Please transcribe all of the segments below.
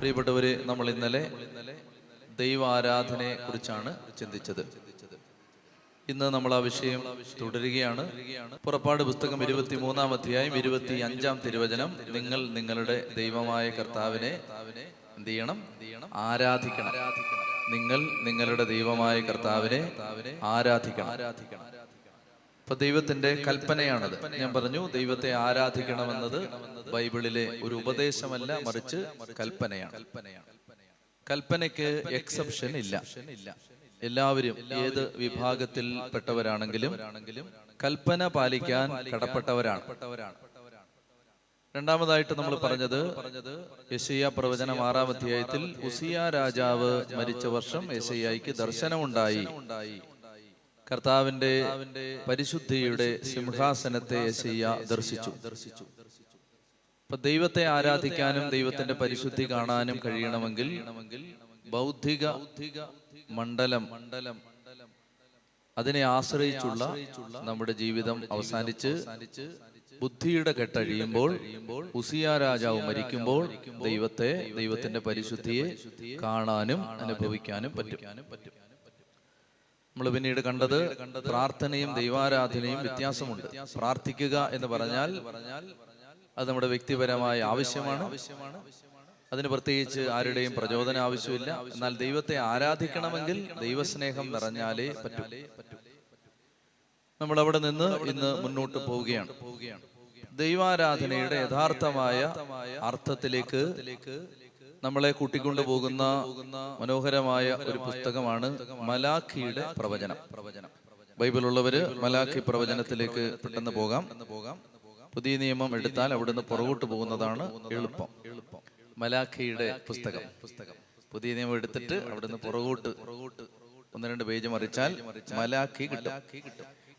പ്രിയപ്പെട്ടവരെ, നമ്മൾ ഇന്നലെ ദൈവ ആരാധനയെ കുറിച്ചാണ് ചിന്തിച്ചത്. ഇന്ന് നമ്മൾ ആ വിഷയം തുടരുകയാണ്. പുറപ്പാട് പുസ്തകം 23-ാം അധ്യായം 25-ാം തിരുവചനം. നിങ്ങൾ നിങ്ങളുടെ ദൈവമായ കർത്താവിനെ എന്ത് ചെയ്യണം? ആരാധിക്കണം. നിങ്ങൾ നിങ്ങളുടെ ദൈവമായ കർത്താവിനെ ആരാധിക്കണം. ഇപ്പൊ ദൈവത്തിന്റെ കൽപ്പനയാണത്. ഞാൻ പറഞ്ഞു, ദൈവത്തെ ആരാധിക്കണമെന്നത് ബൈബിളിലെ ഒരു ഉപദേശമല്ല, മറിച്ച് കൽപ്പനയാണ്. കൽപ്പനയ്ക്ക് എക്സെപ്ഷൻ ഇല്ല. എല്ലാവരും ഏത് വിഭാഗത്തിൽ പെട്ടവരാണെങ്കിലും കൽപ്പന പാലിക്കാൻ കടപ്പെട്ടവരാണ്. രണ്ടാമതായിട്ട് നമ്മൾ പറഞ്ഞത് യെശയ്യാ പ്രവചനം 6-ാം അധ്യായത്തിൽ ഉസിയ രാജാവ് മരിച്ച വർഷം യെശയ്യായ്ക്ക് ദർശനമുണ്ടായി. കർത്താവിന്റെ പരിശുദ്ധിയുടെ സിംഹാസനത്തെ യെശയ്യാ ദർശിച്ചു. ഇപ്പൊ ദൈവത്തെ ആരാധിക്കാനും ദൈവത്തിന്റെ പരിശുദ്ധി കാണാനും കഴിയണമെങ്കിൽ ബൗദ്ധിക മണ്ഡലം അതിനെ ആശ്രയിച്ചുള്ള നമ്മുടെ ജീവിതം അവസാനിച്ച് ബുദ്ധിയുടെ കെട്ടഴിയുമ്പോൾ, ഉസിയ രാജാവ് മരിക്കുമ്പോൾ ദൈവത്തിന്റെ പരിശുദ്ധിയെ കാണാനും അനുഭവിക്കാനും പറ്റും. നമ്മൾ പിന്നീട് കണ്ടത് പ്രാർത്ഥനയും ദൈവാരാധനയും വ്യത്യാസമുണ്ട്. പ്രാർത്ഥിക്കുക എന്ന് പറഞ്ഞാൽ അത് നമ്മുടെ വ്യക്തിപരമായ ആവശ്യമാണ്. അതിന് പ്രത്യേകിച്ച് ആരുടെയും പ്രചോദനം ആവശ്യമില്ല. എന്നാൽ ദൈവത്തെ ആരാധിക്കണമെങ്കിൽ ദൈവസ്നേഹം നിറഞ്ഞാലേ പറ്റൂ. നമ്മൾ അവിടെ നിന്ന് ഇന്ന് മുന്നോട്ട് പോവുകയാണ്. ദൈവാരാധനയുടെ യഥാർത്ഥമായ അർത്ഥത്തിലേക്ക് നമ്മളെ കൂട്ടിക്കൊണ്ടു പോകുന്ന മനോഹരമായ ഒരു പുസ്തകമാണ് മലാഖിയുടെ പ്രവചനം. ബൈബിളുള്ളവര് മലാഖി പ്രവചനത്തിലേക്ക് പെട്ടെന്ന് പോകാം. പുതിയ നിയമം എടുത്താൽ അവിടുന്ന് പുറകോട്ട് പോകുന്നതാണ് എളുപ്പം. മലാഖിയുടെ പുസ്തകം പുതിയ നിയമം എടുത്തിട്ട് അവിടുന്ന് പുറകോട്ട് 1-2 പേജ് മറിച്ചാൽ മലാഖി കിട്ടും.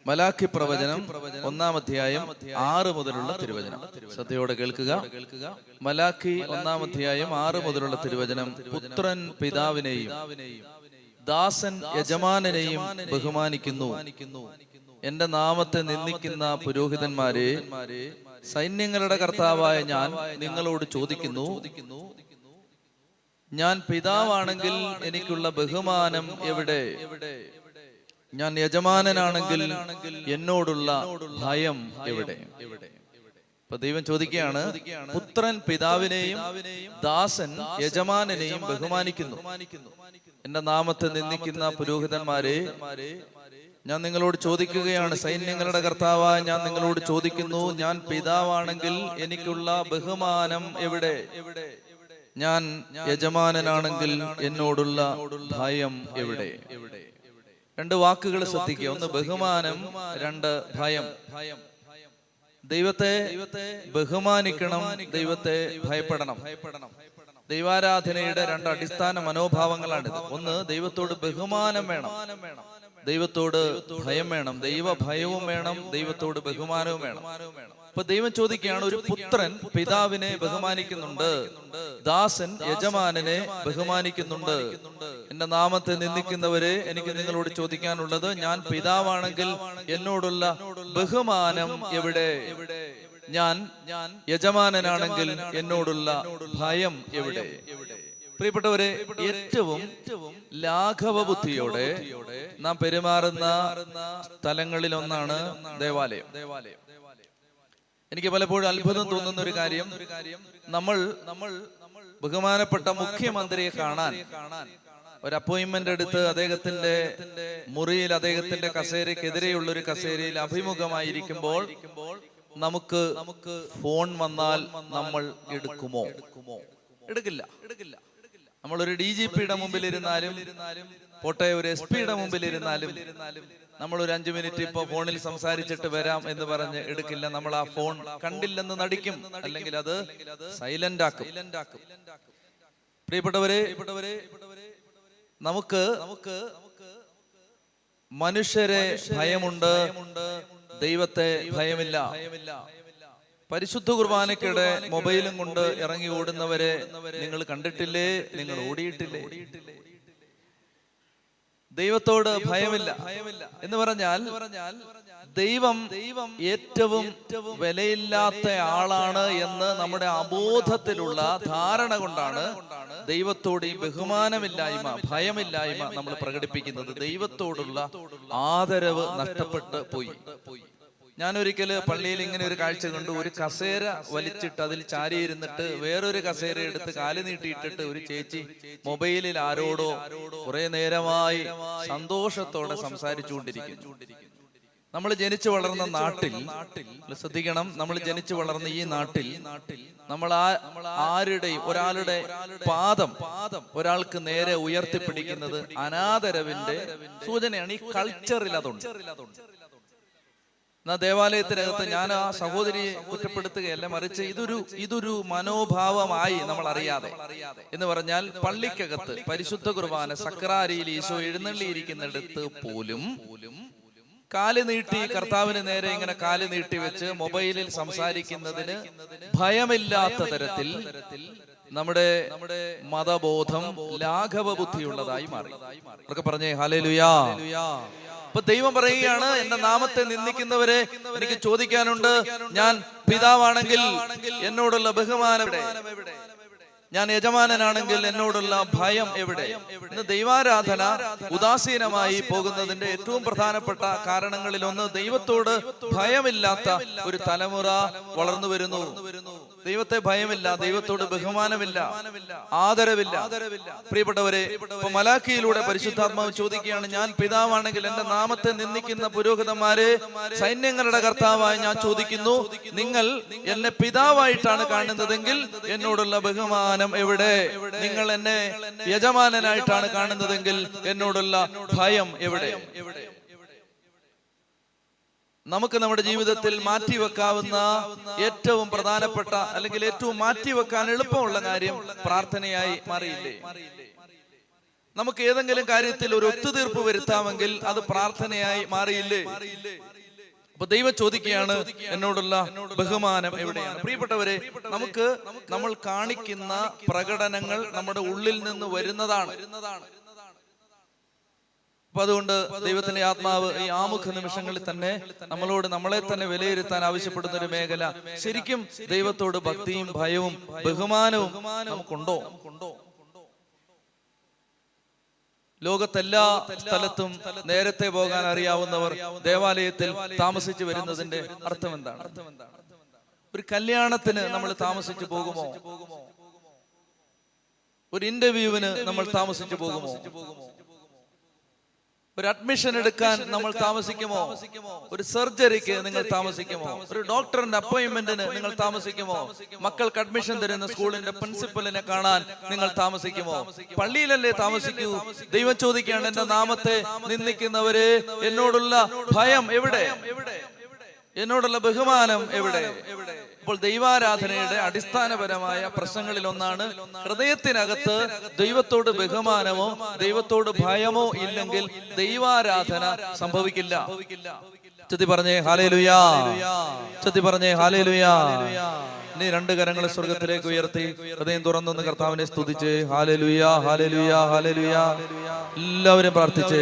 മലാഖി പ്രവചനം 1-ാം അധ്യായം 6 മുതലുള്ള തിരുവചനം ശ്രദ്ധയോടെ കേൾക്കുക. മലാഖി 1-ാം അധ്യായം 6 മുതലുള്ള തിരുവചനം. പുത്രൻ പിതാവിനെയും ദാസൻ യജമാനനെയും ബഹുമാനിക്കുന്നു. എന്റെ നാമത്തെ നിന്ദിക്കുന്ന പുരോഹിതന്മാരെ, സൈന്യങ്ങളുടെ കർത്താവായ ഞാൻ നിങ്ങളോട് ചോദിക്കുന്നു, ഞാൻ പിതാവാണെങ്കിൽ എനിക്കുള്ള ബഹുമാനം എവിടെ? ഞാൻ യജമാനനാണെങ്കിൽ എന്നോടുള്ള ഭയം എവിടെ? ഇപ്പൊ ദൈവം ചോദിക്കുകയാണ്, പുത്രൻ പിതാവിനെയും ദാസൻ യജമാനനെയും ബഹുമാനിക്കുന്നു. എന്റെ നാമത്തെ നിന്ദിക്കുന്ന പുരോഹിതന്മാരെ, ഞാൻ നിങ്ങളോട് ചോദിക്കുകയാണ്, സൈന്യങ്ങളുടെ കർത്താവായ ഞാൻ നിങ്ങളോട് ചോദിക്കുന്നു, ഞാൻ പിതാവാണെങ്കിൽ എനിക്കുള്ള ബഹുമാനം എവിടെ? ഞാൻ യജമാനനാണെങ്കിൽ എന്നോടുള്ള ഭയം എവിടെ? 2 വാക്കുകൾ ശ്രദ്ധിക്കുക. 1 ബഹുമാനം, 2 ഭയം. ദൈവത്തെ ബഹുമാനിക്കണം, ദൈവത്തെ ഭയപ്പെടണം. ദൈവാരാധനയുടെ 2 അടിസ്ഥാന മനോഭാവങ്ങളാണിത്. 1, ദൈവത്തോട് ബഹുമാനം വേണം, ദൈവത്തോട് ഭയം വേണം. ദൈവ ഭയവും വേണം, ദൈവത്തോട് ബഹുമാനവും വേണം. അപ്പൊ ദൈവം ചോദിക്കുകയാണ്, ഒരു പുത്രൻ പിതാവിനെ ബഹുമാനിക്കുന്നുണ്ട്, ദാസൻ യജമാനനെ ബഹുമാനിക്കുന്നുണ്ട്. എന്റെ നാമത്തെ നിന്ദിക്കുന്നവരെ, എനിക്ക് നിങ്ങളോട് ചോദിക്കാനുള്ളത്, ഞാൻ പിതാവാണെങ്കിൽ എന്നോടുള്ള ബഹുമാനം എവിടെ? ഞാൻ യജമാനനാണെങ്കിൽ എന്നോടുള്ള ഭയം എവിടെ? പ്രിയപ്പെട്ടവരെ, ഏറ്റവും ലാഘവ ബുദ്ധിയോടെ നാം പെരുമാറുന്ന സ്ഥലങ്ങളിൽ ഒന്നാണ് ദേവാലയം. എനിക്ക് പലപ്പോഴും അത്ഭുതം തോന്നുന്ന ഒരു കാര്യം, നമ്മൾ ബഹുമാനപ്പെട്ട മുഖ്യമന്ത്രിയെ കാണാൻ ഒരു അപ്പോയിന്റ്മെന്റ് എടുത്ത് അദ്ദേഹത്തിന്റെ മുറിയിൽ, അദ്ദേഹത്തിന്റെ കസേരയ്ക്കെതിരെയുള്ള ഒരു കസേരയിൽ അഭിമുഖമായിരിക്കുമ്പോൾ നമുക്ക് ഫോൺ വന്നാൽ നമ്മൾ എടുക്കുമോ? എടുക്കില്ല. നമ്മളൊരു DGPയുടെ മുമ്പിൽ ഇരുന്നാലും, പോട്ടെ ഒരു SP-യുടെ മുമ്പിൽ ഇരുന്നാലും, നമ്മളൊരു 5 മിനിറ്റ് ഇപ്പൊ ഫോണിൽ സംസാരിച്ചിട്ട് വരാം എന്ന് പറഞ്ഞ് എടുക്കില്ല. നമ്മൾ ആ ഫോൺ കണ്ടില്ലെന്ന് നടിക്കും, അല്ലെങ്കിൽ അത് സൈലന്റ് ആക്കും. പ്രിയപ്പെട്ടവരെ, നമുക്ക് മനുഷ്യരെ ഭയമുണ്ട്, ദൈവത്തെ ഭയമില്ല. പരിശുദ്ധ കുർബാനയ്ക്കിടെ മൊബൈലും കൊണ്ട് ഇറങ്ങി ഓടുന്നവരെ നിങ്ങൾ കണ്ടിട്ടില്ലേ? നിങ്ങൾ ഓടിയിട്ടില്ലേ? ദൈവത്തോട് ഭയമില്ല എന്ന് പറഞ്ഞാൽ ദൈവം ഏറ്റവും വിലയില്ലാത്ത ആളാണ് എന്ന് നമ്മുടെ അബോധത്തിലുള്ള ധാരണ കൊണ്ടാണ് ദൈവത്തോട് ഈ ബഹുമാനമില്ലായ്മ, ഭയമില്ലായ്മ നമ്മൾ പ്രകടിപ്പിക്കുന്നത് ദൈവത്തോടുള്ള ആദരവ് നഷ്ടപ്പെട്ട് പോയി. ഞാനൊരിക്കല് പള്ളിയിൽ ഇങ്ങനെ ഒരു കാഴ്ച കണ്ടു. ഒരു കസേര വലിച്ചിട്ട് അതിൽ ചാരിയിരുന്നിട്ട് വേറൊരു കസേര എടുത്ത് കാല് നീട്ടിയിട്ടിട്ട് ഒരു ചേച്ചി മൊബൈലിൽ ആരോടോ കുറെ നേരമായി സന്തോഷത്തോടെ സംസാരിച്ചുകൊണ്ടിരിക്കുന്നു. നമ്മൾ ജനിച്ചു വളർന്ന നാട്ടിൽ ശ്രദ്ധിക്കണം, നമ്മൾ ജനിച്ചു വളർന്ന ഈ നാട്ടിൽ നമ്മൾ ആരുടെയും ഒരാളുടെ പാദം ഒരാൾക്ക് നേരെ ഉയർത്തിപ്പിടിക്കുന്നത് അനാദരവിന്റെ സൂചനയാണ്. ഈ കൾച്ചറിൽ അതുണ്ട്. എന്നാ ദേവാലയത്തിനകത്ത് ഞാൻ ആ സഹോദരിയെ കുറ്റപ്പെടുത്തുകയല്ല, മറിച്ച് ഇതൊരു മനോഭാവമായി നമ്മൾ അറിയാതെ എന്ന് പറഞ്ഞാൽ പള്ളിക്കകത്ത് പരിശുദ്ധ കുർബാന സക്രാരിയിൽ ഈശോ എഴുന്നള്ളിയിരിക്കുന്നിടത്ത് പോലും കാല് നീട്ടി കർത്താവിന് നേരെ ഇങ്ങനെ കാല് നീട്ടി വെച്ച് മൊബൈലിൽ സംസാരിക്കുന്നതിന് ഭയമില്ലാത്ത തരത്തിൽ നമ്മുടെ മതബോധം ലാഘവ ബുദ്ധിയുള്ളതായി മാറി. അവർക്ക് പറഞ്ഞേ ഹല്ലേലൂയാ. അപ്പൊ ദൈവം പറയുകയാണ്, എന്റെ നാമത്തെ നിന്ദിക്കുന്നവരെ എനിക്ക് ചോദിക്കാനുണ്ട്, ഞാൻ പിതാവാണെങ്കിൽ എന്നോടുള്ള ബഹുമാനം എവിടെ? ഞാൻ യജമാനനാണെങ്കിൽ എന്നോടുള്ള ഭയം എവിടെ? ഇന്ന് ദൈവാരാധന ഉദാസീനമായി പോകുന്നതിന്റെ ഏറ്റവും പ്രധാനപ്പെട്ട കാരണങ്ങളിൽ ഒന്ന് ദൈവത്തോട് ഭയമില്ലാത്ത ഒരു തലമുറ വളർന്നു വരുന്നു. ദൈവത്തെ ഭയമില്ല, ദൈവത്തോട് ബഹുമാനമില്ല, ആദരവില്ല. പ്രിയപ്പെട്ടവരെ, ഇപ്പൊ മലാഖിയിലൂടെ പരിശുദ്ധാത്മാവ് ചോദിക്കുകയാണ്, ഞാൻ പിതാവാണെങ്കിൽ എന്റെ നാമത്തെ നിന്ദിക്കുന്ന പുരോഹിതന്മാരെ, സൈന്യങ്ങളുടെ കർത്താവായി ഞാൻ ചോദിക്കുന്നു, നിങ്ങൾ എന്നെ പിതാവായിട്ടാണ് കാണുന്നതെങ്കിൽ എന്നോടുള്ള ബഹുമാനം എവിടെ? നിങ്ങൾ എന്നെ യജമാനനായിട്ടാണ് കാണുന്നതെങ്കിൽ എന്നോടുള്ള ഭയം എവിടെ? നമുക്ക് നമ്മുടെ ജീവിതത്തിൽ മാറ്റിവെക്കാവുന്ന ഏറ്റവും പ്രധാനപ്പെട്ട അല്ലെങ്കിൽ ഏറ്റവും മാറ്റിവെക്കാൻ എളുപ്പമുള്ള കാര്യം പ്രാർത്ഥനയായി മാറിയില്ലേ? നമുക്ക് ഏതെങ്കിലും കാര്യത്തിൽ ഒരു ഒത്തുതീർപ്പ് വരുത്താമെങ്കിൽ അത് പ്രാർത്ഥനയായി മാറിയില്ലേ? അപ്പൊ ദൈവം ചോദിക്കുകയാണ്, എന്നോടുള്ള ബഹുമാനം എവിടെയാണ്? പ്രിയപ്പെട്ടവരെ, നമ്മൾ കാണിക്കുന്ന പ്രകടനങ്ങൾ നമ്മുടെ ഉള്ളിൽ നിന്ന് വരുന്നതാണ്. അപ്പൊ അതുകൊണ്ട് ദൈവത്തിന്റെ ആത്മാവ് ഈ ആമുഖ നിമിഷങ്ങളിൽ തന്നെ നമ്മളെ തന്നെ വിലയിരുത്താൻ ആവശ്യപ്പെടുന്ന ഒരു മേഖല, ശരിക്കും ദൈവത്തോട് ഭക്തിയും ഭയവും ബഹുമാനവും നമുക്കുണ്ടോ? ലോകത്തെല്ലാ സ്ഥലത്തും നേരത്തെ പോകാൻ അറിയാവുന്നവർ ദേവാലയത്തിൽ താമസിച്ചു വരുന്നതിന്റെ അർത്ഥം എന്താണ്? ഒരു കല്യാണത്തിന് നമ്മൾ താമസിച്ചു പോകുമോ? ഒരു ഇന്റർവ്യൂവിന് നമ്മൾ താമസിച്ചു പോകുമോ? ഒരു അഡ്മിഷൻ എടുക്കാൻ നമ്മൾ താമസിക്കുമോ? ഒരു സർജറിക്ക് നിങ്ങൾ താമസിക്കുമോ? ഒരു ഡോക്ടറിന്റെ അപ്പോയിന്റ്മെന്റിന് നിങ്ങൾ താമസിക്കുമോ? മക്കൾക്ക് അഡ്മിഷൻ തരുന്ന സ്കൂളിന്റെ പ്രിൻസിപ്പലിനെ കാണാൻ നിങ്ങൾ താമസിക്കുമോ? പള്ളിയിലല്ലേ താമസിക്കൂ? ദൈവം ചോദിക്കുകയാണ്, എന്റെ നാമത്തെ നിന്ദിക്കുന്നവരെ, എന്നോടുള്ള ഭയം എവിടെ? എന്നോടുള്ള ബഹുമാനം എവിടെ? അപ്പോൾ ദൈവാരാധനയുടെ അടിസ്ഥാനപരമായ പ്രശ്നങ്ങളിൽ ഒന്നാണ്, ഹൃദയത്തിനകത്ത് ദൈവത്തോട് ബഹുമാനമോ ദൈവത്തോട് ഭയമോ ഇല്ലെങ്കിൽ ദൈവാരാധന സംഭവിക്കില്ല. ചൊല്ലി പറഞ്ഞേ ഹല്ലേലൂയാ. ചൊല്ലി പറഞ്ഞേ ഹല്ലേലൂയാ. ഇനി രണ്ട് കരങ്ങളെ സ്വർഗത്തിലേക്ക് ഉയർത്തി ഹൃദയം തുറന്നൊന്ന് കർത്താവിനെ സ്തുതിച്ച് ഹല്ലേലൂയാ, ഹല്ലേലൂയാ, ഹല്ലേലൂയാ. എല്ലാവരും പ്രാർത്ഥിച്ചേ,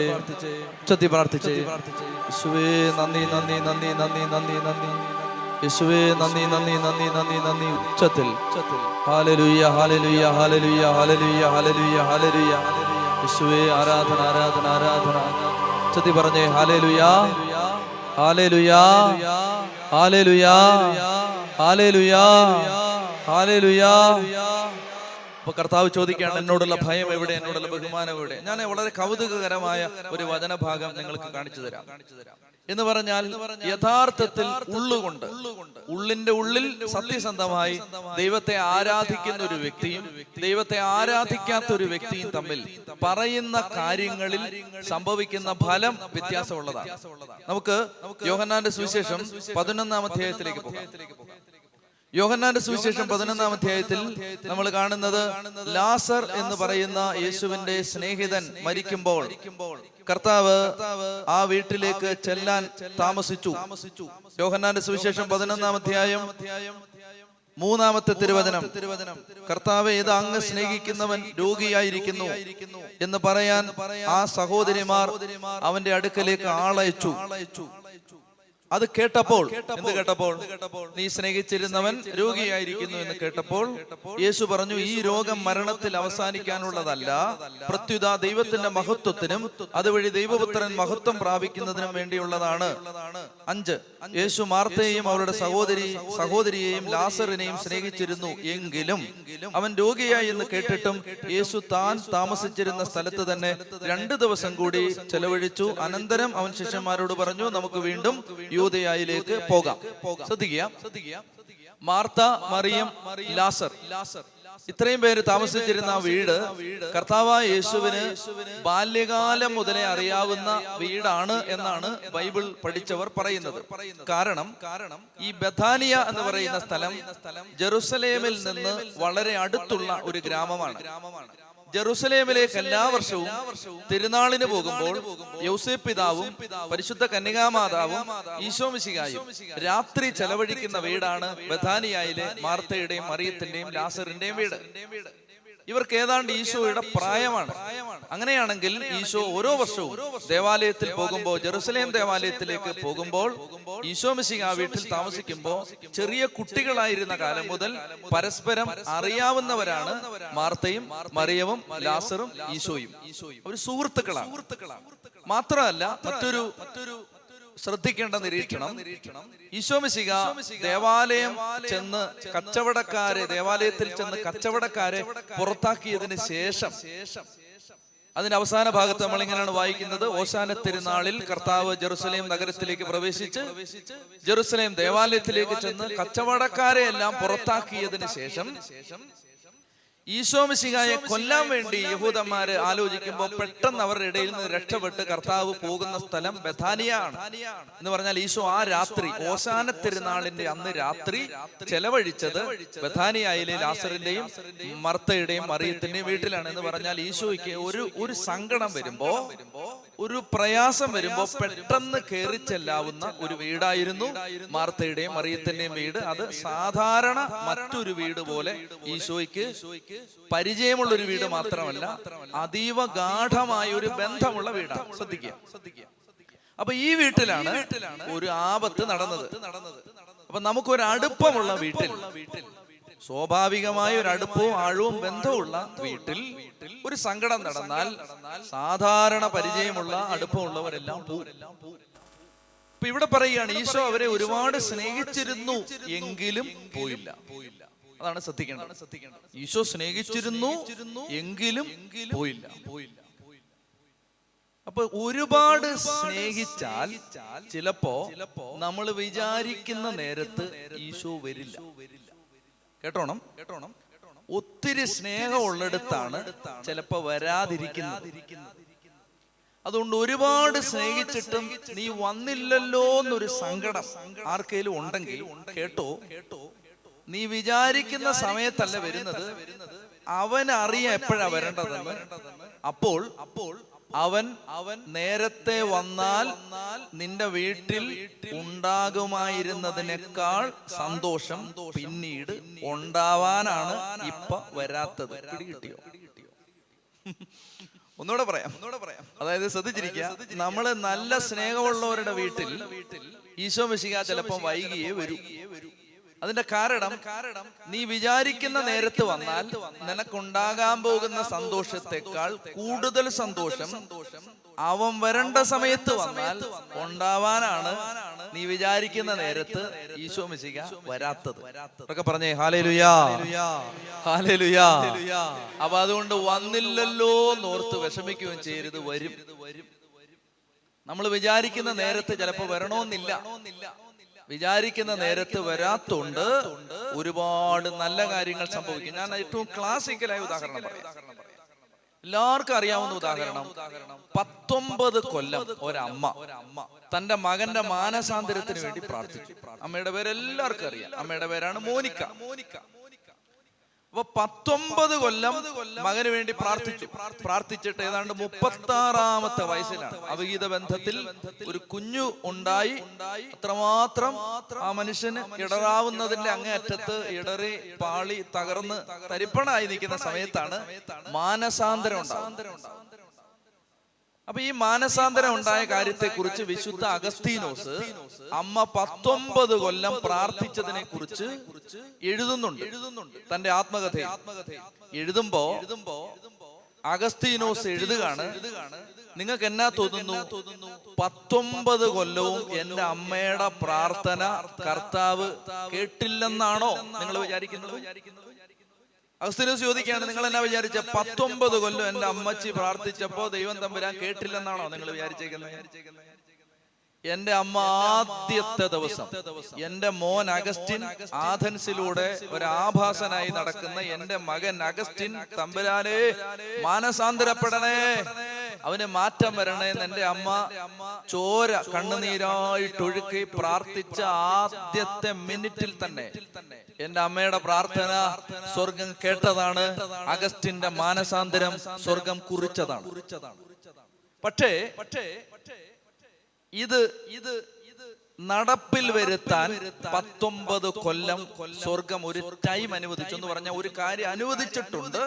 ചൊല്ലി പ്രാർത്ഥിച്ചേ. യേശുവേ നന്ദി, നന്ദി, നന്ദി, നന്ദി, നന്ദി, നന്ദി. യേശുവേ നന്ദി, നന്ദി, നന്ദി, നന്ദി, നന്ദി. ഉച്ചത്തിൽ hallelujah, hallelujah, hallelujah, hallelujah, hallelujah, hallelujah. യേശുവേ ആരാധന, ആരാധന, ആരാധന. ഉച്ചത്തിൽ പറഞ്ഞേ hallelujah, hallelujah, hallelujah, hallelujah, hallelujah. അപ്പൊ കർത്താവ് ചോദിക്കുകയാണ്, എന്നോടുള്ള ഭയം എവിടെ? എന്നോടുള്ള ബഹുമാനം എവിടെ? ഞാൻ വളരെ കൗതുകകരമായ ഒരു വചനഭാഗം നിങ്ങൾക്ക് കാണിച്ചു തരാം. എന്ന് പറഞ്ഞാൽ യഥാർത്ഥത്തിൽ ഉള്ളുകൊണ്ട്, ഉള്ളിന്റെ ഉള്ളിൽ സത്യസന്ധമായി ദൈവത്തെ ആരാധിക്കുന്ന ഒരു വ്യക്തിയും ദൈവത്തെ ആരാധിക്കാത്ത ഒരു വ്യക്തിയും തമ്മിൽ പറയുന്ന കാര്യങ്ങളിൽ സംഭവിക്കുന്ന ഫലം വ്യത്യാസമുള്ളതാണ്. നമുക്ക് യോഹന്നാന്റെ സുവിശേഷം 11-ാം അധ്യായത്തിലേക്ക് പോകാം. യോഹന്നാന്റെ സുവിശേഷം 11-ാം അധ്യായത്തിൽ നമ്മൾ കാണുന്നത്, ലാസർ എന്ന് പറയുന്ന യേശുവിന്റെ സ്നേഹിതൻ മരിക്കുമ്പോൾ കർത്താവ് ആ വീട്ടിലേക്ക് ചെല്ലാൻ താമസിച്ചു. യോഹന്നാന്റെ സുവിശേഷം 11-ാം അധ്യായം 3-ാമത്തെ തിരുവചനം, കർത്താവേ, ഇത് അങ്ങ് സ്നേഹിക്കുന്നവൻ രോഗിയായിരിക്കുന്നു എന്ന് പറയാൻ ആ സഹോദരിമാർ അവന്റെ അടുക്കലേക്ക് ആളയച്ചു. അത് കേട്ടപ്പോൾ എന്ത് കേട്ടപ്പോൾ? നീ സ്നേഹിച്ചിരുന്നവൻ രോഗിയായിരിക്കുന്നു എന്ന് കേട്ടപ്പോൾ യേശു പറഞ്ഞു, ഈ രോഗം മരണത്തിൽ അവസാനിക്കാനുള്ളതല്ല, പ്രത്യുത ദൈവത്തിന്റെ മഹത്വത്തിനും അതുവഴി ദൈവപുത്രൻ മഹത്വം പ്രാപിക്കുന്നതിനും വേണ്ടിയുള്ളതാണ്. 5, യേശു മാർത്തയെയും അവരുടെ സഹോദരിയെയും ലാസറിനെയും സ്നേഹിച്ചിരുന്നു എങ്കിലും അവൻ രോഗിയായി എന്ന് കേട്ടിട്ടും യേശു താൻ താമസിച്ചിരുന്ന സ്ഥലത്ത് തന്നെ 2 ദിവസം കൂടി ചെലവഴിച്ചു. അനന്തരം അവൻ ശിഷ്യന്മാരോട് പറഞ്ഞു, നമുക്ക് വീണ്ടും യൂദയായിലേക്ക് പോകാം. ശ്രദ്ധിക്കുക, മാർത്ത, മറിയം, ലാസർ, ഇത്രയും പേര് താമസിച്ചിരുന്ന ആ വീട് കർത്താവായ യേശുവിന് ബാല്യകാലം മുതലേ അറിയാവുന്ന വീടാണ് എന്നാണ് ബൈബിൾ പഠിച്ചവർ പറയുന്നത്. കാരണം ഈ ബഥാനിയ എന്ന് പറയുന്ന സ്ഥലം ജെറുസലേമിൽ നിന്ന് വളരെ അടുത്തുള്ള ഒരു ഗ്രാമമാണ്. ജെറുസലേമിലേക്ക് എല്ലാ വർഷവും തിരുനാളിന് പോകുമ്പോൾ യൗസേപ്പ് പിതാവും പരിശുദ്ധ കന്യകാമാതാവും ഈശോ മിശിഹായും രാത്രി ചെലവഴിക്കുന്ന വീടാണ് ബഥാനിയയിലെ മാർത്തയുടെയും മറിയത്തിന്റെയും ലാസറിന്റെയും വീട്. ഇവർക്ക് ഏതാണ്ട് ഈശോയുടെ പ്രായമാണ്. അങ്ങനെയാണെങ്കിൽ ഈശോ ഓരോ വർഷവും ദേവാലയത്തിൽ പോകുമ്പോൾ, ജെറുസലേം ദേവാലയത്തിലേക്ക് പോകുമ്പോൾ, ഈശോ മിശിഹാ വീട്ടിൽ താമസിക്കുമ്പോൾ ചെറിയ കുട്ടികളായിരുന്ന കാലം മുതൽ പരസ്പരം അറിയാവുന്നവരാണ് മാർത്തയും മറിയവും ലാസറും ഈശോയും. ഒരു സുഹൃത്തുക്കളാണ്. മാത്രമല്ല മറ്റൊരു ശ്രദ്ധിക്കേണ്ട നിരീക്ഷണം, ഈശോ മിശിഹാ ദേവാലയത്തിൽ ചെന്ന് കച്ചവടക്കാരെ പുറത്താക്കിയതിന് ശേഷം അതിന്റെ അവസാന ഭാഗത്ത് നമ്മൾ ഇങ്ങനെയാണ് വായിക്കുന്നത്: ഓശാന തിരുനാളിൽ കർത്താവ് ജെറുസലേം നഗരത്തിലേക്ക് പ്രവേശിച്ച് ജെറുസലേം ദേവാലയത്തിലേക്ക് ചെന്ന് കച്ചവടക്കാരെ എല്ലാം പുറത്താക്കിയതിന് ശേഷം ഈശോ മിശിഹായെ കൊല്ലാൻ വേണ്ടി യഹൂദന്മാര് ആലോചിക്കുമ്പോൾ പെട്ടെന്ന് അവരുടെ ഇടയിൽ നിന്ന് രക്ഷപ്പെട്ട് കർത്താവ് പോകുന്ന സ്ഥലം ബഥാനിയ ആണ്. എന്ന് പറഞ്ഞാൽ ഈശോ ആ രാത്രി, ഓശാന തിരുനാളിന്റെ അന്ന് രാത്രി ചെലവഴിച്ചത് ബഥാനിയയിലെ ലാസറിന്റെയും മർത്തയുടെയും മറിയത്തിന്റെയും വീട്ടിലാണ്. എന്ന് പറഞ്ഞാൽ ഈശോയ്ക്ക് ഒരു സങ്കടം വരുമ്പോ, ഒരു പ്രയാസം വരുമ്പോ പെട്ടെന്ന് കയറി ചെല്ലാവുന്ന ഒരു വീടായിരുന്നു മാർത്തയുടെയും മറിയത്തിന്റെയും വീട്. അത് സാധാരണ മറ്റൊരു വീട് പോലെ ഈശോയ്ക്ക് പരിചയമുള്ള ഒരു വീട് മാത്രമല്ല, അതീവ ഗാഠമായ ഒരു ബന്ധമുള്ള വീടാണ്. ശ്രദ്ധിക്കുക. അപ്പൊ ഈ വീട്ടിലാണ് ഒരു ആപത്ത് നടന്നത്. അപ്പൊ നമുക്കൊരു അടുപ്പമുള്ള വീട്ടിൽ, സ്വാഭാവികമായ ഒരു അടുപ്പവും ആഴവും ബന്ധമുള്ള വീട്ടിൽ ഒരു സങ്കടം നടന്നാൽ സാധാരണ പരിചയമുള്ള അടുപ്പമുള്ളവരെല്ലാം പോവും. ഇപ്പൊ ഇവിടെ പറയുകയാണ്, ഈശോ അവരെ ഒരുപാട് സ്നേഹിച്ചിരുന്നു എങ്കിലും പോയില്ല. അതാണ് ശ്രദ്ധിക്കേണ്ടത്. ഈശോ സ്നേഹിച്ചിരുന്നു എങ്കിലും പോയില്ല. അപ്പൊ ഒരുപാട് സ്നേഹിച്ചാൽ ചിലപ്പോ നമ്മൾ വിചാരിക്കുന്ന നേരത്ത് ഈശോ വരില്ല. കേട്ടോണം. ഒത്തിരി സ്നേഹമുള്ളിടത്താണ് ചിലപ്പോ വരാതിരിക്കുന്നത്. അതുകൊണ്ട് ഒരുപാട് സ്നേഹിച്ചിട്ടും നീ വന്നില്ലല്ലോ എന്നൊരു സങ്കടം ആർക്കെങ്കിലും ഉണ്ടെങ്കിൽ കേട്ടോ, നീ വിചാരിക്കുന്ന സമയത്തല്ല വരുന്നത്. അവൻ അറിയാം എപ്പോഴാ വരേണ്ടതെന്ന്. അപ്പോൾ അവൻ നേരത്തെ വന്നാൽ നിന്റെ വീട്ടിൽ ഉണ്ടാകുമായിരുന്നതിനേക്കാൾ സന്തോഷം പിന്നീട് ഉണ്ടാവാനാണ് ഇപ്പൊ വരാത്തത്. കിട്ടിയോ? ഒന്നുകൂടെ പറയാം. അതായത് ശ്രദ്ധിച്ചിരിക്കുക, നമ്മള് നല്ല സ്നേഹമുള്ളവരുടെ വീട്ടിൽ ഈശോ മിശിഹാ ചിലപ്പം വൈകിയേ വരൂ. അതിന്റെ കാരണം, നീ വിചാരിക്കുന്ന നേരത്ത് വന്നാൽ നിനക്കുണ്ടാകാൻ പോകുന്ന സന്തോഷത്തെക്കാൾ കൂടുതൽ സന്തോഷം അവൻ വരേണ്ട സമയത്ത് വന്നാൽ ഉണ്ടാവാനാണ് നീ വിചാരിക്കുന്ന നേരത്ത് ഈശോ മിശിഹാ വരാത്തത്. ഒക്കെ പറഞ്ഞേ ഹല്ലേലൂയാ, ഹല്ലേലൂയാ. അപ്പൊ അതുകൊണ്ട് വന്നില്ലല്ലോ എന്നോർത്ത് വിഷമിക്കുകയും ചെയ്യരുത്. വരും. നമ്മൾ വിചാരിക്കുന്ന നേരത്ത് ചിലപ്പോ വരണമെന്നില്ല. വിചാരിക്കുന്ന നേരത്ത് വരാത്തോണ്ട് ഒരുപാട് നല്ല കാര്യങ്ങൾ സംഭവിക്കും. ഞാൻ ഏറ്റവും ക്ലാസിക്കലായ ഉദാഹരണം പറയാം. എല്ലാവർക്കും അറിയാവുന്ന ഉദാഹരണം, 19 കൊല്ലം ഒരമ്മ തന്റെ മകന്റെ മാനസാന്തരത്തിന് വേണ്ടി പ്രാർത്ഥിച്ചു. അമ്മയുടെ പേര് എല്ലാവർക്കും അറിയാം. അമ്മയുടെ പേരാണ് മോനിക്ക. അപ്പൊ 19 കൊല്ലം മകന് വേണ്ടി പ്രാർത്ഥിച്ചിട്ട് ഏതാണ്ട് 36-ാമത്തെ വയസ്സിലാണ് അവിഹിത ബന്ധത്തിൽ ഒരു കുഞ്ഞു ഉണ്ടായി. അത്രമാത്രം ആ മനുഷ്യന് ഇടറാവുന്നതിന്റെ അങ്ങേയറ്റത്ത് ഇടറി പാളി തകർന്ന് തരിപ്പണായി നിൽക്കുന്ന സമയത്താണ് മാനസാന്തരം ഉണ്ടാവുന്നത്. അപ്പൊ ഈ മാനസാന്തരം ഉണ്ടായ കാര്യത്തെ കുറിച്ച് വിശുദ്ധ അഗസ്തീനോസ് അമ്മ 19 കൊല്ലം പ്രാർത്ഥിച്ചതിനെ കുറിച്ച് എഴുതുന്നുണ്ട് തന്റെ ആത്മകഥ. എഴുതുമ്പോ അഗസ്തീനോസ് എഴുതുകയാണ്, നിങ്ങൾക്ക് എന്നാ തോന്നുന്നു? 19 കൊല്ലവും എന്റെ അമ്മയുടെ പ്രാർത്ഥന കർത്താവ് കേട്ടില്ലെന്നാണോ നിങ്ങൾ വിചാരിക്കുന്നത്? അഗസ്തീനോസ് ചോദിക്കുകയാണ്, നിങ്ങൾ എന്നാ വിചാരിച്ച 19 കൊല്ലം എന്റെ അമ്മച്ചി പ്രാർത്ഥിച്ചപ്പോ ദൈവം തമ്പുരാൻ കേട്ടില്ലെന്നാണോ നിങ്ങൾ വിചാരിച്ചേക്കുന്നത്? എന്റെ അമ്മ ആദ്യത്തെ ദിവസം എന്റെ മോൻ അഗസ്റ്റിൻ ആഥൻസിലൂടെ ഒരു ആഭാസനായി നടക്കുന്ന എന്റെ മകൻ അഗസ്റ്റിൻ തമ്പുരാനെ മാനസാന്തരപ്പെടണേ, അവന് മാറ്റം വരണേ എന്ന് എന്റെ അമ്മ ചോര കണ്ണുനീരായിട്ടൊഴുക്കി പ്രാർത്ഥിച്ച ആദ്യത്തെ മിനിറ്റിൽ തന്നെ എന്റെ അമ്മയുടെ പ്രാർത്ഥന സ്വർഗം കേട്ടതാണ്. അഗസ്റ്റിന്റെ മാനസാന്തരം സ്വർഗം കുറിച്ചതാണ്. പക്ഷേ ഇത് നടപ്പിൽ വരുത്താൻ 19 കൊല്ലം സ്വർഗം ഒരു ടൈം അനുവദിച്ചു എന്ന് പറഞ്ഞാൽ ഒരു കാര്യം അനുവദിച്ചിട്ടുണ്ട്.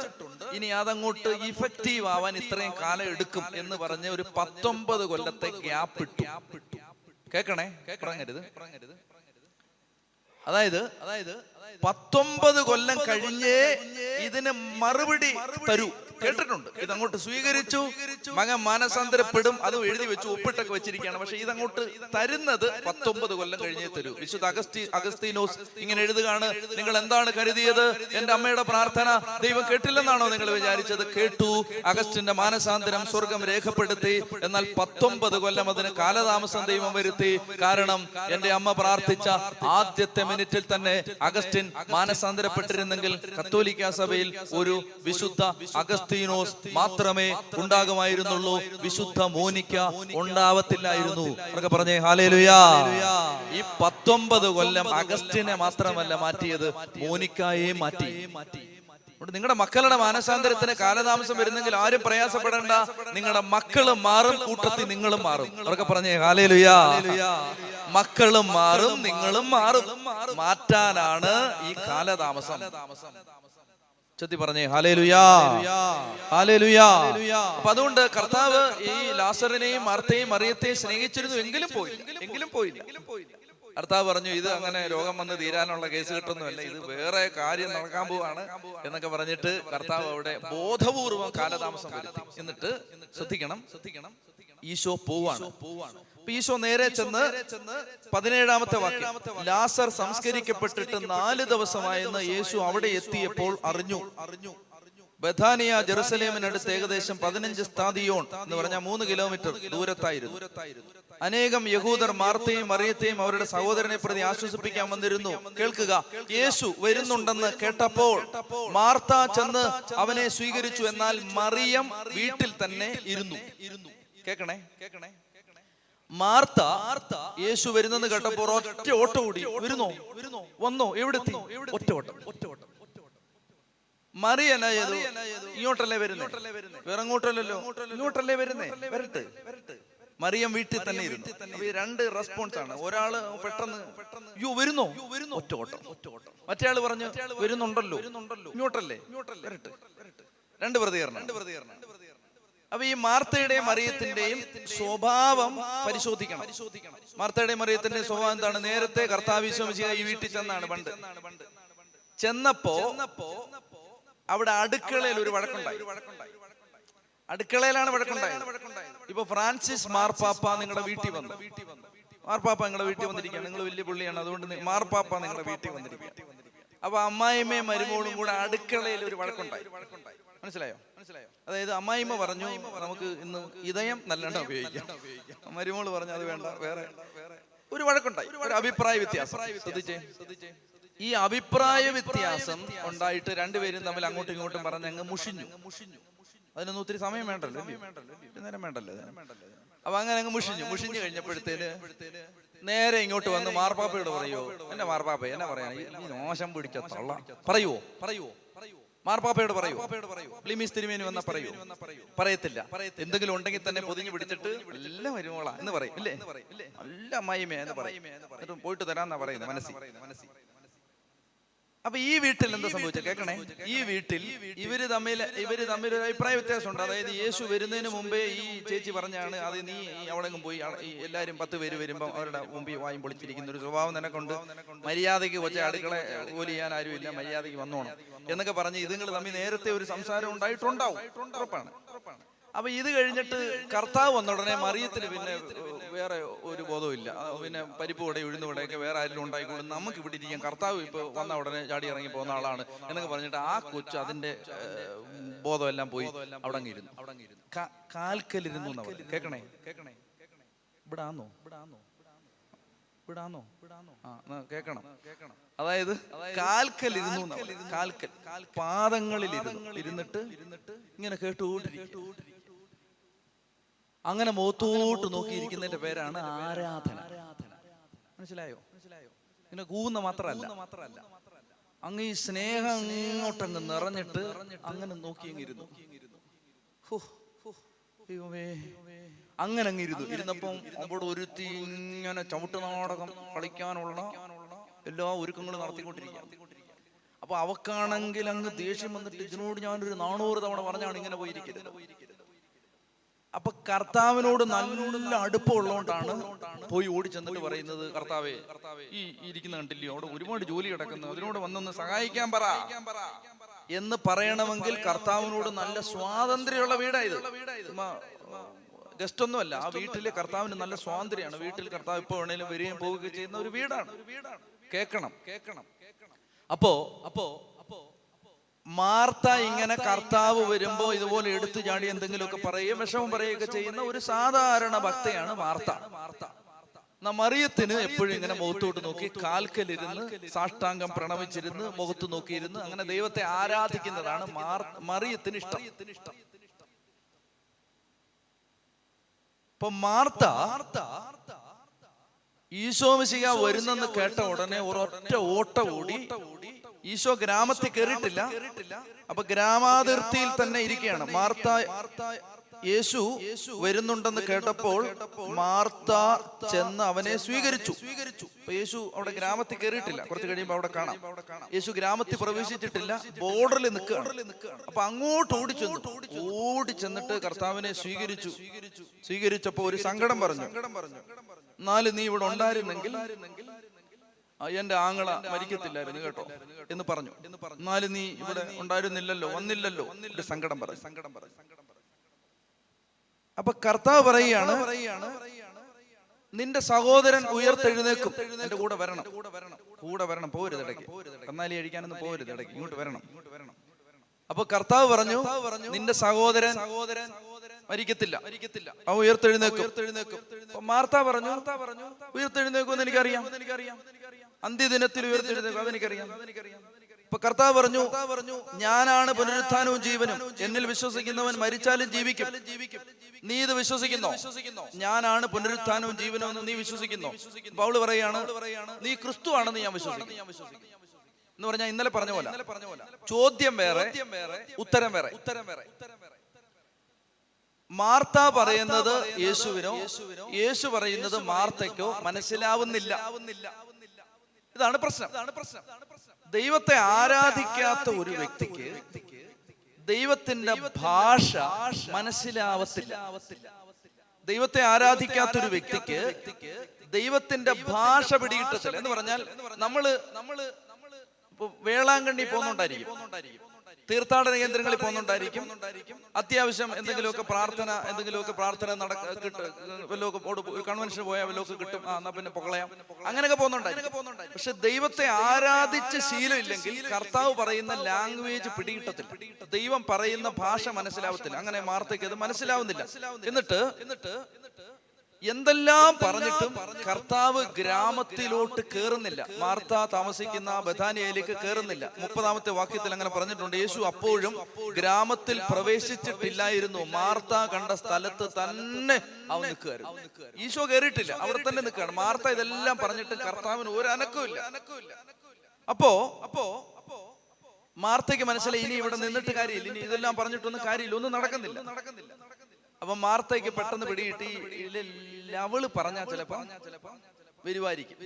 ഇനി അതങ്ങോട്ട് ഇഫക്റ്റീവ് ആവാൻ ഇത്രയും കാലം എടുക്കും എന്ന് പറഞ്ഞ് ഒരു 19 കൊല്ലത്തെ ഗ്യാപ്പ് ഇട്ടു. കേൾക്കണേ, പറഞ്ഞരുത്. അതായത് 19 കൊല്ലം കഴിഞ്ഞേ ഇതിന് മറുപടി തരൂ. കേട്ടിട്ടുണ്ട്, ഇതങ്ങോട്ട് സ്വീകരിച്ചു, മകൻ മാനസാന്തരപ്പെടും, അതും എഴുതി വെച്ചു, ഒപ്പിട്ടൊക്കെ വെച്ചിരിക്കുകയാണ്. പക്ഷെ ഇതങ്ങോട്ട് തരുന്നത് 19 കൊല്ലം കഴിഞ്ഞേ തരൂ. വിശുദ്ധ അഗസ്തീനോസ് ഇങ്ങനെ എഴുതുകയാണ്, നിങ്ങൾ എന്താണ് കരുതിയത്? എന്റെ അമ്മയുടെ പ്രാർത്ഥന ദൈവം കേട്ടില്ലെന്നാണോ നിങ്ങൾ വിചാരിച്ചത്? കേട്ടു. അഗസ്റ്റിന്റെ മാനസാന്തരം സ്വർഗം രേഖപ്പെടുത്തി. എന്നാൽ 19 കൊല്ലം അതിന് കാലതാമസം ദൈവം വരുത്തി. കാരണം എന്റെ അമ്മ പ്രാർത്ഥിച്ച ആദ്യത്തെ മിനിറ്റിൽ തന്നെ അഗസ്റ്റിൻ മാനസാന്തരപ്പെട്ടിരുന്നെങ്കിൽ കത്തോലിക്ക സഭയിൽ ഒരു വിശുദ്ധ അഗസ്തീനോസ് മാത്രമേ ഉണ്ടാകുമായിരുന്നുള്ളൂ, വിശുദ്ധ മോനിക്ക ഉണ്ടാവത്തില്ലായിരുന്നു. അവരൊക്കെ പറഞ്ഞേ ഹല്ലേലൂയ. ഈ 19 കൊല്ലം അഗസ്റ്റിനെ മാത്രമല്ല മാറ്റിയത്, മോനിക്കയെ മാറ്റി. നിങ്ങളുടെ മക്കളുടെ മാനസാന്തരത്തിന് കാലതാമസം വരുന്നെങ്കിൽ ആരും പ്രയാസപ്പെടേണ്ട, നിങ്ങളുടെ മക്കളും മാറും, കൂട്ടത്തിൽ നിങ്ങളും മാറും. അവരൊക്കെ പറഞ്ഞേ ഹല്ലേലൂയ. മക്കളും മാറും, നിങ്ങളും മാറും. മാറ്റാനാണ് ഈ കാലതാമസം. ചെത്തി പറഞ്ഞേ ഹല്ലേലൂയാ, ഹല്ലേലൂയാ. അപ്പൊ അതുകൊണ്ട് കർത്താവ് ഈ ലാസറിനെയും മാർത്തയെയും മറിയത്തെയും സ്നേഹിച്ചിരുന്നു, എങ്കിലും പോയില്ല. കർത്താവ് പറഞ്ഞു, ഇത് അങ്ങനെ രോഗം വന്ന് തീരാനുള്ള കേസ് കിട്ടുന്നതല്ല, ഇത് വേറെ കാര്യം നടക്കാൻ പോവാണ് എന്നൊക്കെ പറഞ്ഞിട്ട് കർത്താവ് അവിടെ ബോധപൂർവം കാലതാമസം വരുത്തി. എന്നിട്ട് ശ്രദ്ധിക്കണം, ഈശോ പോവാണ്. ഈശോ നേരെ ചെന്ന് 17-ാമത്തെ വാക്യം, ലാസർ സംസ്കരിക്കപ്പെട്ടിട്ട് 4 ദിവസമായെന്ന് യേശു അവിടെ എത്തിയപ്പോൾ അറിഞ്ഞു. ബഥാനിയ ജെറുസലേമിനടുത്ത് ഏകദേശം 15 സ്താദിയോൺ എന്ന് പറഞ്ഞാൽ 3 കിലോമീറ്റർ ദൂരത്തായിരുന്നു. അനേകം യഹൂദർ മാർത്തയും മറിയത്തെയും അവരുടെ സഹോദരനെ പ്രതി ആശ്വസിപ്പിക്കാൻ വന്നിരുന്നു. കേൾക്കുക, യേശു വരുന്നുണ്ടെന്ന് കേട്ടപ്പോൾ മാർത്ത ചെന്ന് അവനെ സ്വീകരിച്ചു. എന്നാൽ മറിയം വീട്ടിൽ തന്നെ ഇരുന്നു. കേൾക്കണേ, മാർത്ത യേശു വരുന്നെന്ന് കേട്ടപ്പോൾ ഒറ്റ ഓട്ടം ഓടി. വന്നോ, എവിടെത്തി? ഒറ്റ ഓട്ടം. മറിയ എന്നാ ചെയ്തു? ഇങ്ങോട്ടല്ലേ വരുന്നേ, വേറെ അങ്ങോട്ടല്ലോ, ഇങ്ങോട്ടല്ലേ വരുന്നേ, വരട്ടെ. മറിയം വീട്ടിൽ തന്നെ ഇരുന്നു. അപ്പൊ ഈ 2 റെസ്പോൺസ് ആണ്. ഒരാള് പെട്ടെന്ന് യോ വരുന്നോ, ഒറ്റ ഓട്ടം. മറ്റേ ആള് പറഞ്ഞു വരുന്നുണ്ടല്ലോ, ഇങ്ങോട്ടല്ലേ, വരട്ടെ. 2 പ്രതികരണം. അപ്പൊ ഈ മാർത്തയുടെയും മറിയത്തിന്റെയും സ്വഭാവം പരിശോധിക്കണം. മാർത്തയുടെയും മറിയത്തിന്റെയും സ്വഭാവം എന്താണ്? നേരത്തെ കർത്താവ് ഈശോ മിശിഹാ ഈ വീട്ടിൽ ചെന്നാണ് പണ്ട് ചെന്നപ്പോ അവിടെ അടുക്കളയിൽ ഒരു വഴക്കുണ്ടായി. അടുക്കളയിലാണ് വഴക്കുണ്ടായത്. ഇപ്പൊ ഫ്രാൻസിസ് മാർപ്പാപ്പ നിങ്ങളുടെ വീട്ടിൽ വന്നു. മാർപ്പാപ്പ നിങ്ങളുടെ വീട്ടിൽ വന്നിരിക്കുകയാണ്. നിങ്ങൾ വലിയ പുള്ളിയാണ്, അതുകൊണ്ട് മാർപ്പാപ്പ നിങ്ങളുടെ വീട്ടിൽ വന്നിരിക്കുക. അപ്പൊ അമ്മായിമ്മയും മരുമോളും കൂടെ അടുക്കളയിൽ ഒരു വഴക്കുണ്ടായി. മനസ്സിലായോ? അതായത് അമ്മായിമ്മ പറഞ്ഞു, നമുക്ക് ഇന്ന് ഇതയം നല്ലെണ്ണം ഉപയോഗിക്കാം. മരുമോള് പറഞ്ഞു അത് വേണ്ട, വേറെ ഒരു വഴക്കുണ്ടായി, ഒരു അഭിപ്രായ വ്യത്യാസം. ശ്രദ്ധിച്ചേ, ഈ അഭിപ്രായ വ്യത്യാസം ഉണ്ടായിട്ട് 2 പേരും തമ്മിൽ അങ്ങോട്ടും ഇങ്ങോട്ടും പറഞ്ഞ് അങ്ങ് മുഷിഞ്ഞു. അതിനൊന്നും ഒത്തിരി സമയം വേണ്ടല്ലോ, നേരം വേണ്ടല്ലോ. അപ്പൊ അങ്ങനെ അങ്ങ് മുഷിഞ്ഞു കഴിഞ്ഞപ്പോഴത്തേന് നേരെ ഇങ്ങോട്ട് വന്ന് മാർപ്പാപ്പയോട് പറയോ, എന്നെ മാർപ്പാപ്പ എന്നാ പറയാ, ഈ മോശം പിടിച്ച തള്ള പറയുവോ മാർപ്പാപ്പയോട് പറയൂ. ക്ലീമീസ് തിരുമേനി വന്നാ പറയൂ? പറയത്തില്ല. എന്തെങ്കിലും ഉണ്ടെങ്കിൽ തന്നെ പൊതിഞ്ഞു പിടിച്ചിട്ട് നല്ല മരുമോളാ എന്ന് പറയും, ഇല്ലേ? നല്ല അമ്മായിമേ എന്ന് പറയും. എന്നിട്ട് പോയിട്ട് തരാന്നാ പറയുന്നത് മനസ്സിൽ. അപ്പൊ ഈ വീട്ടിൽ എന്താ സംഭവിച്ചത് കേൾക്കണേ. ഈ വീട്ടിൽ ഇവര് തമ്മിൽ ഒരു അഭിപ്രായ വ്യത്യാസമുണ്ട്. അതായത് യേശു വരുന്നതിന് മുമ്പേ ഈ ചേച്ചി പറഞ്ഞാണ്, അത് നീ അവിടെങ്ങും പോയി എല്ലാവരും 10 പേര് വരുമ്പോൾ അവരുടെ മുമ്പിൽ വായും പൊളിച്ചിരിക്കുന്ന ഒരു സ്വഭാവം നിനക്കൊണ്ട്, മര്യാദയ്ക്ക് കൊച്ചെ അടുക്കള ജോലി ചെയ്യാൻ ആരുമില്ല, മര്യാദയ്ക്ക് വന്നോണം എന്നൊക്കെ പറഞ്ഞ് ഇതുങ്ങൾ തമ്മിൽ നേരത്തെ ഒരു സംസാരം ഉണ്ടായിട്ടുണ്ടാവും, ഉറപ്പാണ്. അപ്പൊ ഇത് കഴിഞ്ഞിട്ട് കർത്താവ് വന്ന ഉടനെ മറിയത്തിന് പിന്നെ വേറെ ഒരു ബോധവും ഇല്ല. പിന്നെ പരിപ്പ് കൂടെ ഉഴുന്നുകൂടെയൊക്കെ വേറെ ആരെങ്കിലും ഉണ്ടായിക്കോളും, നമുക്ക് ഇവിടെ ഇരിക്കാം, കർത്താവ് ഇപ്പൊ വന്ന ഉടനെ ചാടി ഇറങ്ങി പോകുന്ന ആളാണ് എന്നൊക്കെ പറഞ്ഞിട്ട് ആ കൊച്ചു അതിന്റെ ബോധമെല്ലാം പോയി അവിടെ ഇരുന്നു. കാൽക്കലിരുന്നു. കേക്കണേ ഇവിടാന്നോ കേക്കണം. അതായത് കാൽക്കലിരുന്നു, കാൽക്കൽ പാദങ്ങളിൽ ഇരുന്നിട്ട് ഇങ്ങനെ കേട്ടുകൊണ്ടിരിക്കും. അങ്ങനെ മുഖത്തോട്ട് നോക്കിയിരിക്കുന്നതിന്റെ പേരാണ് ആരാധന. മനസ്സിലായോ? ഇങ്ങനെ കൂന്ന മാത്രല്ല, അങ്ങ് ഈ സ്നേഹം അങ്ങോട്ടങ്ങ് നിറഞ്ഞിട്ട് അങ്ങനെ നോക്കിയങ്ങിരുന്നു. അങ്ങനെ അങ്ങ് ഇരുന്നപ്പം അവിടെ ഒരുത്തി ഇങ്ങനെ ചവിട്ട് നാടകം കളിക്കാനുള്ള എല്ലാ ഒരുക്കങ്ങളും നടത്തിക്കൊണ്ടിരിക്കുക. അപ്പൊ അവക്കാണെങ്കിൽ അങ്ങ് ദേഷ്യം വന്നിട്ട് ഇതിനോട് ഞാനൊരു 400 തവണ പറഞ്ഞാണ് ഇങ്ങനെ പോയിരിക്കരുത്. അപ്പൊ കർത്താവിനോട് നല്ല അടുപ്പമുള്ളതുകൊണ്ടാണ് പോയി ഓടി ചെന്നിട്ട് പറയുന്നത്, കർത്താവേ ഈ ഇരിക്കുന്ന കണ്ടില്ലയോ, അവിടെ ഒരുപാട് ജോലി കിടക്കുന്നു, അതിനോട് വന്നൊന്ന് സഹായിക്കാൻ പറ എന്ന് പറയണമെങ്കിൽ കർത്താവിനോട് നല്ല സ്വാതന്ത്ര്യമുള്ള വീടായത്. ഗസ്റ്റ് ഒന്നുമല്ല, ആ വീട്ടിലെ കർത്താവിന് നല്ല സ്വാതന്ത്ര്യമാണ്. വീട്ടിൽ കർത്താവ് എപ്പോ വേണേലും വരികയും പോവുകയും ചെയ്യുന്ന ഒരു വീടാണ്. കേൾക്കണം. അപ്പോ മാർത്ത ഇങ്ങനെ കർത്താവ് വരുമ്പോ ഇതുപോലെ എടുത്തു ചാടി എന്തെങ്കിലുമൊക്കെ പറയുകയും വിഷമം പറയുകയൊക്കെ ചെയ്യുന്ന ഒരു സാധാരണ ഭക്തയാണ് മാർത്ത. മറിയത്തിന് എപ്പോഴും ഇങ്ങനെ മുഖത്തോട്ട് നോക്കി കാൽക്കലിരുന്ന് സാഷ്ടാംഗം പ്രണമിച്ചിരുന്ന് മുഖത്ത് നോക്കിയിരുന്ന് അങ്ങനെ ദൈവത്തെ ആരാധിക്കുന്നതാണ് മറിയത്തിന് ഇഷ്ടം. ഇപ്പൊ മാർത്ത ഈശോ മിശിഹ വരുന്നെന്ന് കേട്ട ഉടനെ ഒരൊറ്റ ഓട്ട ഓടി. ഈശോ ഗ്രാമത്തിൽ കയറിയിട്ടില്ല, അപ്പൊ ഗ്രാമാതിർത്തിയിൽ തന്നെ ഇരിക്കുകയാണ് മാർത്ത. യേശു വരുന്നുണ്ടെന്ന് കേട്ടപ്പോൾ മാർത്ത ചെന്ന് അവനെ സ്വീകരിച്ചു. അപ്പൊ യേശു അവിടെ ഗ്രാമത്തിൽ കയറിയിട്ടില്ല, കുറച്ച് കഴിയുമ്പോൾ അവിടെ കാണാം യേശു ഗ്രാമത്തിൽ പ്രവേശിച്ചിട്ടില്ല, ബോർഡറിൽ നിൽക്കുകയാണ്. അപ്പൊ അങ്ങോട്ട് ഓടി ചെന്നിട്ട് കർത്താവിനെ സ്വീകരിച്ചപ്പോ ഒരു സങ്കടം പറഞ്ഞു. എന്നാലും നീ ഇവിടെ ഉണ്ടായിരുന്നെങ്കിൽ എന്റെ ആങ്ങള മരിക്കത്തില്ലായിരുന്നു കേട്ടോ എന്ന് പറഞ്ഞു. എന്നാലും നീ ഇവിടെ ഉണ്ടായിരുന്നില്ലല്ലോ, വന്നില്ലല്ലോ, ഒരു സങ്കടം പറഞ്ഞു. അപ്പൊ കർത്താവ് പറയുകയാണ്, നിന്റെ സഹോദരൻ ഉയർത്തെഴുന്നേക്കും, എന്റെ കൂടെ വരണം, പോരുത് ഇടയ്ക്ക്, കന്നാലി കഴിക്കാനൊന്നും പോരുത് ഇടയ്ക്ക്, ഇങ്ങോട്ട് വരണം. അപ്പൊ കർത്താവ് പറഞ്ഞു, നിന്റെ സഹോദരൻ മരിക്കത്തില്ല, അവൻ ഉയർത്തെഴുന്നേക്കും. മാർത്ത പറഞ്ഞു, ഉയർത്തെഴുന്നേക്കുമെന്ന് എനിക്കറിയാം, അന്ത്യദിനത്തിൽ ഉയർത്തെഴുന്നേക്കും, അതെനിക്കറിയാം. ഇപ്പൊ കർത്താവ് പറഞ്ഞു, ഞാനാണ് പുനരുത്ഥാനവും ജീവനും, എന്നിൽ വിശ്വസിക്കുന്നവൻ മരിച്ചാലും ജീവിക്കും. നീ ഇത് വിശ്വസിക്കുന്നോ? ഞാനാണ് പുനരുത്ഥാനവും ജീവനും എന്ന് നീ വിശ്വസിക്കുന്നോ? പൗല് പറയാണ്, നീ ക്രിസ്തു ആണെന്ന് ഞാൻ വിശ്വസിക്കുന്നു എന്ന് പറഞ്ഞാൽ ഇന്നലെ പറഞ്ഞ പോലെ ചോദ്യം വേറെ, ഉത്തരം വേറെ. മാർത്ത പറയുന്നത് യേശുവിനോ, യേശു പറയുന്നത് മാർത്തയ്ക്കോ മനസ്സിലാവുന്നില്ല. ഇതാണ് പ്രശ്നം. ദൈവത്തെ ആരാധിക്കാത്ത ഒരു വ്യക്തിക്ക് ദൈവത്തിന്റെ ഭാഷ മനസ്സിലാവത്തില്ല. ദൈവത്തെ ആരാധിക്കാത്ത ഒരു വ്യക്തിക്ക് ദൈവത്തിന്റെ ഭാഷ പിടികിട്ടത്തില്ല. എന്ന് പറഞ്ഞാൽ നമ്മള് വേളാങ്കണ്ണി പോകുന്നുണ്ടായിരിക്കും, തീർത്ഥാടന കേന്ദ്രങ്ങളിൽ പോകുന്നുണ്ടായിരിക്കും, അത്യാവശ്യം എന്തെങ്കിലുമൊക്കെ പ്രാർത്ഥന വല്ലതൊക്കെ കൺവെൻഷൻ പോയാൽ വല്ലതൊക്കെ കിട്ടും, എന്നാ പിന്നെ പൊക്കളയാം, അങ്ങനെയൊക്കെ പോകുന്നുണ്ടായിരിക്കും. പക്ഷെ ദൈവത്തെ ആരാധിച്ച് ശീലമില്ലെങ്കിൽ കർത്താവ് പറയുന്ന ലാംഗ്വേജ് പിടികിട്ടത്തില്ല, ദൈവം പറയുന്ന ഭാഷ മനസ്സിലാവത്തില്ല. അങ്ങനെ മാർത്തയ്ക്ക് അത് മനസ്സിലാവുന്നില്ല. എന്നിട്ട് എന്തെല്ലാം പറഞ്ഞിട്ടും കർത്താവ് ഗ്രാമത്തിലോട്ട് കേറുന്നില്ല. മാർത്ത താമസിക്കുന്ന ബഥാനിയയിലേക്ക് കേറുന്നില്ല. 30-ാമത്തെ വാക്യത്തിൽ അങ്ങനെ പറഞ്ഞിട്ടുണ്ട്, യേശു അപ്പോഴും ഗ്രാമത്തിൽ പ്രവേശിച്ചിട്ടില്ലായിരുന്നു, മാർത്ത കണ്ട സ്ഥലത്ത് തന്നെ അവൻ നിൽക്കുകയായിരുന്നു. ഈശോ കയറിയിട്ടില്ല, അവിടെ തന്നെ നിൽക്കുകയാണ്. മാർത്ത ഇതെല്ലാം പറഞ്ഞിട്ട് കർത്താവിന് ഒരു അനക്കമില്ല. അപ്പോ മാർത്തയ്ക്ക് മനസ്സിലായി, ഇനി ഇവിടെ നിന്നിട്ട് കാര്യമില്ല, ഇനി ഇതെല്ലാം പറഞ്ഞിട്ടൊന്നും കാര്യമില്ല, ഒന്നും നടക്കുന്നില്ല. അപ്പൊ മാർത്തയ്ക്ക് പെട്ടെന്ന് പിടികിട്ടി, അവള് പറഞ്ഞാൽ ചിലപ്പോ വരുവായിരിക്കും.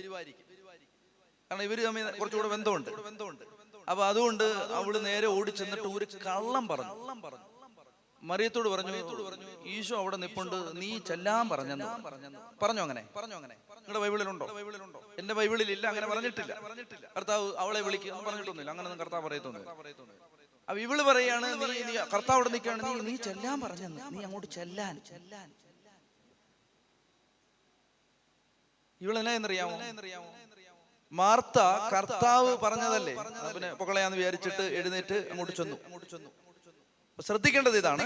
കാരണം ഇവര് തമ്മിൽ കുറച്ചുകൂടെ ബന്ധമുണ്ട്. അപ്പൊ അതുകൊണ്ട് അവള് നേരെ ഓടി ചെന്നിട്ട് ഒരു കള്ളം പറഞ്ഞു. മറിയത്തോട് പറഞ്ഞു, ഈശോ അവിടെ നിപ്പുണ്ട്, നീ ചെല്ലാൻ പറഞ്ഞെന്ന് പറഞ്ഞു. അങ്ങനെ നിങ്ങളുടെ ബൈബിളിലുണ്ടോ? എന്റെ ബൈബിളിൽ ഇല്ല, അങ്ങനെ പറഞ്ഞിട്ടില്ല. കർത്താവ് അവളെ വിളിക്കുക പറഞ്ഞിട്ടൊന്നുമില്ല, അങ്ങനൊന്നും കർത്താവ് പറയത്തൊന്നുമില്ല. അപ്പൊ ഇവള് പറയാണ്, നീ കർത്താവ് അവിടെ നിൽക്കുകയാണ്, നീ ചെല്ലാൻ പറഞ്ഞെന്ന്, നീ അങ്ങോട്ട് ചെല്ലാൻ. ഇവളെന്നാ എന്നറിയാമോ? മാർത്ത കർത്താവ് പറഞ്ഞതല്ലേ, പിന്നെ പൊക്കളയാന്ന് വിചാരിച്ചിട്ട് എഴുന്നേറ്റ് അങ്ങോട്ട് ചെന്നു. ശ്രദ്ധിക്കേണ്ടത് ഇതാണ്,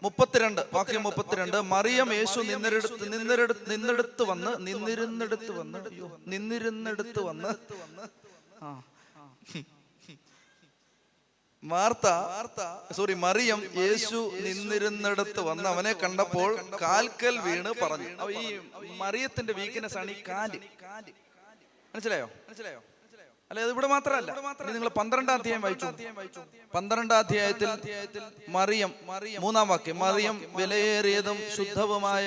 32 വാക്യം 32. മറിയം യേശു നിന്നിരുന്നിടത്ത് വന്ന് മറിയം യേശു നിന്നിരുന്നിടത്ത് വന്ന് അവനെ കണ്ടപ്പോൾ കാൽക്കൽ വീണ് പറഞ്ഞു. അപ്പൊ ഈ മറിയത്തിന്റെ വീക്ക്നെസ് ആണ് ഈ കാല്. മനസ്സിലായോ? അല്ലെ, അത് ഇവിടെ മാത്രമല്ല. നിങ്ങൾ 12-ാം അധ്യായം വായിച്ചു. 12-ാം അധ്യായത്തിൽ മറിയം, 3-ാം വാക്യം, മറിയം വിലയേറിയതും ശുദ്ധവുമായ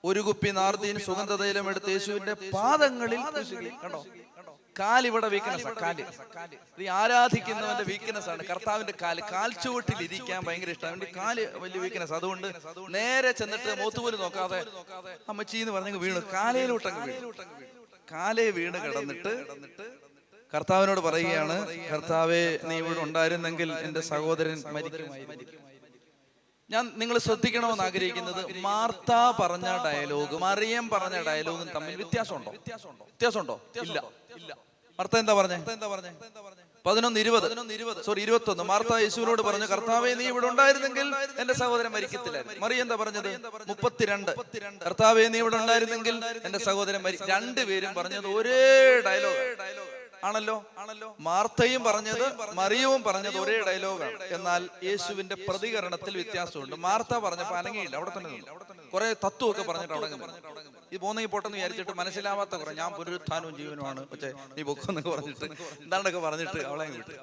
ഒരു കുപ്പി നാർദീൻ സുഗന്ധതൈലം എടുത്ത് യേശുവിന്റെ പാദങ്ങളിൽ കണ്ടോ. കാലിവിടെ വീക്ക്നെസ്. ഈ ആരാധിക്കുന്നവന്റെ വീക്ക്നെസ് ആണ് കർത്താവിന്റെ കാല്. കാൽച്ചുവട്ടിൽ ഇരിക്കാൻ ഭയങ്കര ഇഷ്ടമാണ്. കാല് വലിയ വീക്ക്നെസ്. അതുകൊണ്ട് നേരെ ചെന്നിട്ട് മോത്തുപോലും നോക്കാതെ അമ്മച്ചി എന്ന് പറഞ്ഞ് വീണു. കാലേ വീണ് കിടന്നിട്ട് കർത്താവിനോട് പറയുകയാണ്, കർത്താവേ, നീ ഇവിടെ ഉണ്ടായിരുന്നെങ്കിൽ എന്റെ സഹോദരൻ മരിക്കുമായിരുന്നു. നിങ്ങൾ ശ്രദ്ധിക്കണമെന്ന് ആഗ്രഹിക്കുന്നത്, മാർത്ത പറഞ്ഞ ഡയലോഗ് മറിയം പറഞ്ഞ ഡയലോഗും തമ്മിൽ വ്യത്യാസമുണ്ടോ? ഇല്ല. മാർത്ത എന്താ പറഞ്ഞേ? 11:20 മാർത്ത യേശുവിനോട് പറഞ്ഞു, കർത്താവേ, നീ ഇവിടെ ഉണ്ടായിരുന്നെങ്കിൽ എന്റെ സഹോദരൻ മരിക്കത്തില്ലായിരുന്നു. മറിയം എന്താ പറഞ്ഞത്? 32 കർത്താവേ, നീ ഇവിടെ ഉണ്ടായിരുന്നെങ്കിൽ എന്റെ സഹോദരൻ രണ്ടുപേരും പറഞ്ഞത് ഒരേ ഡയലോഗ് ആണല്ലോ. മാർത്തയും പറഞ്ഞത് മറിയവും പറഞ്ഞത് ഒരേ ഡയലോഗാണ്. എന്നാൽ യേശുവിന്റെ പ്രതികരണത്തിൽ വ്യത്യാസമുണ്ട്. മാർത്ത പറഞ്ഞപ്പോ അനങ്ങിയില്ല, അവിടെ തന്നെ കുറെ തത്വമൊക്കെ പറഞ്ഞിട്ട് അവിടെ ഈ പോന്നെങ്കിൽ പോട്ടെന്ന് വിചാരിച്ചിട്ട് മനസ്സിലാവാത്ത കുറെ, ഞാൻ പുനരുത്ഥാനവും ജീവനുമാണ്, പക്ഷേ നീ പൊക്കെന്നൊക്കെ പറഞ്ഞിട്ട് എന്താണ്ടൊക്കെ പറഞ്ഞിട്ട് അവളെ വിട്ടു.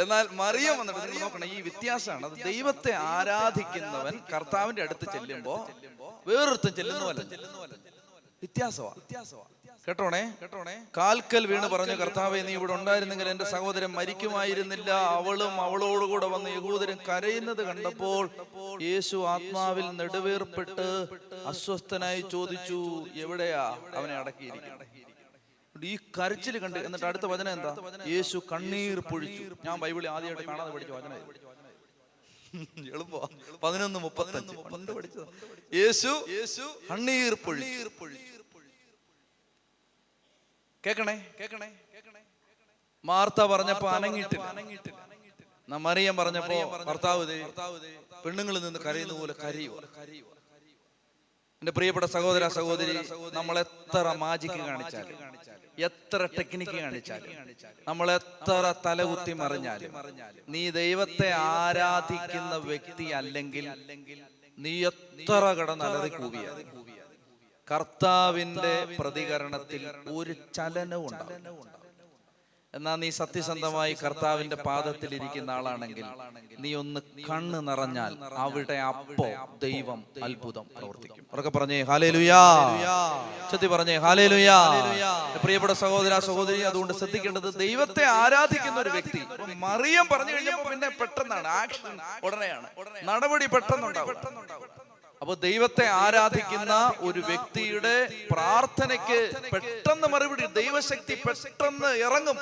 എന്നാൽ മറിയം വന്നിട്ട് നിങ്ങൾ നോക്കണം, ഈ വ്യത്യാസമാണ്. അത് ദൈവത്തെ ആരാധിക്കുന്നവൻ കർത്താവിന്റെ അടുത്ത് ചെല്ലുമ്പോ വേറൊരുത്തം ചെല്ലുന്നവല്ല, വ്യത്യാസമാണ്. കേട്ടോണേ. കാൽക്കൽ വീണ് പറഞ്ഞു, കർത്താവേ, നീ ഇവിടെ ഉണ്ടായിരുന്നെങ്കിൽ എന്റെ സഹോദരൻ മരിക്കുമായിരുന്നില്ല. അവളും അവളോടുകൂടെ വന്ന് യഹൂദരൻ കരയുന്നത് കണ്ടപ്പോൾ യേശു ആത്മാവിൽ നെടുവേർപ്പെട്ട് അസ്വസ്ഥനായി ചോദിച്ചു, എവിടെയാ അവനെ അടക്കിയിരിക്കുന്നത്? ഈ കരച്ചിൽ കണ്ട് എന്നിട്ട് അടുത്ത വചനം എന്താ? യേശു കണ്ണീർ പൊഴിച്ചു. ഞാൻ ബൈബിളിൽ ആദ്യമായിട്ട് കാണാതെ പഠിച്ച വചനം. എളുപ്പ 11:35 പണ്ട് പഠിച്ചത്. യേശു കണ്ണീർ പൊഴിച്ചു. കേക്കണേ. മാർത്ത പറഞ്ഞപ്പോ അനങ്ങിയിട്ടില്ല. മറിയം പറഞ്ഞപ്പോ ഭർത്താവ് പെണ്ണുങ്ങളിൽ നിന്ന് കരയുന്ന പോലെ കരയുക. എന്റെ പ്രിയപ്പെട്ട സഹോദര സഹോദരി, നമ്മൾ എത്ര മാജിക്ക് കാണിച്ചാലും, എത്ര ടെക്നിക്ക് കാണിച്ചാലും, നമ്മൾ എത്ര തലകുത്തി മറിഞ്ഞാലും, നീ ദൈവത്തെ ആരാധിക്കുന്ന വ്യക്തി അല്ലെങ്കിൽ നീ എത്ര കടന്നലറി കൂവിയാലും കർത്താവിന്റെ പ്രതികരണത്തിൽ ഒരു ചലനവും ഉണ്ടാവും. എന്നാൽ നീ സത്യസന്ധമായി കർത്താവിന്റെ പാദത്തിൽ ഇരിക്കുന്ന ആളാണെങ്കിൽ നീ ഒന്ന് കണ്ണ് നിറഞ്ഞാൽ അവിടെ അപ്പോ ദൈവം അത്ഭുതം പ്രവർത്തിക്കും. ഉറക്കെ പറഞ്ഞേ ഹല്ലേലൂയാ. ചൊല്ലി പറഞ്ഞേ ഹല്ലേലൂയാ. പ്രിയപ്പെട്ട സഹോദര സഹോദരി, അതുകൊണ്ട് ശ്രദ്ധിക്കേണ്ടത്, ദൈവത്തെ ആരാധിക്കുന്ന ഒരു വ്യക്തി, മറിയം പറഞ്ഞു കഴിഞ്ഞപ്പോൾ പിന്നെ പെട്ടെന്നാണ് ആക്ഷൻ, ഉടനെയാണ് നടപടി, പെട്ടെന്നുണ്ടാവും. അപ്പൊ ദൈവത്തെ ആരാധിക്കുന്ന ഒരു വ്യക്തിയുടെ പ്രാർത്ഥനയ്ക്ക് പെട്ടെന്ന് മറുപടി, ദൈവശക്തി പെട്ടെന്ന് ഇറങ്ങും.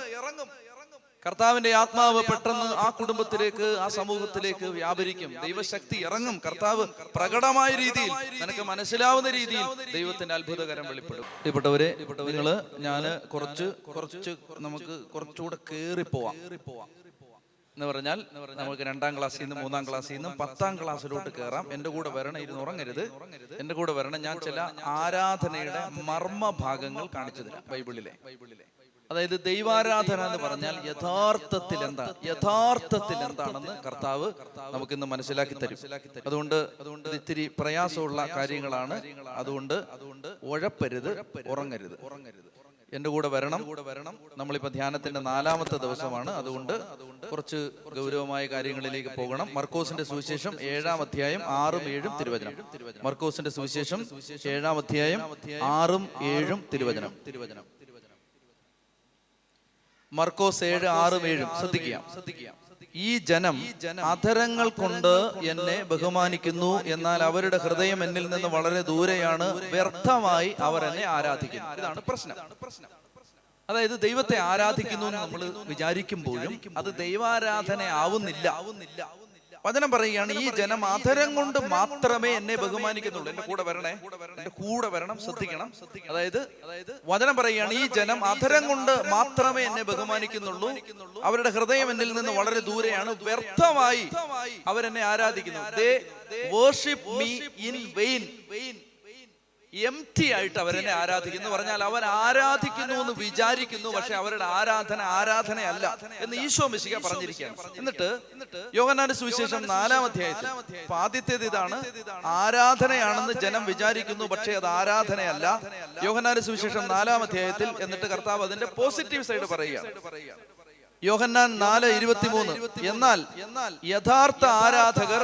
കർത്താവിന്റെ ആത്മാവ് പെട്ടെന്ന് ആ കുടുംബത്തിലേക്ക്, ആ സമൂഹത്തിലേക്ക് വ്യാപരിക്കും. ദൈവശക്തി ഇറങ്ങും. കർത്താവ് പ്രകടമായ രീതിയിൽ, നിനക്ക് മനസ്സിലാവുന്ന രീതിയിൽ ദൈവത്തിന്റെ അത്ഭുതകരം വെളിപ്പെടും. പ്രിയപ്പെട്ടവരെ, ഞാന് കുറച്ച് നമുക്ക് കുറച്ചുകൂടെ കേറിപ്പോവാം എന്ന് പറഞ്ഞാൽ, നമുക്ക് 2ാം ക്ലാസ്സിൽ നിന്ന് 3ാം ക്ലാസ്സിൽ നിന്നും 10ാം ക്ലാസ്സിലോട്ട് കയറാം. എന്റെ കൂടെ വരണം, ഇരുന്ന് ഉറങ്ങരുത്, എന്റെ കൂടെ വരണം. ഞാൻ ചില ആരാധനയുടെ മർമ്മ ഭാഗങ്ങൾ കാണിച്ചു തരാം ബൈബിളിലെ. അതായത് ദൈവാരാധന എന്ന് പറഞ്ഞാൽ യഥാർത്ഥത്തിൽ എന്താണെന്ന് കർത്താവ് നമുക്കിന്ന് മനസ്സിലാക്കി തരും. അതുകൊണ്ട് ഇത്തിരി പ്രയാസമുള്ള കാര്യങ്ങളാണ്. അതുകൊണ്ട് ഉഴപ്പരുത്, ഉറങ്ങരുത്. എന്റെ കൂടെ വരണം. നമ്മളിപ്പോ ധ്യാനത്തിന്റെ 4ാമത്തെ ദിവസമാണ്. അതുകൊണ്ട് കുറച്ച് ഗൗരവമായ കാര്യങ്ങളിലേക്ക് പോകണം. മർക്കോസിന്റെ സുവിശേഷം 7-ാം അധ്യായം 6ഉം 7ഉം തിരുവചനം. മർക്കോസിന്റെ സുവിശേഷം 7-ാം അധ്യായം 6ഉം 7ഉം തിരുവചനം. മർക്കോസ് 7:6-7 ശ്രദ്ധിക്കുക. ഈ ജനം അധരങ്ങൾ കൊണ്ട് എന്നെ ബഹുമാനിക്കുന്നു, എന്നാൽ അവരുടെ ഹൃദയം എന്നിൽ നിന്ന് വളരെ ദൂരെയാണ്, വ്യർത്ഥമായി അവർ എന്നെ ആരാധിക്കുന്നു. ഇതാണ് പ്രശ്നം. അതായത് ദൈവത്തെ ആരാധിക്കുന്നു എന്ന് നമ്മൾ വിചാരിക്കുമ്പോഴും അത് ദൈവാരാധന ആവുന്നില്ല. വചനം പറയുകയാണ്, ഈ ജനം അധരം കൊണ്ട് മാത്രമേ എന്നെ ബഹുമാനിക്കുന്നുള്ളൂ. എന്റെ കൂടെ വരണേ, എന്റെ കൂടെ വരണം, ശ്രദ്ധിക്കണം. അതായത് വചനം പറയുകയാണ്, ഈ ജനം അധരം കൊണ്ട് മാത്രമേ എന്നെ ബഹുമാനിക്കുന്നുള്ളൂ, അവരുടെ ഹൃദയം എന്നിൽ നിന്ന് വളരെ ദൂരെയാണ്, വ്യർത്ഥമായി അവരെന്നെ ആരാധിക്കുന്നു. They worship me in vain. Empty ആയിട്ട് അവരെന്നെ ആരാധിക്കുന്നു പറഞ്ഞാൽ അവർ ആരാധിക്കുന്നു എന്ന് വിചാരിക്കുന്നു, പക്ഷെ അവരുടെ ആരാധനയല്ല എന്ന് ഈശോ മിശിഹ പറഞ്ഞിരിക്കുകയാണ്. എന്നിട്ട് യോഹന്നാന്റെ സുവിശേഷം 4-ാം അധ്യായത്തിൽ ആദ്യത്തേത് ഇതാണ്, ആരാധനയാണെന്ന് ജനം വിചാരിക്കുന്നു, പക്ഷെ അത് ആരാധനയല്ല. യോഹന്നാന്റെ സുവിശേഷം 4-ാം അധ്യായത്തിൽ എന്നിട്ട് കർത്താവ് അതിന്റെ പോസിറ്റീവ് സൈഡ് പറയുകയാണ്. യോഹന്നാൻ 4:23, എന്നാൽ യഥാർത്ഥ ആരാധകർ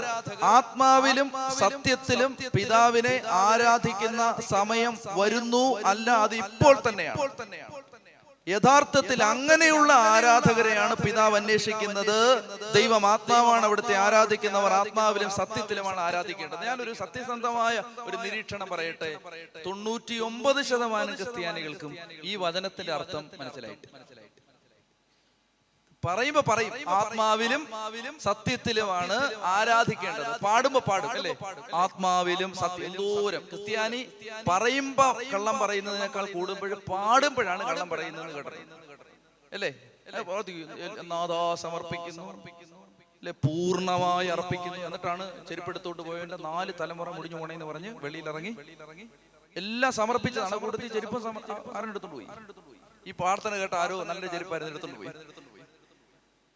ആത്മാവിലും സത്യത്തിലും പിതാവിനെ ആരാധിക്കുന്ന സമയം വരുന്നു, അല്ല അത് ഇപ്പോൾ തന്നെയാണ്. യഥാർത്ഥത്തിൽ അങ്ങനെയുള്ള ആരാധകരെയാണ് പിതാവ് അന്വേഷിക്കുന്നത്. ദൈവം ആത്മാവാണ്, അവിടുത്തെ ആരാധിക്കുന്നവർ ആത്മാവിലും സത്യത്തിലുമാണ് ആരാധിക്കേണ്ടത്. ഞാനൊരു സത്യസന്ധമായ ഒരു നിരീക്ഷണം പറയട്ടെ, 99% ക്രിസ്ത്യാനികൾക്കും ഈ വചനത്തിന്റെ അർത്ഥം മനസ്സിലായിട്ട് പറയുമ്പോ പറയും ആത്മാവിലും സത്യത്തിലുമാണ് ആരാധിക്കേണ്ടത്. പാടുമ്പോ പാടും അല്ലേ, ആത്മാവിലും സത്യം. എന്തോരം ക്രിസ്ത്യാനി പറയുമ്പോ കള്ളം പറയുന്നതിനേക്കാൾ പാടുമ്പോഴാണ് കള്ളം പറയുന്നത് കേട്ടിട്ടുണ്ട് അല്ലേ. നാദാ സമർപ്പിക്കുന്നു അല്ലെ, പൂർണ്ണമായി അർപ്പിക്കുന്നു. എന്നിട്ടാണ് ചെരുപ്പെടുത്തോട്ട് പോയതിന്റെ 4 തലമുറ മുടിഞ്ഞു പോണേന്ന് പറഞ്ഞ് വെളിയിലിറങ്ങി എല്ലാം സമർപ്പിച്ചതാണ്. കൂടുതൽ ചെരുപ്പം ആരെടുത്തോണ്ട് പോയി. ഈ പ്രാർത്ഥന കേട്ട ആരോ നല്ല ചെരുപ്പായിരുന്നു എടുത്തോണ്ട് പോയി.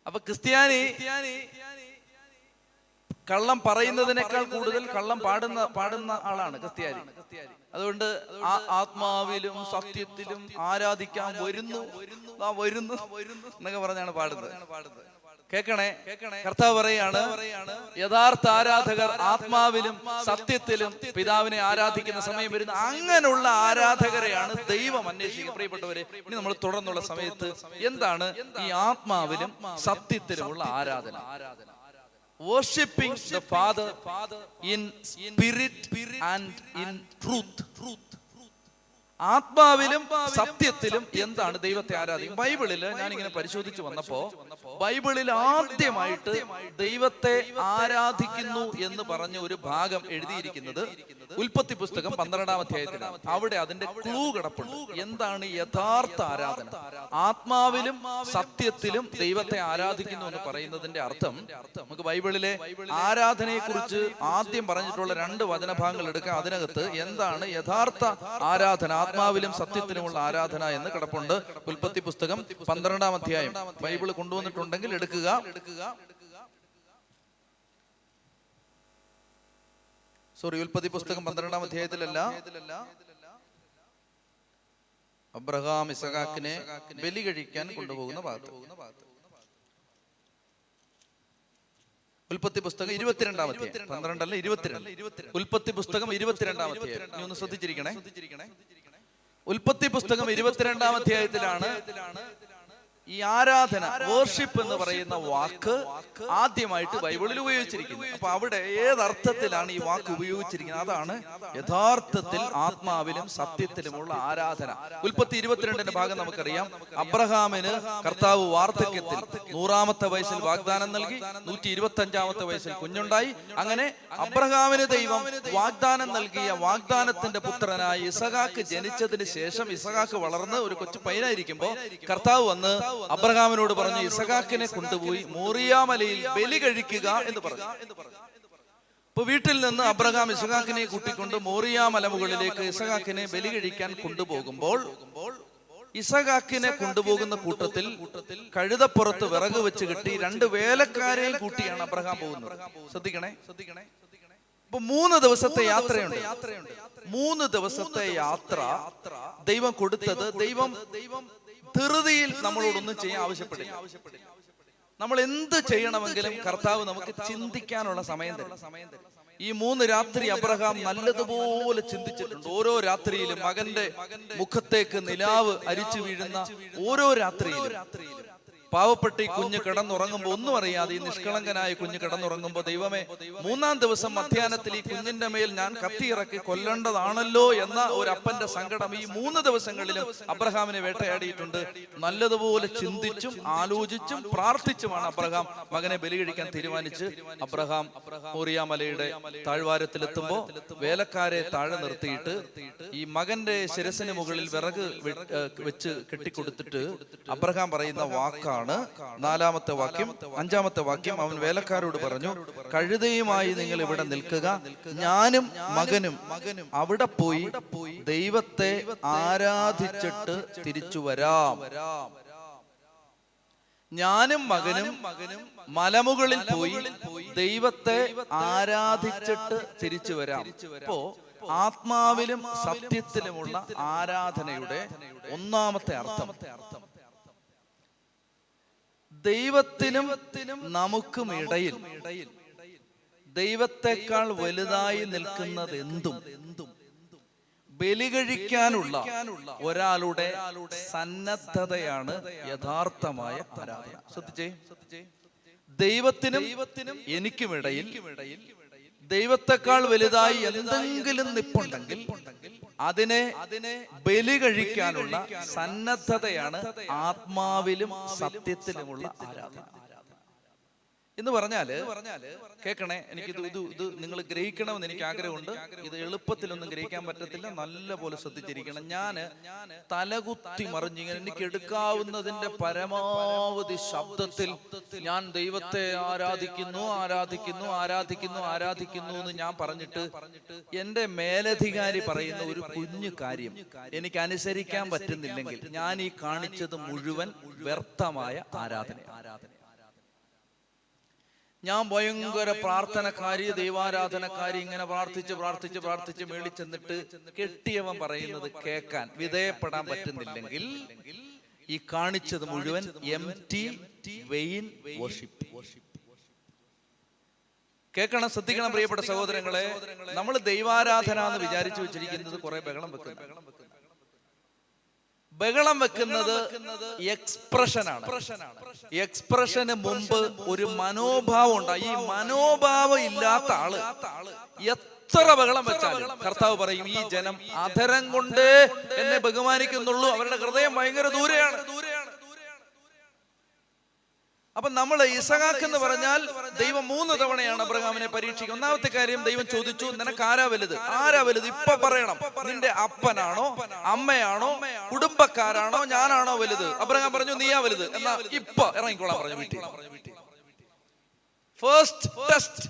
അപ്പൊ ക്രിസ്ത്യാനി കള്ളം പറയുന്നതിനേക്കാൾ കൂടുതൽ കള്ളം പാടുന്ന ആളാണ് ക്രിസ്ത്യാനി. അതുകൊണ്ട് ആത്മാവിലും സത്യത്തിലും ആരാധിക്കാൻ വരുന്നു എന്നൊക്കെ പറഞ്ഞാണ് പാടുന്നത്. കേൾക്കണേ, കർത്താവ് പറയാണ്, യഥാർത്ഥ ആരാധകർ ആത്മാവിലും സത്യത്തിലും പിതാവിനെ ആരാധിക്കുന്ന സമയം വരുന്ന അങ്ങനെയുള്ള ആരാധകരെയാണ് ദൈവം അന്വേഷിക്കുക. പ്രിയപ്പെട്ടവരെ, ഇനി നമ്മൾ തുടർന്നുള്ള സമയത്ത് എന്താണ് ഈ ആത്മാവിലും സത്യത്തിലുമുള്ള ആരാധന? Worshipping the Father in spirit and in truth. ആത്മാവിലും സത്യത്തിലും എന്താണ് ദൈവത്തെ ആരാധിക്കും? ബൈബിളില് ഞാനിങ്ങനെ പരിശോധിച്ചു വന്നപ്പോ ബൈബിളിൽ ആദ്യമായിട്ട് ദൈവത്തെ ആരാധിക്കുന്നു എന്ന് പറഞ്ഞ ഒരു ഭാഗം എഴുതിയിരിക്കുന്നത് ഉൽപ്പത്തി പുസ്തകം 12-ാം അധ്യായത്തിലാണ്. അവിടെ അതിന്റെ ക്ലൂ കിടപ്പുണ്ട്. എന്താണ് യഥാർത്ഥ ആരാധന? ആത്മാവിലും സത്യത്തിലും ദൈവത്തെ ആരാധിക്കുന്നു എന്ന് പറയുന്നതിന്റെ അർത്ഥം നമുക്ക് ബൈബിളിലെ ആരാധനയെ കുറിച്ച് ആദ്യം പറഞ്ഞിട്ടുള്ള 2 വചനഭാഗങ്ങൾ എടുക്കാം. അതിനകത്ത് എന്താണ് യഥാർത്ഥ ആരാധന, ആത്മാവിലും സത്യത്തിലുമുള്ള ആരാധന എന്ന് കിടപ്പുണ്ട്. ഉൽപ്പത്തി പുസ്തകം 12-ാം അധ്യായം ബൈബിൾ കൊണ്ടുവന്നിട്ടുണ്ടെങ്കിൽ എടുക്കുക. ഉൽപ്പത്തി പുസ്തകം 12-ാം അധ്യായത്തിലല്ല, അബ്രഹാം ഇസഹാക്കിനെ ബലി കഴിക്കാൻ കൊണ്ടുപോകുന്ന ഭാഗത്ത്. ഉൽപ്പത്തി പുസ്തകം 22-ാം അധ്യായം, 12 അല്ല 22. ഉൽപ്പത്തി പുസ്തകം 22-ാം അധ്യായം. നീ ഒന്ന് ശ്രദ്ധിച്ചിരിക്കണേ. ഉൽപ്പത്തി പുസ്തകം 22-ാം അധ്യായത്തിലാണ് ഈ ആരാധന, വേർഷിപ്പ് എന്ന് പറയുന്ന വാക്ക് ആദ്യമായിട്ട് ബൈബിളിൽ ഉപയോഗിച്ചിരിക്കുന്നത്. അപ്പൊ അവിടെ ഏതർത്ഥത്തിലാണ് ഈ വാക്ക് ഉപയോഗിച്ചിരിക്കുന്നത്? അതാണ് യഥാർത്ഥത്തിൽ ആത്മാവിലും സത്യത്തിലുമുള്ള ആരാധന. ഉൽപ്പത്തി 22-ന്റെ ഭാഗം നമുക്കറിയാം. അബ്രഹാമിന് കർത്താവ് വാർദ്ധക്യത്തിൽ 100-ാമത്തെ വയസ്സിൽ വാഗ്ദാനം നൽകി, 125-ാമത്തെ വയസ്സിൽ കുഞ്ഞുണ്ടായി. അങ്ങനെ അബ്രഹാമിന് ദൈവം വാഗ്ദാനം നൽകിയ വാഗ്ദാനത്തിന്റെ പുത്രനായ ഇസഹാക്ക് ജനിച്ചതിന് ശേഷം ഇസഹാക്ക് വളർന്ന് ഒരു കൊച്ചു പയ്യനായിരിക്കുമ്പോ കർത്താവ് വന്ന് അബ്രഹാമിനോട് പറഞ്ഞു, ഇസഹാക്കിനെ കൊണ്ടുപോയി മോറിയ മലയിൽ ബലി കഴിക്കുക എന്ന് പറഞ്ഞു. ഇപ്പൊ വീട്ടിൽ നിന്ന് അബ്രഹാം ഇസഹാക്കിനെ കൂട്ടിക്കൊണ്ട് മോറിയ മലമുകളിലേക്ക് ഇസഹാക്കിനെ ബലി കഴിക്കാൻ കൊണ്ടുപോകുമ്പോൾ ഇസഹാക്കിനെ കൊണ്ടുപോകുന്ന കൂട്ടത്തിൽ കഴുതപ്പുറത്ത് വിറക് വെച്ച് കെട്ടി 2 വേലക്കാരെയും കൂട്ടിയാണ് അബ്രഹാം പോകുന്നത്. ശ്രദ്ധിക്കണേ. ഇപ്പൊ 3 ദിവസത്തെ യാത്രയുണ്ട്. 3 ദിവസത്തെ യാത്ര ദൈവം കൊടുത്തത്, ദൈവം ധൃതിയിൽ നമ്മളോടൊന്നും ചെയ്യാൻ ആവശ്യപ്പെടില്ല. നമ്മൾ എന്ത് ചെയ്യണമെങ്കിലും കർത്താവ് നമുക്ക് ചിന്തിക്കാനുള്ള സമയം തരും. ഈ 3 രാത്രി അബ്രഹാം നല്ലതുപോലെ ചിന്തിച്ചിട്ടുണ്ട്. ഓരോ രാത്രിയിലും മകന്റെ മുഖത്തേക്ക് നിലാവ് അരിച്ചു വീഴുന്ന ഓരോ രാത്രിയിലും പാവപ്പെട്ട ഈ കുഞ്ഞ് കിടന്നുറങ്ങുമ്പോൾ ഒന്നും അറിയാതെ, ഈ നിഷ്കളങ്കനായ കുഞ്ഞ് കിടന്നുറങ്ങുമ്പോൾ, ദൈവമേ, 3-ാം ദിവസം മധ്യാഹ്നത്തിൽ ഈ കുഞ്ഞിന്റെ മേൽ ഞാൻ കത്തിയിറക്കി കൊല്ലേണ്ടതാണല്ലോ എന്ന ഒരു അപ്പന്റെ സങ്കടം ഈ 3 ദിവസങ്ങളിലും അബ്രഹാമിനെ വേട്ടയാടിയിട്ടുണ്ട്. നല്ലതുപോലെ ചിന്തിച്ചും ആലോചിച്ചും പ്രാർത്ഥിച്ചുമാണ് അബ്രഹാം മകനെ ബലി കഴിക്കാൻ തീരുമാനിച്ച്. അബ്രഹാം മോറിയ മലയുടെ താഴ്വാരത്തിലെത്തുമ്പോൾ വേലക്കാരെ താഴെ നിർത്തിയിട്ട് ഈ മകന്റെ ശിരസിന് മുകളിൽ വിറക് വെച്ച് കെട്ടിക്കൊടുത്തിട്ട് അബ്രഹാം പറയുന്ന വാക്കാണ് 4-ാമത്തെ വാക്യം. 5-ാമത്തെ വാക്യം, അവൻ വേലക്കാരോട് പറഞ്ഞു, കഴുതയുമായി നിങ്ങൾ ഇവിടെ നിൽക്കുക, ഞാനും മകനും അവിടെ പോയി ദൈവത്തെ ആരാധിച്ചിട്ട് തിരിച്ചു വരാം. ഞാനും മകനും മലമുകളിൽ പോയി ദൈവത്തെ ആരാധിച്ചിട്ട് തിരിച്ചു വരാം. അപ്പോ ആത്മാവിലും സത്യത്തിലുമുള്ള ആരാധനയുടെ 1-ാമത്തെ അർത്ഥം, ദൈവത്തിനും നമുക്കും ഇടയിൽ ദൈവത്തെക്കാൾ വലുതായി നിൽക്കുന്നത് എന്തും ബലി കഴിക്കാനുള്ള ഒരാളുടെ സന്നദ്ധതയാണ് യഥാർത്ഥമായ ആരാധന. ശ്രദ്ധിച്ചേ, ദൈവത്തിനും എനിക്കുമിടയിൽ ദൈവത്തെക്കാൾ വലുതായി എന്തെങ്കിലും നിപ്പുണ്ടെങ്കിൽ അതിനെ ബലി കഴിക്കാനുള്ള സന്നദ്ധതയാണ് ആത്മാവിലും സത്യത്തിലുമുള്ള ആരാധന. എന്ന് പറഞ്ഞാല് കേൾക്കണേ, ഇത് നിങ്ങൾ ഗ്രഹിക്കണമെന്ന് എനിക്ക് ആഗ്രഹമുണ്ട്. ഇത് എളുപ്പത്തിലൊന്നും ഗ്രഹിക്കാൻ പറ്റത്തില്ല, നല്ല പോലെ ശ്രദ്ധിച്ചിരിക്കണം. ഞാന് തലകുത്തി മറിഞ്ഞിങ്ങനെ എനിക്ക് എടുക്കാവുന്നതിന്റെ പരമാവധി ശബ്ദത്തിൽ ഞാൻ ദൈവത്തെ ആരാധിക്കുന്നു ആരാധിക്കുന്നു ആരാധിക്കുന്നു ആരാധിക്കുന്നു എന്ന് ഞാൻ പറഞ്ഞിട്ട് എന്റെ മേലധികാരി പറയുന്ന ഒരു കുഞ്ഞു കാര്യം എനിക്ക് അനുസരിക്കാൻ പറ്റുന്നില്ലെങ്കിൽ ഞാൻ ഈ കാണിച്ചത് മുഴുവൻ വ്യർത്ഥമായ ആരാധന. ഞാൻ ഭയങ്കര പ്രാർത്ഥനക്കാരി, ദൈവാരാധനക്കാരി, ഇങ്ങനെ പ്രാർത്ഥിച്ച് പ്രാർത്ഥിച്ച് പ്രാർത്ഥിച്ച് മേളിൽ ചെന്നിട്ട് കെട്ടിയവൻ പറയുന്നത് കേൾക്കാൻ വിധേയപ്പെടാൻ പറ്റുന്നില്ലെങ്കിൽ ഈ കാണിച്ചത് മുഴുവൻ എംപ്റ്റി വെയിൻ വർഷിപ്പ്. കേൾക്കണം, ശ്രദ്ധിക്കണം പ്രിയപ്പെട്ട സഹോദരങ്ങളെ. നമ്മൾ ദൈവാരാധന എന്ന് വിചാരിച്ചു വെച്ചിരിക്കുന്നത് കുറെ ബഹളം വെക്കുന്നത് എക്സ്പ്രഷനാണ്. എക്സ്പ്രഷന് മുമ്പ് ഒരു മനോഭാവം ഉണ്ടായി. ഈ മനോഭാവം ഇല്ലാത്ത ആള് എത്ര ബഹളം വെച്ചാലും കർത്താവ് പറയും, ഈ ജനം അധരം കൊണ്ട് എന്നെ ബഹുമാനിക്കുന്നുള്ളൂ, അവരുടെ ഹൃദയം ഭയങ്കര ദൂരെയാണ്. അപ്പൊ നമ്മൾ ഇസഹാക്ക് എന്ന് പറഞ്ഞാൽ ദൈവം 3 തവണയാണ് അബ്രഹാമിനെ പരീക്ഷിക്കുക. 1-ാമത്തെ കാര്യം, ദൈവം ചോദിച്ചു, നിനക്ക് ആരാ വലുത്? ഇപ്പൊ പറയണം. നിന്റെ അപ്പനാണോ, അമ്മയാണോ, കുടുംബക്കാരാണോ, ഞാനാണോ വലുത്? അബ്രഹാം പറഞ്ഞു, നീയാ വലുത്, എന്നാ ഇപ്പൊ ഇറങ്ങിക്കോളാൻ പറഞ്ഞു വീട്ടിൽ. ഫസ്റ്റ് ടെസ്റ്റ്,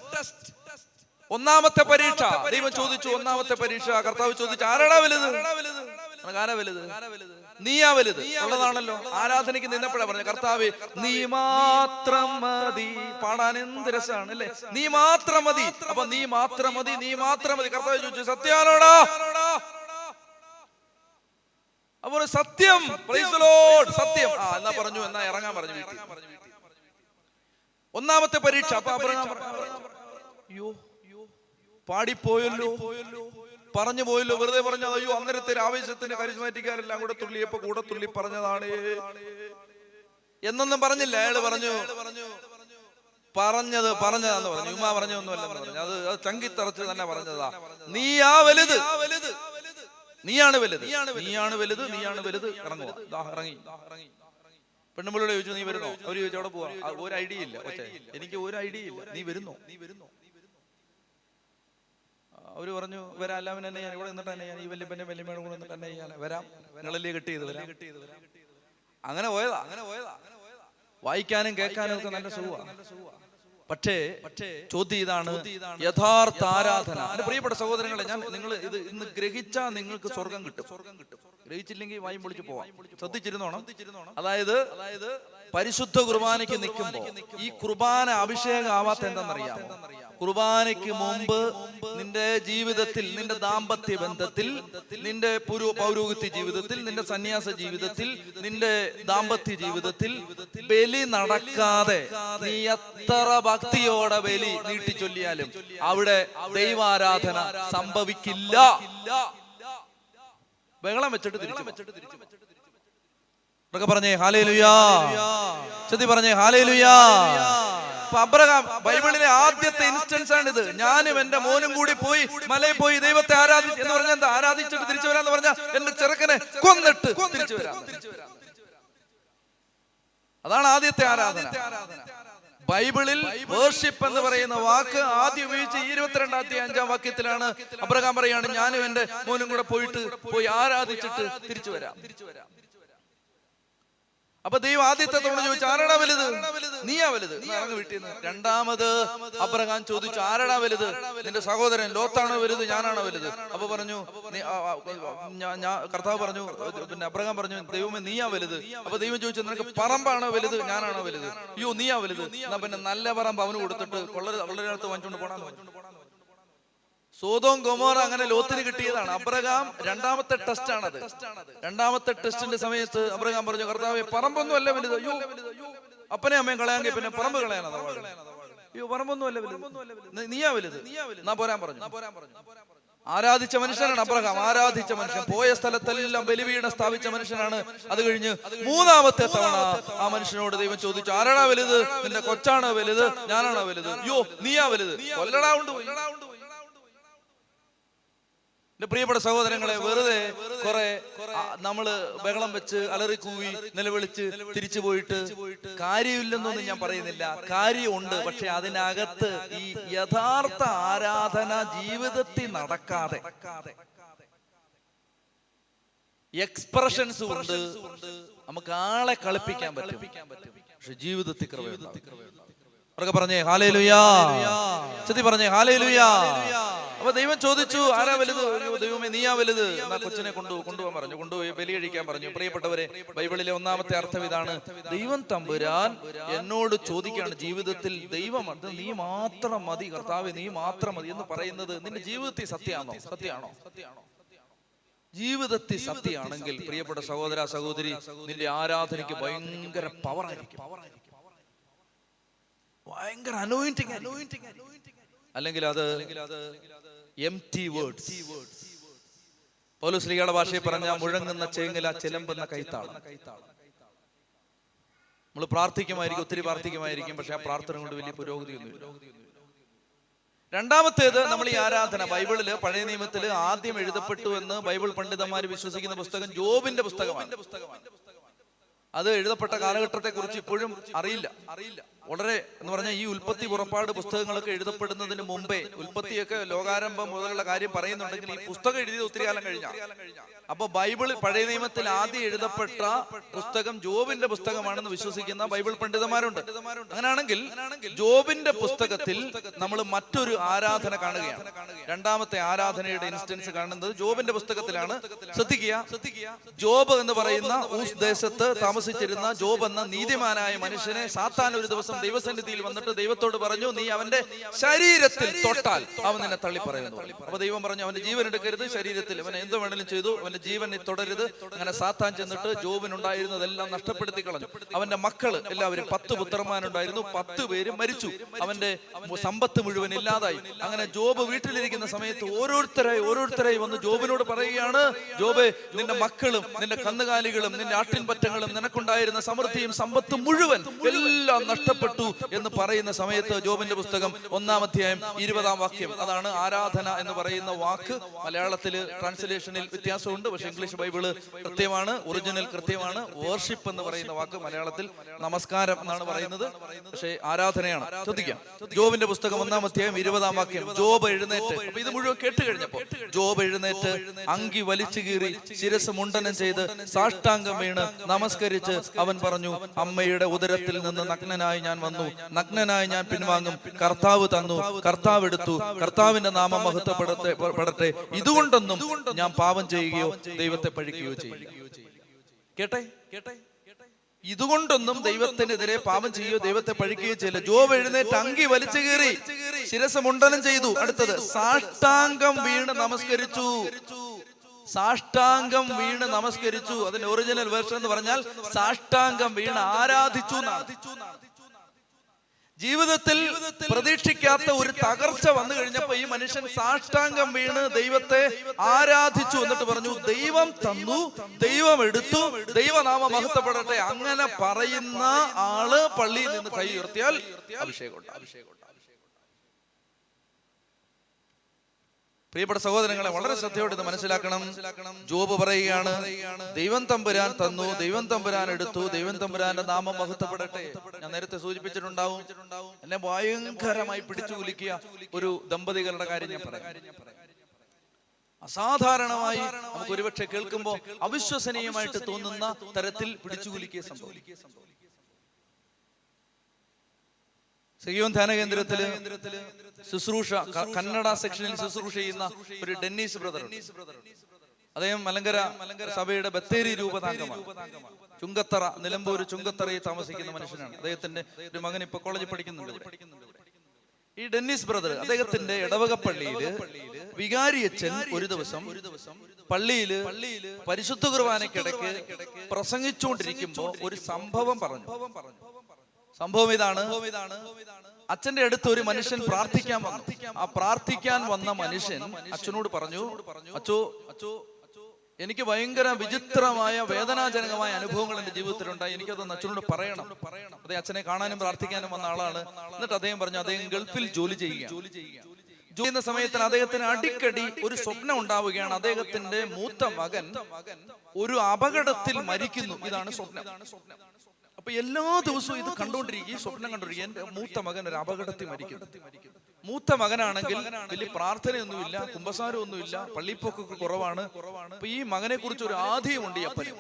1-ാമത്തെ പരീക്ഷ ദൈവം ചോദിച്ചു. 1-ാമത്തെ പരീക്ഷ കർത്താവ് ചോദിച്ചു, ആരാടാ വലുത്? ആരാ വലുത്? നീയാ വലുത് ഉള്ളതാണല്ലോ. ആരാധനയ്ക്ക് നിന്നപ്പോഴാ പറഞ്ഞു, കർത്താവേ നീ മാത്രം മതി. പാടാൻ എന്ത് രസമാണ് അല്ലേ? നീ മാത്രം മതി. അപ്പൊ നീ മാത്രം മതി, നീ മാത്രം മതി. കർത്താവ് ചോദിച്ചു, സത്യാണോടാ? അപ്പൊ സത്യം, പ്രൈസ് ദി ലോർഡ്, സത്യം. എന്നാ പറഞ്ഞു, എന്നാ ഇറങ്ങാൻ പറഞ്ഞു വീട്ടിൽ. 1-ാമത്തെ പരീക്ഷ. അപ്പൊ അബ്രഹാം അയ്യോ പാടിപ്പോയല്ലോ, പറഞ്ഞു പോയല്ലോ, വെറുതെ പറഞ്ഞു. അയ്യോ, അന്നേരത്തെ ആവേശത്തിന് കരിസ്മാറ്റിക്കാരെല്ലാം കൂടെ തുള്ളിയപ്പോ കൂടെ തുള്ളി പറഞ്ഞതാണ് എന്നൊന്നും പറഞ്ഞില്ല. അയാള് പറഞ്ഞതാന്ന് പറഞ്ഞു. ഉമ്മ പറഞ്ഞൊന്നുമല്ലെന്ന് പറഞ്ഞു. അത് ചങ്കിത്തറച്ച് തന്നെ പറഞ്ഞതാ. നീയാ വലുത്, നീയാണ് വലുത്, നീയാണ് വലുത്, നീയാണ് വലുത്. ഇറങ്ങി. പെണ്ണുമ്പിള്ളോട് ചോദിച്ചു, നീ വരുന്നോ? അവര് ചോദിച്ചു, അവിടെ പോവാ. ഒരു ഐഡിയ ഇല്ല. എനിക്ക് ഒരു ഐഡിയ ഇല്ല. നീ വരുന്നോ? അവര് പറഞ്ഞു, വരാം, എല്ലാവരും തന്നെ ഞാൻ ഇവിടെ നിന്നിട്ട് തന്നെ ഞാൻ ഈ വല്യപ്പന്റെ വല്യമ്മയുടെ കൂടെ നിന്നിട്ട് തന്നെ ഞാൻ വരാം, നിങ്ങളല്ലേ കിട്ടിയത്, വരാം. അങ്ങനെ പോയതാ. വായിക്കാനും കേൾക്കാനും ഒക്കെ നല്ല സുഖമാണ്. പക്ഷേ ചോദ്യം ഇതാണ്, യഥാർത്ഥ ആരാധന. എന്റെ പ്രിയപ്പെട്ട സഹോദരങ്ങളെ, നിങ്ങൾ ഇത് ഇന്ന് ഗ്രഹിച്ചാൽ നിങ്ങൾക്ക് സ്വർഗം കിട്ടും. ഗ്രഹിച്ചില്ലെങ്കിൽ വായും പൊളിച്ച് പോവാം. ശ്രദ്ധിച്ചിരുന്നോണം. അതായത് പരിശുദ്ധ കുർബാനയ്ക്ക് നിൽക്കുമ്പോൾ ഈ കുർബാന അഭിഷേകം ആവാത്ത എന്താണെന്നറിയാമോ? കുർബാനയ്ക്ക് മുമ്പ് നിന്റെ ജീവിതത്തിൽ, നിന്റെ ദാമ്പത്യ ബന്ധത്തിൽ, നിന്റെ പൗരോഹിത്യ ജീവിതത്തിൽ, നിന്റെ സന്യാസ ജീവിതത്തിൽ, നിന്റെ ദാമ്പത്യ ജീവിതത്തിൽ ബലി നടക്കാതെ നീ എത്ര ഭക്തിയോടെ ബലി നീട്ടിച്ചൊല്ലിയാലും അവിടെ ദൈവാരാധന സംഭവിക്കില്ല. ബഹളം വെച്ചിട്ട് തിരിച്ചു പറഞ്ഞേ ഹല്ലേലൂയാ. ചൊല്ലി പറഞ്ഞേ ഹല്ലേലൂയാ. അബ്രഹാം ബൈബിളിലെ ആദ്യത്തെ ഇൻസ്റ്റൻസ് ആണിത്. ഞാനും എന്റെ മോനും കൂടി പോയി മലയിൽ പോയി ദൈവത്തെ ആരാധിച്ചു എന്ന് പറഞ്ഞാൽ എന്താ? ആരാധിച്ചിട്ട് തിരിച്ചു വരാന്ന് പറഞ്ഞാൽ എന്റെ ചെറുക്കനെ കൊന്നിട്ട് തിരിച്ചു വരാം. അതാണ് ആദ്യത്തെ ആരാധന. ബൈബിളിൽ വേർഷിപ്പ് എന്ന് പറയുന്ന വാക്ക് ആദ്യം ഉപയോഗിച്ച് 22-5 വാക്യത്തിലാണ്. അബ്രഹാം പറയാണ്, ഞാനും എന്റെ മോനും കൂടെ പോയി ആരാധിച്ചിട്ട് തിരിച്ചു വരാം. അപ്പൊ ദൈവം ആദ്യത്തെ തവണ ചോദിച്ചു, ആരാടാ വലുത്? നീയാ വലുത്, ഇറങ്ങി വീട്ടിൽ നിന്ന്. രണ്ടാമത് അബ്രഹാം ചോദിച്ചു, ആരാടാ വലുത്? നിന്റെ സഹോദരൻ ലോത്താണോ വലുത്, ഞാനാണോ വലുത്? അപ്പൊ പറഞ്ഞു, കർത്താവ് പറഞ്ഞു, പിന്നെ അബ്രഹാം പറഞ്ഞു, ദൈവമേ നീയാ വലുത്. അപ്പൊ ദൈവം ചോദിച്ചു, നിനക്ക് പറമ്പാണോ വലുത്, ഞാനാണോ വലുത്? അയ്യോ നീയാ വലുത്. എന്നാ പിന്നെ നല്ല പറമ്പ് അവന് കൊടുത്തിട്ട് വളരെ അടുത്ത് വാങ്ങിച്ചോണ്ട് പോണാന്ന്. സോദോം ഗൊമോറ അങ്ങനെ ലോത്തിന് കിട്ടിയതാണ്. അബ്രഹാം രണ്ടാമത്തെ ടെസ്റ്റ് ആണത്. രണ്ടാമത്തെ ടെസ്റ്റിന്റെ സമയത്ത് അബ്രഹാം പറഞ്ഞു, കർത്താവേ പറമ്പൊന്നും അല്ല വലുത്. അയ്യോ അപ്പനെ അമ്മയും കളയാമെങ്കിൽ പിന്നെ പറമ്പ് കളയാനാ? അയ്യോ പറമ്പൊന്നും അല്ല വലുത്, നീയാ വലുത്, എന്നാ പോരാൻ പറഞ്ഞു. ആരാധിച്ച മനുഷ്യനാണ് അബ്രഹാം, ആരാധിച്ച മനുഷ്യൻ. പോയ സ്ഥലത്തെല്ലാം ബലിപീഠം സ്ഥാപിച്ച മനുഷ്യനാണ്. അത് കഴിഞ്ഞ് മൂന്നാമത്തെ തവണ ആ മനുഷ്യനോട് ദൈവം ചോദിച്ചു, ആരാടാ വലുത്? നിന്റെ കൊച്ചാണോ വലുത്, ഞാനാണോ വലുത്? അയ്യോ നീയാ വലുത്. കൊല്ലടാ കൊണ്ടുപോയി. പ്രിയപ്പെട്ട സഹോദരങ്ങളെ, വെറുതെ കുറെ നമ്മള് ബഹളം വെച്ച് അലറി കൂവി നിലവിളിച്ച് തിരിച്ചു പോയിട്ട് കാര്യമില്ലെന്നൊന്നും ഞാൻ പറയുന്നില്ല. കാര്യമുണ്ട്. പക്ഷെ അതിനകത്ത് ഈ യഥാർത്ഥ ആരാധന ജീവിതത്തിൽ നടക്കാതെ എക്സ്പ്രഷൻസ് കൊണ്ട് നമുക്ക് ആളെ കളിപ്പിക്കാൻ പറ്റും, പക്ഷെ ജീവിതത്തിൽ കൃപയുണ്ടാവും. അവർക്ക് പറഞ്ഞേ ഹല്ലേലൂയാ. ചെത്തി പറഞ്ഞേ ഹല്ലേലൂയാ. അപ്പൊ ദൈവം ചോദിച്ചു, ആരാ വലുത്? ദൈവമേ നീയാ വലുത്. എന്നാ കൊച്ചിനെ കൊണ്ടുപോകാൻ പറഞ്ഞു. കൊണ്ടുപോയി ബലി കഴിക്കാൻ പറഞ്ഞു. പ്രിയപ്പെട്ടവരെ, ബൈബിളിലെ ഒന്നാമത്തെ അർത്ഥം ഇതാണ്. ദൈവം തമ്പുരാൻ എന്നോട് ചോദിക്കുകയാണ്, ജീവിതത്തിൽ ദൈവം നീ മാത്രം മതി, കർത്താവേ നീ മാത്രം മതി എന്ന് പറയുന്നത് നിന്റെ ജീവിതത്തിൽ സത്യമാണോ? സത്യമാണോ? ജീവിതത്തിൽ സത്യമാണെങ്കിൽ പ്രിയപ്പെട്ട സഹോദര സഹോദരി, നിന്റെ ആരാധനയ്ക്ക് ഭയങ്കര പവറായിരിക്കും, ഭയങ്കര അനോയിന്റിംഗ്. അല്ലെങ്കിൽ അത് എംപ്റ്റി വേർഡ്സ്. പൗലോസ് ശ്ലീഹയുടെ ഭാഷയിൽ പറഞ്ഞ മുഴങ്ങുന്ന ചേങ്ങല, ചിലമ്പുന്ന കൈത്താളം. നമ്മൾ പ്രാർത്ഥിക്കുമായിരിക്കും, ഒത്തിരി പ്രാർത്ഥിക്കുമായിരിക്കും, പക്ഷെ ആ പ്രാർത്ഥന കൊണ്ട് വലിയ പുരോഗതിയൊന്നുമില്ല. രണ്ടാമത്തേത്, നമ്മൾ ഈ ആരാധന ബൈബിളില് പഴയ നിയമത്തില് ആദ്യം എഴുതപ്പെട്ടു എന്ന് ബൈബിൾ പണ്ഡിതന്മാർ വിശ്വസിക്കുന്ന പുസ്തകം ജോബിന്റെ പുസ്തകമാണ്. അത് എഴുതപ്പെട്ട കാലഘട്ടത്തെ കുറിച്ച് ഇപ്പോഴും അറിയില്ല. വളരെ എന്ന് പറഞ്ഞാൽ ഈ ഉൽപ്പത്തി പുറപ്പാട് പുസ്തകങ്ങളൊക്കെ എഴുതപ്പെടുന്നതിന് മുമ്പേ, ഉൽപ്പത്തിയൊക്കെ ലോകാരംഭം മുതലുള്ള കാര്യം പറയുന്നുണ്ടെങ്കിൽ ഈ പുസ്തകം എഴുതിയത് ഒത്തിരി കാലം കഴിഞ്ഞാൽ. അപ്പൊ ബൈബിള് പഴയ നിയമത്തിൽ ആദ്യം എഴുതപ്പെട്ട പുസ്തകം ജോബിന്റെ പുസ്തകമാണെന്ന് വിശ്വസിക്കുന്ന ബൈബിൾ പണ്ഡിതന്മാരുണ്ട്. അങ്ങനെയാണെങ്കിൽ ജോബിന്റെ പുസ്തകത്തിൽ നമ്മൾ മറ്റൊരു ആരാധന കാണുകയാണ്. രണ്ടാമത്തെ ആരാധനയുടെ ഇൻസ്റ്റൻസ് കാണുന്നത് ജോബിന്റെ പുസ്തകത്തിലാണ്. ശ്രദ്ധിക്കുക, ജോബ് എന്ന് പറയുന്ന ഊസ് ദേശത്ത് താമസിച്ചിരുന്ന ജോബ് എന്ന നീതിമാനായ മനുഷ്യനെ സാത്താൻ ഒരു ദിവസം ദൈവസന്നിധിയിൽ വന്നിട്ട് ദൈവത്തോട് പറഞ്ഞു, നീ അവന്റെ ശരീരത്തിൽ തൊട്ടാൽ അവൻ നിന്നെ തള്ളി പറയുന്നു. അപ്പൊ ദൈവം പറഞ്ഞു, അവന്റെ ജീവൻ എടുക്കരുത്, ശരീരത്തിൽ അവൻ എന്ത് വേണമെങ്കിലും ചെയ്തു, അവന്റെ ജീവനെ തുടരുത്. അങ്ങനെ സാത്താൻ ചെന്നിട്ട് ജോബിനുണ്ടായിരുന്നതെല്ലാം നഷ്ടപ്പെടുത്തി കളഞ്ഞു. അവന്റെ മക്കള് എല്ലാവരും 10 പുത്രന്മാരുണ്ടായിരുന്നു, 10 പേരും മരിച്ചു. അവന്റെ സമ്പത്ത് മുഴുവൻ ഇല്ലാതായി. അങ്ങനെ ജോബ് വീട്ടിലിരിക്കുന്ന സമയത്ത് ഓരോരുത്തരായി വന്ന് ജോബിനോട് പറയുകയാണ്, ജോബേ നിന്റെ മക്കളും നിന്റെ കന്നുകാലികളും നിന്റെ ആട്ടിൻപറ്റങ്ങളും നിനക്കുണ്ടായിരുന്ന സമൃദ്ധിയും സമ്പത്തും മുഴുവൻ എല്ലാം നഷ്ടപ്പെട്ടു എന്ന് പറയുന്ന സമയത്ത് ജോബിന്റെ പുസ്തകം 1-ാം അധ്യായം 20-ാം വാക്യം, അതാണ് ആരാധന എന്ന് പറയുന്ന വാക്ക്. മലയാളത്തില് ട്രാൻസ്ലേഷനിൽ വ്യത്യാസമുണ്ട്, പക്ഷെ ഇംഗ്ലീഷ് ബൈബിള് കൃത്യമാണ്, ഒറിജിനൽ കൃത്യമാണ്. വർഷിപ്പ് എന്ന് പറയുന്ന വാക്ക് മലയാളത്തിൽ നമസ്കാരം എന്നാണ് പറയുന്നത്, പക്ഷേ ആരാധനയാണ്. ശ്രദ്ധിക്കാം, ജോബിന്റെ പുസ്തകം 1-ാം അധ്യായം 20-ാം വാക്യം. ജോബ് എഴുന്നേറ്റ്, അപ്പൊ ഇത് മുഴുവൻ കേട്ട് കഴിഞ്ഞപ്പോ ജോബ് എഴുന്നേറ്റ് അങ്കി വലിച്ചു കീറി ശിരസ് മുണ്ടനം ചെയ്ത് സാഷ്ടാംഗം വീണ് നമസ്കരിച്ച് അവൻ പറഞ്ഞു, അമ്മയുടെ ഉദരത്തിൽ നിന്ന് നഗ്നനായി ഞാൻ വന്നു, നഗ്നനായി ഞാൻ പിൻവാങ്ങും. കർത്താവ് തന്നു, കർത്താവ് എടുത്തു, കർത്താവിന്റെ നാമം മഹത്വപ്പെടട്ടെ. ഇതുകൊണ്ടൊന്നും ഞാൻ പാപം ചെയ്യുകയോ ദൈവത്തെ പഴിക്കുകയോ ചെയ്യില്ല. കേട്ടെ, ഇതുകൊണ്ടൊന്നും ദൈവത്തിനെതിരെ പാപം ചെയ്യുകയോ ദൈവത്തെ പഴിക്കുകയോ ചെയ്യില്ല. ജോബ് എഴുന്നേറ്റ് അങ്കി വലിച്ചു കീറി ശിരസ് മുണ്ഡനം ചെയ്തു. അടുത്തത് സാഷ്ടാംഗം വീണ് നമസ്കരിച്ചു. സാഷ്ടാംഗം വീണ് നമസ്കരിച്ചു. അതിന്റെ ഒറിജിനൽ വേർഷൻ എന്ന് പറഞ്ഞാൽ സാഷ്ടാംഗം വീണ് ആരാധിച്ചു എന്നാണ്. ജീവിതത്തിൽ പ്രതീക്ഷിക്കാത്ത ഒരു തകർച്ച വന്നു കഴിഞ്ഞപ്പോ ഈ മനുഷ്യൻ സാഷ്ടാംഗം വീണ് ദൈവത്തെ ആരാധിച്ചു. എന്നിട്ട് പറഞ്ഞു, ദൈവം തന്നു, ദൈവം എടുത്തു, ദൈവനാമ മഹത്വപ്പെടട്ടെ. അങ്ങനെ പറയുന്ന ആള് പള്ളിയിൽ നിന്ന് കൈ ഉയർത്തിയാൽ അഭിഷേകം. പ്രിയപ്പെട്ട സഹോദരങ്ങളെ, വളരെ ശ്രദ്ധയോടെ ഇത് മനസ്സിലാക്കണം. ജോബ് പറയുകയാണ്, ദൈവം തമ്പുരാൻ തന്നു, ദൈവം തമ്പുരാൻ എടുത്തു, ദൈവം തമ്പുരാന്റെ നാമം മഹത്വപ്പെടട്ടെ. ഞാൻ നേരത്തെ സൂചിപ്പിച്ചിട്ടുണ്ടാവും, എന്നെ ഭയങ്കരമായി പിടിച്ചു കുലുക്കിയ ഒരു ദമ്പതികളുടെ കാര്യം ഞാൻ പറയാം. അസാധാരണമായി നമുക്ക് ഒരുപക്ഷെ കേൾക്കുമ്പോൾ അവിശ്വസനീയമായിട്ട് തോന്നുന്ന തരത്തിൽ പിടിച്ചു കുലുക്കിയ സംഭവം. സിയോൻ ധ്യാന കേന്ദ്രത്തില് ശുശ്രൂഷ, കന്നഡ സെക്ഷനിൽ ശുശ്രൂഷ ചെയ്യുന്ന ഒരു ഡെന്നീസ് ബ്രദർ. അദ്ദേഹം മലങ്കര സഭയുടെ ബത്തേരി രൂപതാംഗമാണ്. ചുങ്കത്തറ, നിലമ്പൂർ ചുങ്കത്തറയിൽ താമസിക്കുന്ന മനുഷ്യനാണ്. അദ്ദേഹത്തിന്റെ ഒരു മകൻ ഇപ്പൊ കോളേജിൽ പഠിക്കുന്നുണ്ട്. ഈ ഡെന്നീസ് ബ്രദർ, അദ്ദേഹത്തിന്റെ ഇടവക പള്ളിയില് വികാരിയച്ഛൻ ഒരു ദിവസം പള്ളിയില് പരിശുദ്ധ കുർബാനയ്ക്കിടയ്ക്ക് പ്രസംഗിച്ചുകൊണ്ടിരിക്കുമ്പോ ഒരു സംഭവം പറഞ്ഞു. സംഭവം ഇതാണ്, അച്ഛന്റെ അടുത്ത് ഒരു മനുഷ്യൻ പ്രാർത്ഥിക്കാൻ വന്നു. ആ പ്രാർത്ഥിക്കാൻ വന്ന മനുഷ്യൻ അച്ഛനോട് പറഞ്ഞു, അച്ചോ, എനിക്ക് ഭയങ്കര വിചിത്രമായ വേദനാജനകമായ അനുഭവങ്ങൾ എന്റെ ജീവിതത്തിലുണ്ടായി, എനിക്കതൊന്ന് അച്ഛനോട് പറയണം. അതേ അച്ഛനെ കാണാനും പ്രാർത്ഥിക്കാനും വന്ന ആളാണ്. എന്നിട്ട് അദ്ദേഹം പറഞ്ഞു, അദ്ദേഹം ഗൾഫിൽ ജോലി ചെയ്യുന്ന സമയത്തിന് അദ്ദേഹത്തിന് അടിക്കടി ഒരു സ്വപ്നം ഉണ്ടാവുകയാണ്. അദ്ദേഹത്തിന്റെ മൂത്ത മകൻ ഒരു അപകടത്തിൽ മരിക്കുന്നു. ഇതാണ് സ്വപ്നം. അപ്പൊ എല്ലാ ദിവസവും ഇത് കണ്ടോണ്ടിരിക്കും, ഈ സ്വപ്നം കണ്ടോണ്ടിരിക്കും, എന്റെ മൂത്ത മകൻ ഒരു അപകടത്തിൽ മരിക്കുന്നു. മൂത്ത മകനാണെങ്കിൽ വലിയ പ്രാർത്ഥനയൊന്നുമില്ല, കുമ്പസാരമൊന്നുമില്ല, പള്ളിപ്പോക്കൊക്കെ കുറവാണ്. അപ്പൊ ഈ മകനെ കുറിച്ച് ഒരു ആധിയുണ്ട് ഈ അപ്പന്.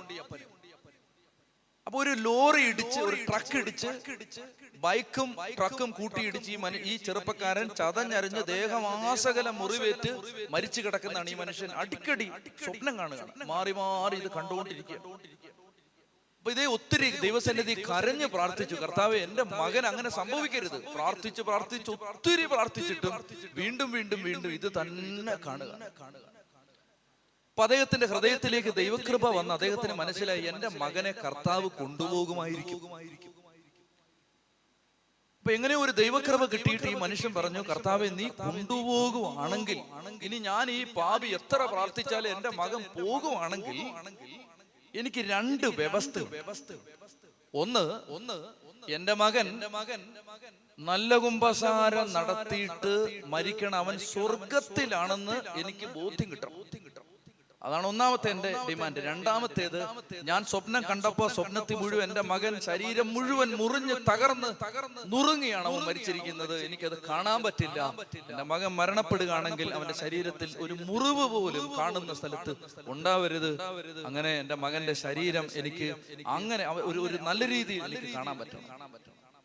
അപ്പൊ ഒരു ലോറി ഇടിച്ച്, ഒരു ട്രക്ക് ഇടിച്ച്, ബൈക്കും ട്രക്കും കൂട്ടിയിടിച്ച് ഈ ചെറുപ്പക്കാരൻ ചതഞ്ഞരിഞ്ഞ് ദേഹമാസകലം മുറിവേറ്റ് മരിച്ചു കിടക്കുന്നതാണ് ഈ മനുഷ്യൻ. അടിക്കടി സ്വപ്നം കാണുക, മാറി മാറി ഇത് കണ്ടുകൊണ്ടിരിക്കുക. അപ്പൊ ഇതേ ഒത്തിരി ദൈവസന്നിധി കരഞ്ഞ് പ്രാർത്ഥിച്ചു, കർത്താവേ എന്റെ മകൻ അങ്ങനെ സംഭവിക്കരുത്. പ്രാർത്ഥിച്ച് ഒത്തിരി പ്രാർത്ഥിച്ചിട്ടും വീണ്ടും വീണ്ടും വീണ്ടും ഇത് തന്നെ കാണുക. അപ്പൊ അദ്ദേഹത്തിന്റെ ഹൃദയത്തിലേക്ക് ദൈവകൃപ വന്ന് അദ്ദേഹത്തിന് മനസ്സിലായി, എന്റെ മകനെ കർത്താവ് കൊണ്ടുപോകുമായിരിക്കും. അപ്പൊ എങ്ങനെ ഒരു ദൈവകൃപ കിട്ടിയിട്ട് ഈ മനുഷ്യൻ പറഞ്ഞു, കർത്താവെ നീ കൊണ്ടുപോകുവാണെങ്കിൽ, ഇനി ഞാൻ ഈ പാപി എത്ര പ്രാർത്ഥിച്ചാലും എന്റെ മകൻ പോകുവാണെങ്കിൽ എനിക്ക് രണ്ട് വ്യവസ്ഥ. ഒന്ന്, എന്റെ മകൻ നല്ല കുമ്പസാരം നടത്തിയിട്ട് മരിക്കണം, അവൻ സ്വർഗത്തിലാണെന്ന് എനിക്ക് ബോധ്യം കിട്ടണം. അതാണ് ഒന്നാമത്തെ എന്റെ ഡിമാൻഡ്. രണ്ടാമത്തേത്, ഞാൻ സ്വപ്നം കണ്ടപ്പോ സ്വപ്നത്തിൽ മുഴുവൻ എന്റെ മകൻ ശരീരം മുഴുവൻ മുറിഞ്ഞ് തകർന്ന് നുറുങ്ങിയാണ് അവൻ മരിച്ചിരിക്കുന്നത്. എനിക്കത് കാണാൻ പറ്റില്ല. എന്റെ മകൻ മരണപ്പെടുകയാണെങ്കിൽ അവന്റെ ശരീരത്തിൽ ഒരു മുറിവ് പോലും കാണുന്ന സ്ഥലത്ത് ഉണ്ടാവരുത്. അങ്ങനെ എന്റെ മകന്റെ ശരീരം എനിക്ക് അങ്ങനെ ഒരു നല്ല രീതിയിൽ എനിക്ക് കാണാൻ പറ്റണം.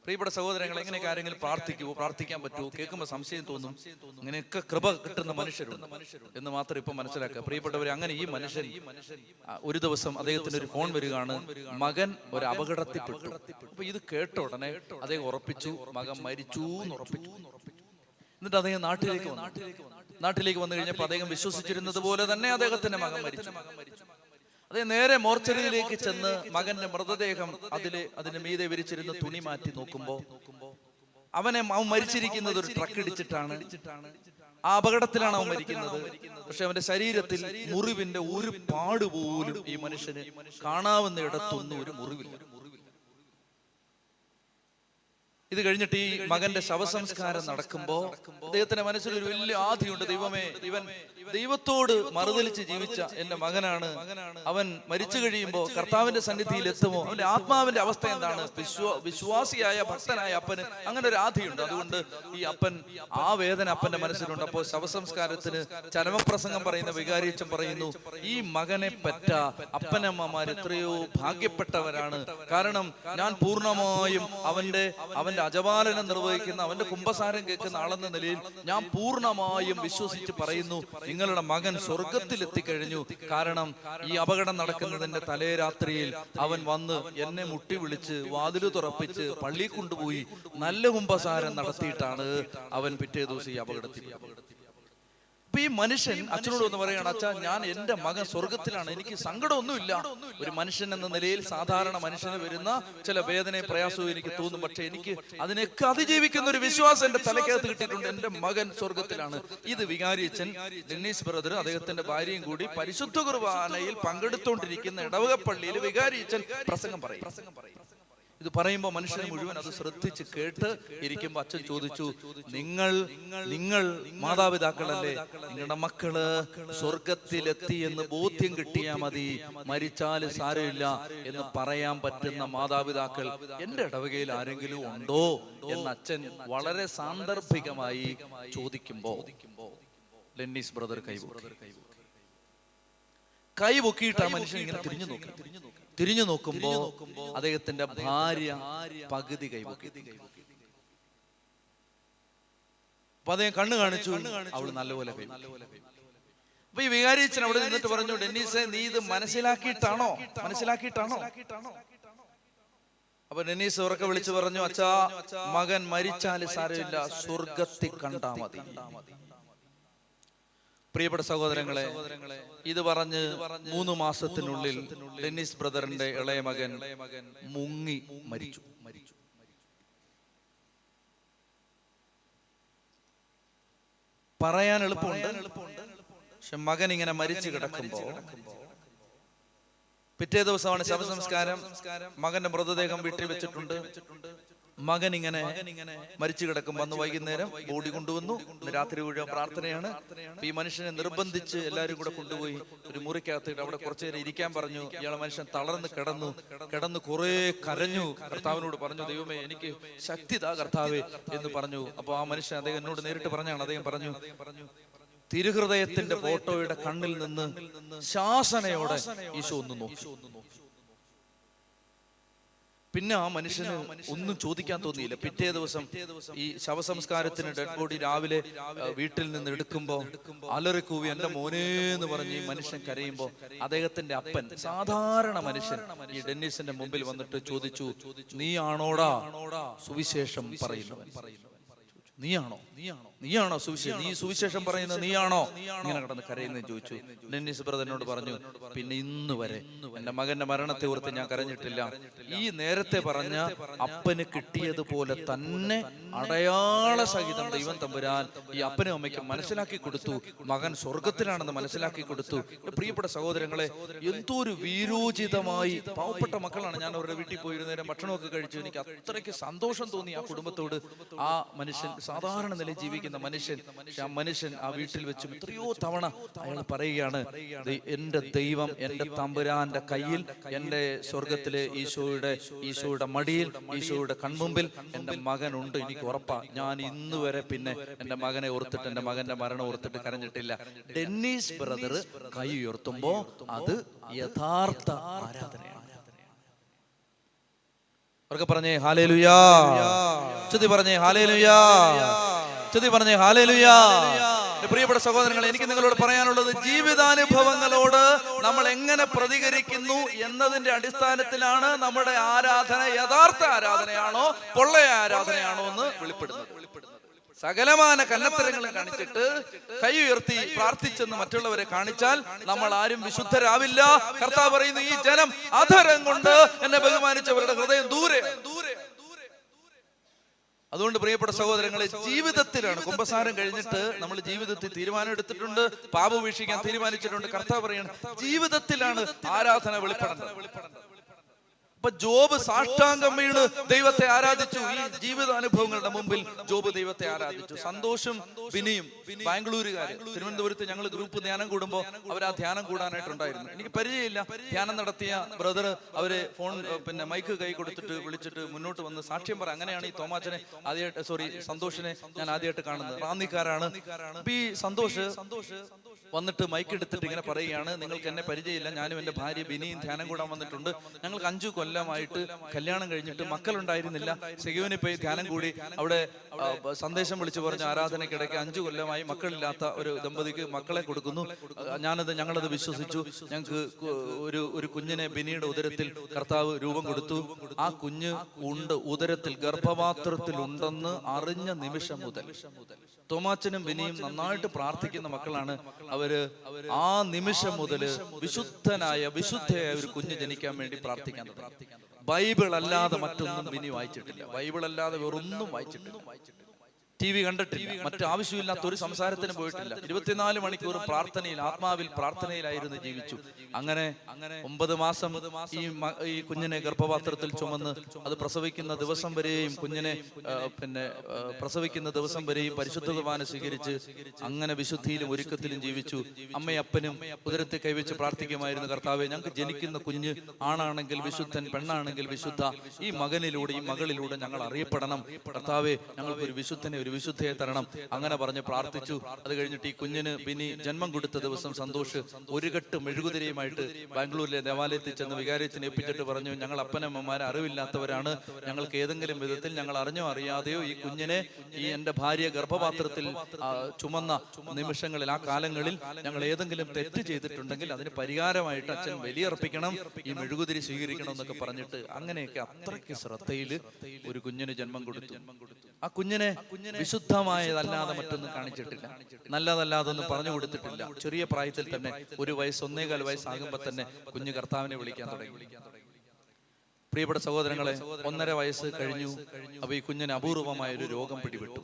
പ്രിയപ്പെട്ട സഹോദരങ്ങൾ, എങ്ങനെ കാര്യങ്ങൾ പ്രാർത്ഥിക്കാൻ പറ്റുമോ? കേൾക്കുമ്പോൾ സംശയം തോന്നും. അങ്ങനെയൊക്കെ കൃപ കിട്ടുന്ന മനുഷ്യരുണ്ട് എന്ന് മാത്രം ഇപ്പൊ മനസ്സിലാക്കുക. പ്രിയപ്പെട്ടവരെ, അങ്ങനെ ഈ മനുഷ്യൻ ഒരു ദിവസം അദ്ദേഹത്തിന് ഒരു ഫോൺ വരികയാണ്, മകൻ ഒരു അപകടത്തിൽപ്പെട്ടു. അപ്പൊ ഇത് കേട്ട ഉടനെ അദ്ദേഹം ഉറപ്പിച്ചു, മകൻ മരിച്ചു എന്ന് ഉറപ്പിച്ചു. എന്നിട്ട് അദ്ദേഹം നാട്ടിലേക്ക് വന്നു കഴിഞ്ഞപ്പോൾ അദ്ദേഹം വിശ്വസിച്ചിരുന്നത് പോലെ തന്നെ അദ്ദേഹത്തിന്റെ മകൻ മരിച്ചു. അതേ നേരെ മോർച്ചറിയിലേക്ക് ചെന്ന് മകന്റെ മൃതദേഹം അതിന് മീതെ വിരിച്ചിരുന്ന തുണി മാറ്റി നോക്കുമ്പോ അവൻ മരിച്ചിരിക്കുന്നത് ഒരു ട്രക്ക് ഇടിച്ചിട്ടാണ്. ആ അപകടത്തിലാണ് അവൻ മരിക്കുന്നത്. പക്ഷെ അവന്റെ ശരീരത്തിൽ മുറിവിന്റെ ഒരു പാടുപോലും ഈ മനുഷ്യന് കാണാവുന്ന ഇടത്തൊന്നും ഒരു മുറിവില്ല. ഇത് കഴിഞ്ഞിട്ട് ഈ മകന്റെ ശവസംസ്കാരം നടക്കുമ്പോ അദ്ദേഹത്തിന്റെ മനസ്സിൽ ഒരു വലിയ ആധിയുണ്ട്. ദൈവമേ, ഇവൻ ദൈവത്തോട് മറുതലിച്ച് ജീവിച്ച എന്റെ മകനാണ്. അവൻ മരിച്ചു കഴിയുമ്പോ കർത്താവിന്റെ സന്നിധിയിൽ എത്തുമോ? അവന്റെ ആത്മാവിന്റെ അവസ്ഥ എന്താണ്? വിശ്വാസിയായ ഭക്തനായ അപ്പന് അങ്ങനെ ഒരു ആധിയുണ്ട്. അതുകൊണ്ട് ഈ അപ്പൻ ആ വേദന അപ്പന്റെ മനസ്സിലുണ്ട്. അപ്പോൾ ശവസംസ്കാരത്തിന് ചരമപ്രസംഗം പറയുന്ന വികാരിയച്ഛൻ പറയുന്നു, ഈ മകനെ പറ്റ അപ്പനമ്മമാർ എത്രയോ ഭാഗ്യപ്പെട്ടവരാണ്. കാരണം ഞാൻ പൂർണ്ണമായും അവന്റെ അവന്റെ അജപാലനം നിർവഹിക്കുന്ന, അവന്റെ കുമ്പസാരം കേൾക്കുന്ന ആളെന്ന നിലയിൽ ഞാൻ പൂർണ്ണമായും വിശ്വസിച്ച് പറയുന്നു, നിങ്ങളുടെ മകൻ സ്വർഗത്തിൽ എത്തിക്കഴിഞ്ഞു. കാരണം ഈ അപകടം നടക്കുന്നതിന്റെ തലേ രാത്രിയിൽ അവൻ വന്ന് എന്നെ മുട്ടി വിളിച്ച് വാതില് തുറപ്പിച്ച് പള്ളിയിൽ കൊണ്ടുപോയി നല്ല കുമ്പസാരം നടത്തിയിട്ടാണ് അവൻ പിറ്റേ ദിവസം ഈ അപകടത്തിൽ. അപ്പൊ ഈ മനുഷ്യൻ അച്ഛനോട് ഒന്ന് പറയുകയാണ്, അച്ഛാ ഞാൻ എന്റെ മകൻ സ്വർഗത്തിലാണ്, എനിക്ക് സങ്കടമൊന്നുമില്ല. ഒരു മനുഷ്യൻ എന്ന നിലയിൽ സാധാരണ മനുഷ്യന് വരുന്ന ചില വേദനയും പ്രയാസവും എനിക്ക് തോന്നും, പക്ഷെ എനിക്ക് അതിനൊക്കെ അതിജീവിക്കുന്ന ഒരു വിശ്വാസം എന്റെ തലക്കകത്ത് കിട്ടിയിട്ടുണ്ട്, എന്റെ മകൻ സ്വർഗത്തിലാണ്. ഇത് വികാരി അച്ഛൻ ഡെന്നീസ് ബ്രദർ അദ്ദേഹത്തിന്റെ ഭാര്യയും കൂടി പരിശുദ്ധ കുർബാനയിൽ പങ്കെടുത്തുകൊണ്ടിരിക്കുന്ന ഇടവക പള്ളിയിൽ വികാരി അച്ഛൻ പ്രസംഗം പറയും. ഇത് പറയുമ്പോൾ മനുഷ്യനെ മുഴുവൻ അത് ശ്രദ്ധിച്ച് കേട്ട് ഇരിക്കുമ്പോൾ അച്ഛൻ ചോദിച്ചു, നിങ്ങൾ മാതാപിതാക്കളല്ലേ, നിങ്ങളുടെ മക്കള് സ്വർഗത്തിലെത്തി എന്ന് ബോധ്യം കിട്ടിയാൽ മതി, മരിച്ചാൽ സാരമില്ല എന്ന് പറയാൻ പറ്റുന്ന മാതാപിതാക്കൾ എന്റെ ഇടവകയിൽ ആരെങ്കിലും ഉണ്ടോ എന്ന് അച്ഛൻ വളരെ സാന്ദർഭികമായി ചോദിക്കുമ്പോ ഡെന്നീസ് ബ്രദർ കൈപൊക്കിയിട്ട് ആ മനുഷ്യൻ ഇങ്ങനെ തിരിഞ്ഞു നോക്കുമ്പോ അദ്ദേഹത്തിന്റെ ഭാര്യ പകുതി കൈപൊക്കി. അപ്പൊ അദ്ദേഹം കണ്ണു കാണിച്ചു, അവള് നല്ലപോലെ കൈ. അപ്പൊ ഈ വികാരിച്ചൻ അവിടെ നിന്നിട്ട് പറഞ്ഞു, ഡെന്നീസെ നീ ഇത് മനസ്സിലാക്കിയിട്ടാണോ? അപ്പൊ ഡെന്നീസ് ഉറക്കെ വിളിച്ചു പറഞ്ഞു, അച്ഛാ മകൻ മരിച്ചാല് സാരമില്ല, സ്വർഗത്തിൽ കണ്ടാ മതി. പ്രിയപ്പെട്ട സഹോദരങ്ങളെ, ഇത് പറഞ്ഞ് 3 മാസത്തിനുള്ളിൽ ഡെന്നീസ് ബ്രദറിന്റെ ഇളയ മകൻ മുങ്ങി മരിച്ചു. പറയാൻ എളുപ്പമുണ്ട്, പക്ഷെ മകൻ ഇങ്ങനെ മരിച്ചു കിടക്കുമ്പോ പിറ്റേ ദിവസമാണ് ശവസംസ്കാരം. മകന്റെ മൃതദേഹം വീട്ടിൽ വെച്ചിട്ടുണ്ട്. മകൻ ഇങ്ങനെ മരിച്ചു കിടക്കുമ്പോ അന്ന് വൈകുന്നേരം ബോഡി കൊണ്ടുവന്നു. രാത്രി മുഴുവൻ പ്രാർത്ഥനയാണ്. ഈ മനുഷ്യനെ നിർബന്ധിച്ച് എല്ലാവരും കൂടെ കൊണ്ടുപോയി ഒരു മുറിക്കകത്തിട്ട് അവിടെ കുറച്ചു നേരം ഇരിക്കാൻ പറഞ്ഞു. ഇയാളെ മനുഷ്യൻ തളർന്ന് കിടന്നു കുറെ കരഞ്ഞു. കർത്താവിനോട് പറഞ്ഞു, ദൈവമേ എനിക്ക് ശക്തി താ കർത്താവേ എന്ന് പറഞ്ഞു. അപ്പൊ ആ മനുഷ്യൻ അദ്ദേഹം എന്നോട് നേരിട്ട് പറഞ്ഞാണ്. അദ്ദേഹം പറഞ്ഞു, തിരുഹൃദയത്തിന്റെ ഫോട്ടോയുടെ കണ്ണിൽ നിന്ന് ശാസനയോടെ ഈശോ ഒന്ന് നോക്കി. പിന്നെ ആ മനുഷ്യന് ഒന്നും ചോദിക്കാൻ തോന്നിയില്ല. പിറ്റേ ദിവസം ഈ ശവസംസ്കാരത്തിന് ഡെഡ് ബോഡി രാവിലെ വീട്ടിൽ നിന്ന് എടുക്കുമ്പോ അലറിക്കൂവി എന്റെ മോനെ എന്ന് പറഞ്ഞ് ഈ മനുഷ്യൻ കരയുമ്പോ അദ്ദേഹത്തിന്റെ അപ്പൻ, സാധാരണ മനുഷ്യൻ, ഈ ഡെന്നീസിന്റെ മുമ്പിൽ വന്നിട്ട് ചോദിച്ചു, നീയാണോടാ സുവിശേഷം പറയുന്നവൻ? നീയാണോ സുവിശേഷം? നീ സുവിശേഷം പറയുന്നത് നീയാണോ? ഇങ്ങനെ കിടന്ന് കരയുന്ന ചോദിച്ചു. ഡെന്നീസ് ബ്രദറിനോട് പറഞ്ഞു, പിന്നെ ഇന്ന് വരെ എന്റെ മകന്റെ മരണത്തെ ഓർത്ത് ഞാൻ കരഞ്ഞിട്ടില്ല. ഈ നേരത്തെ പറഞ്ഞ അപ്പന് കിട്ടിയതുപോലെ തന്നെ അടയാള സഹിതം ദൈവം തമ്പുരാൻ ഈ അപ്പനും അമ്മയ്ക്കും മനസ്സിലാക്കി കൊടുത്തു. മകൻ സ്വർഗത്തിലാണെന്ന് മനസ്സിലാക്കി കൊടുത്തു. പ്രിയപ്പെട്ട സഹോദരങ്ങളെ, എന്തൊരു വീരോചിതമായി പാവപ്പെട്ട മക്കളാണ്. ഞാൻ അവരുടെ വീട്ടിൽ പോയിരുന്നേരം ഭക്ഷണമൊക്കെ കഴിച്ചു. എനിക്ക് അത്രയ്ക്ക് സന്തോഷം തോന്നി ആ കുടുംബത്തോട്. ആ മനുഷ്യൻ സാധാരണ നില ജീവിക്കുന്ന മനുഷ്യൻ ആ വീട്ടിൽ വെച്ചും എത്രയോ തവണ അയാൾ പറയുകയാണ്, എന്റെ ദൈവം എന്റെ തമ്പുരാന്റെ കയ്യിൽ, എന്റെ സ്വർഗത്തിലെ ഈശോയുടെ മടിയിൽ, ഈശോയുടെ കൺമുമ്പിൽ എന്റെ മകനുണ്ട്, എനിക്ക് ഉറപ്പാ. ഞാൻ ഇന്ന് വരെ പിന്നെ എന്റെ മകനെ ഓർത്തിട്ട്, എന്റെ മകന്റെ മരണം ഓർത്തിട്ട് കരഞ്ഞിട്ടില്ല. ഡെന്നീസ് ബ്രദർ കൈ ഉയർത്തുമ്പോ അത് യഥാർത്ഥ ആരാധനയാണ്. അവർക്ക് പറഞ്ഞേ ഹല്ലേലൂയാ, ചൊല്ലി പറഞ്ഞേ ഹല്ലേലൂയാ, ചൊല്ലി പറഞ്ഞേ ഹല്ലേലൂയാ. പ്രിയപ്പെട്ട സഹോദരങ്ങളെ, എനിക്ക് നിങ്ങളോട് പറയാനുള്ളത്, ജീവിതാനുഭവങ്ങളോട് നമ്മൾ എങ്ങനെ പ്രതികരിക്കുന്നു എന്നതിന്റെ അടിസ്ഥാനത്തിലാണ് നമ്മുടെ ആരാധന യഥാർത്ഥ ആരാധനയാണോ പൊള്ളയ ആരാധനയാണോ എന്ന് വെളിപ്പെടുന്നത്. സകലമാന കന്നത്തരങ്ങളും കാണിച്ചിട്ട് കൈ ഉയർത്തി പ്രാർത്ഥിച്ചെന്ന് മറ്റുള്ളവരെ കാണിച്ചാൽ നമ്മൾ ആരും വിശുദ്ധരാവില്ല. കർത്താവ് പറയുന്നു, ഈ ജനം അധരം കൊണ്ട് എന്നെ ബഹുമാനിച്ചവരുടെ ഹൃദയം ദൂരെ. അതുകൊണ്ട് പ്രിയപ്പെട്ട സഹോദരങ്ങളെ, ജീവിതത്തിലാണ്, കുമ്പസാരം കഴിഞ്ഞിട്ട് നമ്മൾ ജീവിതത്തിൽ തീരുമാനം എടുത്തിട്ടുണ്ട്, പാപം വീക്ഷിക്കാൻ തീരുമാനിച്ചിട്ടുണ്ട്. കർത്താവ് പറയാണ്, ജീവിതത്തിലാണ് ആരാധന വെളിപ്പെടേണ്ടത്. അപ്പൊ ജോബ് സാഷ്ടാംഗം വീണ് ദൈവത്തെ ആരാധിച്ചു. ഈ ജീവിതാനുഭവങ്ങളുടെ മുമ്പിൽ ജോബ് ദൈവത്തെ ആരാധിച്ചു. സന്തോഷും ബിനിയും ബാംഗ്ലൂരുകാര് തിരുവനന്തപുരത്ത് ഞങ്ങൾ ഗ്രൂപ്പ് ധ്യാനം കൂടുമ്പോൾ അവർ ആ ധ്യാനം കൂടാനായിട്ടുണ്ടായിരുന്നു. എനിക്ക് പരിചയമില്ല. ധ്യാനം നടത്തിയ ബ്രദർ അവര് മൈക്ക് കൈ കൊടുത്തിട്ട് വിളിച്ചിട്ട് മുന്നോട്ട് വന്ന് സാക്ഷ്യം പറ. അങ്ങനെയാണ് ഈ തോമാച്ചനെ സന്തോഷിനെ ഞാൻ ആദ്യമായിട്ട് കാണുന്നത്. റാന്നിക്കാരാണ്. ഈ സന്തോഷ് വന്നിട്ട് മൈക്ക് എടുത്തിട്ട് ഇങ്ങനെ പറയുകയാണ്, നിങ്ങൾക്ക് എന്നെ പരിചയമില്ല, ഞാനും എൻ്റെ ഭാര്യ ബിനിയും ധ്യാനം കൂടാൻ വന്നിട്ടുണ്ട്. ഞങ്ങൾക്ക് 5 കൊല്ലമായിട്ട് കല്യാണം കഴിഞ്ഞിട്ട് മക്കളുണ്ടായിരുന്നില്ല. സെഗുവിന് പോയി ധ്യാനം കൂടി അവിടെ സന്ദേശം വിളിച്ചു പറഞ്ഞ ആരാധനയ്ക്കിടയ്ക്ക് 5 കൊല്ലമായി മക്കളില്ലാത്ത ഒരു ദമ്പതിക്ക് മക്കളെ കൊടുക്കുന്നു. ഞങ്ങളത് വിശ്വസിച്ചു. ഞങ്ങൾക്ക് ഒരു കുഞ്ഞിനെ ബിനിയുടെ ഉദരത്തിൽ കർത്താവ് രൂപം കൊടുത്തു. ആ കുഞ്ഞ് ഉദരത്തിൽ ഗർഭപാത്രത്തിൽ ഉണ്ടെന്ന് അറിഞ്ഞ നിമിഷം മുതൽ തോമാച്ചനും ബിനിയും നന്നായിട്ട് പ്രാർത്ഥിക്കുന്ന മക്കളാണ്. അവര് ആ നിമിഷം മുതല് വിശുദ്ധയായ ഒരു കുഞ്ഞ് ജനിക്കാൻ വേണ്ടി പ്രാർത്ഥിക്കാൻ തുടങ്ങി. ബൈബിൾ അല്ലാതെ മറ്റൊന്നും ബിനി വായിച്ചിട്ടില്ല. ബൈബിൾ അല്ലാതെ വേറൊന്നും വായിച്ചിട്ടില്ല. TV കണ്ടിട്ടില്ല. മറ്റു ആവശ്യമില്ലാത്ത ഒരു സംസാരത്തിന് പോയിട്ടില്ല. 24 മണിക്കൂർ പ്രാർത്ഥനയിൽ, ആത്മാവിൽ പ്രാർത്ഥനയിലായിരുന്നു ജീവിച്ചു. അങ്ങനെ 9 മാസം ഈ കുഞ്ഞിനെ ഗർഭപാത്രത്തിൽ ചുമന്ന് അത് പ്രസവിക്കുന്ന ദിവസം വരെയും പ്രസവിക്കുന്ന ദിവസം വരെയും പരിശുദ്ധ കുർബാന സ്വീകരിച്ച് അങ്ങനെ വിശുദ്ധിയിലും ഒരുക്കത്തിലും ജീവിച്ചു. അമ്മയും അപ്പനും ഉദരത്തെ കൈവച്ച് പ്രാർത്ഥിക്കുമായിരുന്നു, കർത്താവേ, ഞങ്ങൾക്ക് ജനിക്കുന്ന കുഞ്ഞ് ആണാണെങ്കിൽ വിശുദ്ധൻ, പെണ്ണാണെങ്കിൽ വിശുദ്ധ. ഈ മകനിലൂടെ ഈ മകളിലൂടെ ഞങ്ങൾ അറിയപ്പെടണം. കർത്താവേ, ഞങ്ങൾക്ക് ഒരു വിശുദ്ധയെ തരണം. അങ്ങനെ പറഞ്ഞ് പ്രാർത്ഥിച്ചു. അത് കഴിഞ്ഞിട്ട് ഈ കുഞ്ഞിന് ബിനി ജന്മം കൊടുത്ത ദിവസം സന്തോഷ് ഒരു കെട്ട് മെഴുകുതിരിയുമായിട്ട് ബാംഗ്ലൂരിലെ ദേവാലയത്തിൽ ചെന്ന് വികാരിയച്ഛനെ ഏൽപ്പിച്ചിട്ട് പറഞ്ഞു, ഞങ്ങൾ അപ്പനമ്മമാരെ അറിവില്ലാത്തവരാണ്. ഞങ്ങൾക്ക് ഏതെങ്കിലും വിധത്തിൽ ഞങ്ങൾ അറിഞ്ഞോ അറിയാതെയോ ഈ കുഞ്ഞിനെ എൻ്റെ ഭാര്യ ഗർഭപാത്രത്തിൽ ചുമന്ന നിമിഷങ്ങളിൽ, ആ കാലങ്ങളിൽ ഞങ്ങൾ ഏതെങ്കിലും തെറ്റ് ചെയ്തിട്ടുണ്ടെങ്കിൽ അതിന് പരിഹാരമായിട്ട് അച്ഛൻ ബലിയർപ്പിക്കണം, ഈ മെഴുകുതിരി സ്വീകരിക്കണം എന്നൊക്കെ പറഞ്ഞിട്ട് അങ്ങനെയൊക്കെ അത്രയ്ക്ക് ശ്രദ്ധയിൽ ഒരു കുഞ്ഞിന് ജന്മം കൊടുത്തു. ആ കുഞ്ഞിനെ വിശുദ്ധമായതല്ലാതെ മറ്റൊന്നും കാണിച്ചിട്ടില്ല, നല്ലതല്ലാതൊന്നും പറഞ്ഞു കൊടുത്തിട്ടില്ല. ചെറിയ പ്രായത്തിൽ തന്നെ 1 വയസ്സ് 1.25 വയസ്സാകുമ്പോൾ തന്നെ കുഞ്ഞ് കർത്താവിനെ വിളിക്കാൻ തുടങ്ങി. പ്രിയപ്പെട്ട സഹോദരങ്ങളെ, 1.5 വയസ്സ് കഴിഞ്ഞു. അപ്പൊ ഈ കുഞ്ഞിന് അപൂർവമായ ഒരു രോഗം പിടിപെട്ടു.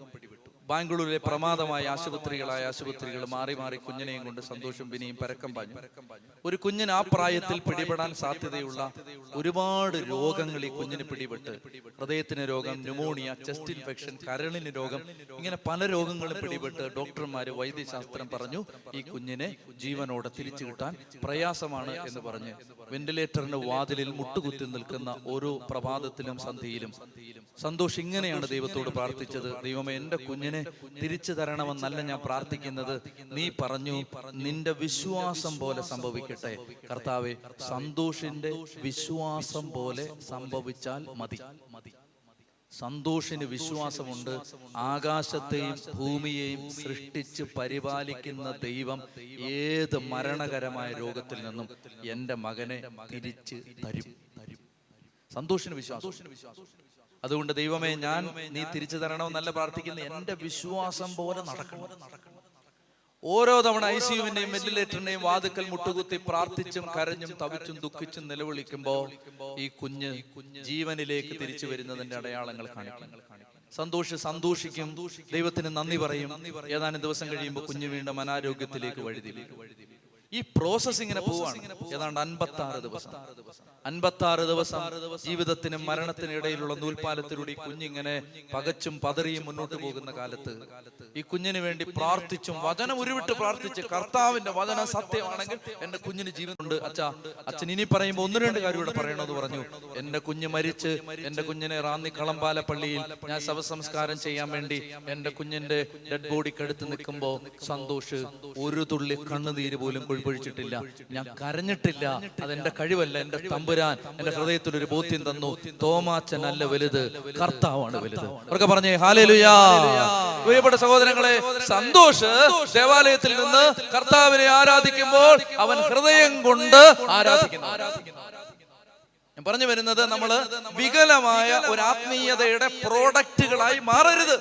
ബാംഗ്ലൂരിലെ പ്രമാദമായ ആശുപത്രികൾ മാറി മാറി കുഞ്ഞിനെയും കൊണ്ട് സന്തോഷം ബിനിയും പരക്കം പാഞ്ഞു. ഒരു കുഞ്ഞിന് ആ പ്രായത്തിൽ പിടിപെടാൻ സാധ്യതയുള്ള ഒരുപാട് രോഗങ്ങൾ ഈ കുഞ്ഞിന് പിടിപെട്ട്, ഹൃദയത്തിന് രോഗം, ന്യൂമോണിയ, ചെസ്റ്റ് ഇൻഫെക്ഷൻ, കരളിന് രോഗം, ഇങ്ങനെ പല രോഗങ്ങളും പിടിപെട്ട് ഡോക്ടർമാര്, വൈദ്യശാസ്ത്രം പറഞ്ഞു ഈ കുഞ്ഞിനെ ജീവനോടെ തിരിച്ചു കിട്ടാൻ പ്രയാസമാണ് എന്ന് പറഞ്ഞ് വെന്റിലേറ്ററിന്റെ വാതിലിൽ മുട്ടുകുത്തി നിൽക്കുന്ന ഓരോ പ്രഭാതത്തിലും സന്ധ്യയിലും സന്തോഷ് ഇങ്ങനെയാണ് ദൈവത്തോട് പ്രാർത്ഥിച്ചത്, ദൈവമേ, എൻ്റെ കുഞ്ഞിനെ തിരിച്ചു തരണമെന്നല്ല ഞാൻ പ്രാർത്ഥിക്കുന്നത്, നീ പറഞ്ഞു നിന്റെ വിശ്വാസം പോലെ സംഭവിക്കട്ടെ. കർത്താവേ, സന്തോഷിന്റെ വിശ്വാസം പോലെ സംഭവിച്ചാൽ മതി. സന്തോഷിന് വിശ്വാസമുണ്ട്. ആകാശത്തെയും ഭൂമിയെയും സൃഷ്ടിച്ച് പരിപാലിക്കുന്ന ദൈവം ഏത് മരണകരമായ രോഗത്തിൽ നിന്നും എൻ്റെ മകനെ തിരിച്ച് തരും. സന്തോഷിന് വിശ്വാസം. അതുകൊണ്ട് ദൈവമേ, നീ തിരിച്ചു തരണമെന്നല്ല പ്രാർത്ഥിക്കുന്നത്, എൻ്റെ വിശ്വാസം പോലെ നടക്കണം. ഓരോ തവണ ICUവിന്റെയും വെന്റിലേറ്ററിന്റെയും വാതിക്കൽ മുട്ടുകുത്തി പ്രാർത്ഥിച്ചും കരഞ്ഞും തവിച്ചും ദുഃഖിച്ചും നിലവിളിക്കുമ്പോ ഈ കുഞ്ഞ് ജീവനിലേക്ക് തിരിച്ചു വരുന്നതിന്റെ അടയാളങ്ങൾ കാണിക്കും. സന്തോഷിക്കും, ദൈവത്തിന് നന്ദി പറയും. ഏതാനും ദിവസം കഴിയുമ്പോൾ കുഞ്ഞ് വീണ്ടും അനാരോഗ്യത്തിലേക്ക് വഴുതിയിലേക്ക്. ഈ പ്രോസസ് ഇങ്ങനെ പോവാണ്. ഏതാണ്ട് 56 ദിവസം ജീവിതത്തിനും മരണത്തിനും ഇടയിലുള്ള നൂൽപ്പാലത്തിലൂടെ ഈ കുഞ്ഞിങ്ങനെ പകച്ചും പതറിയും മുന്നോട്ട് പോകുന്ന കാലത്ത് ഈ കുഞ്ഞിന് വേണ്ടി പ്രാർത്ഥിച്ചും വചനം ഉരുവിട്ട് പ്രാർത്ഥിച്ച്, കർത്താവിന്റെ വചനം സത്യമാണെങ്കിൽ എന്റെ കുഞ്ഞിന് ജീവനുണ്ട്. അച്ഛൻ ഇനി പറയുമ്പോൾ 1-2 കാര്യം ഇവിടെ പറയണമെന്ന് പറഞ്ഞു. എന്റെ കുഞ്ഞ് മരിച്ച് എന്റെ കുഞ്ഞിനെ റാന്നി കളമ്പാല പള്ളിയിൽ ഞാൻ ശവസംസ്കാരം ചെയ്യാൻ വേണ്ടി എന്റെ കുഞ്ഞിന്റെ ഡെഡ് ബോഡിക്കടുത്ത് നിൽക്കുമ്പോ സന്തോഷ് ഒരു തുള്ളി കണ്ണുനീര് പോലും പൊഴിച്ചിട്ടില്ല. ഞാൻ കരഞ്ഞിട്ടില്ല. അതെന്റെ കഴിവല്ല, എന്റെ തമ്പുരാൻ എന്റെ ഹൃദയത്തിൽ ഒരു ബോധ്യം തന്നു. തോമാച്ചൻ അല്ല വലുത്, കർത്താവാണ് വലുത്. അവർക്ക് പറഞ്ഞേ ഹല്ലേലൂയാ. പ്രിയപ്പെട്ട സഹോദരങ്ങളെ, സന്തോഷ് ദേവാലയത്തിൽ നിന്ന് കർത്താവിനെ ആരാധിക്കുമ്പോൾ അവൻ ഹൃദയം കൊണ്ട് ആരാധിക്കുന്നു. ഞാൻ പറഞ്ഞു വരുന്നത്, നമ്മള് വികലമായ ഒരു ആത്മീയതയുടെ പ്രോഡക്റ്റുകളായി മാറരുത്.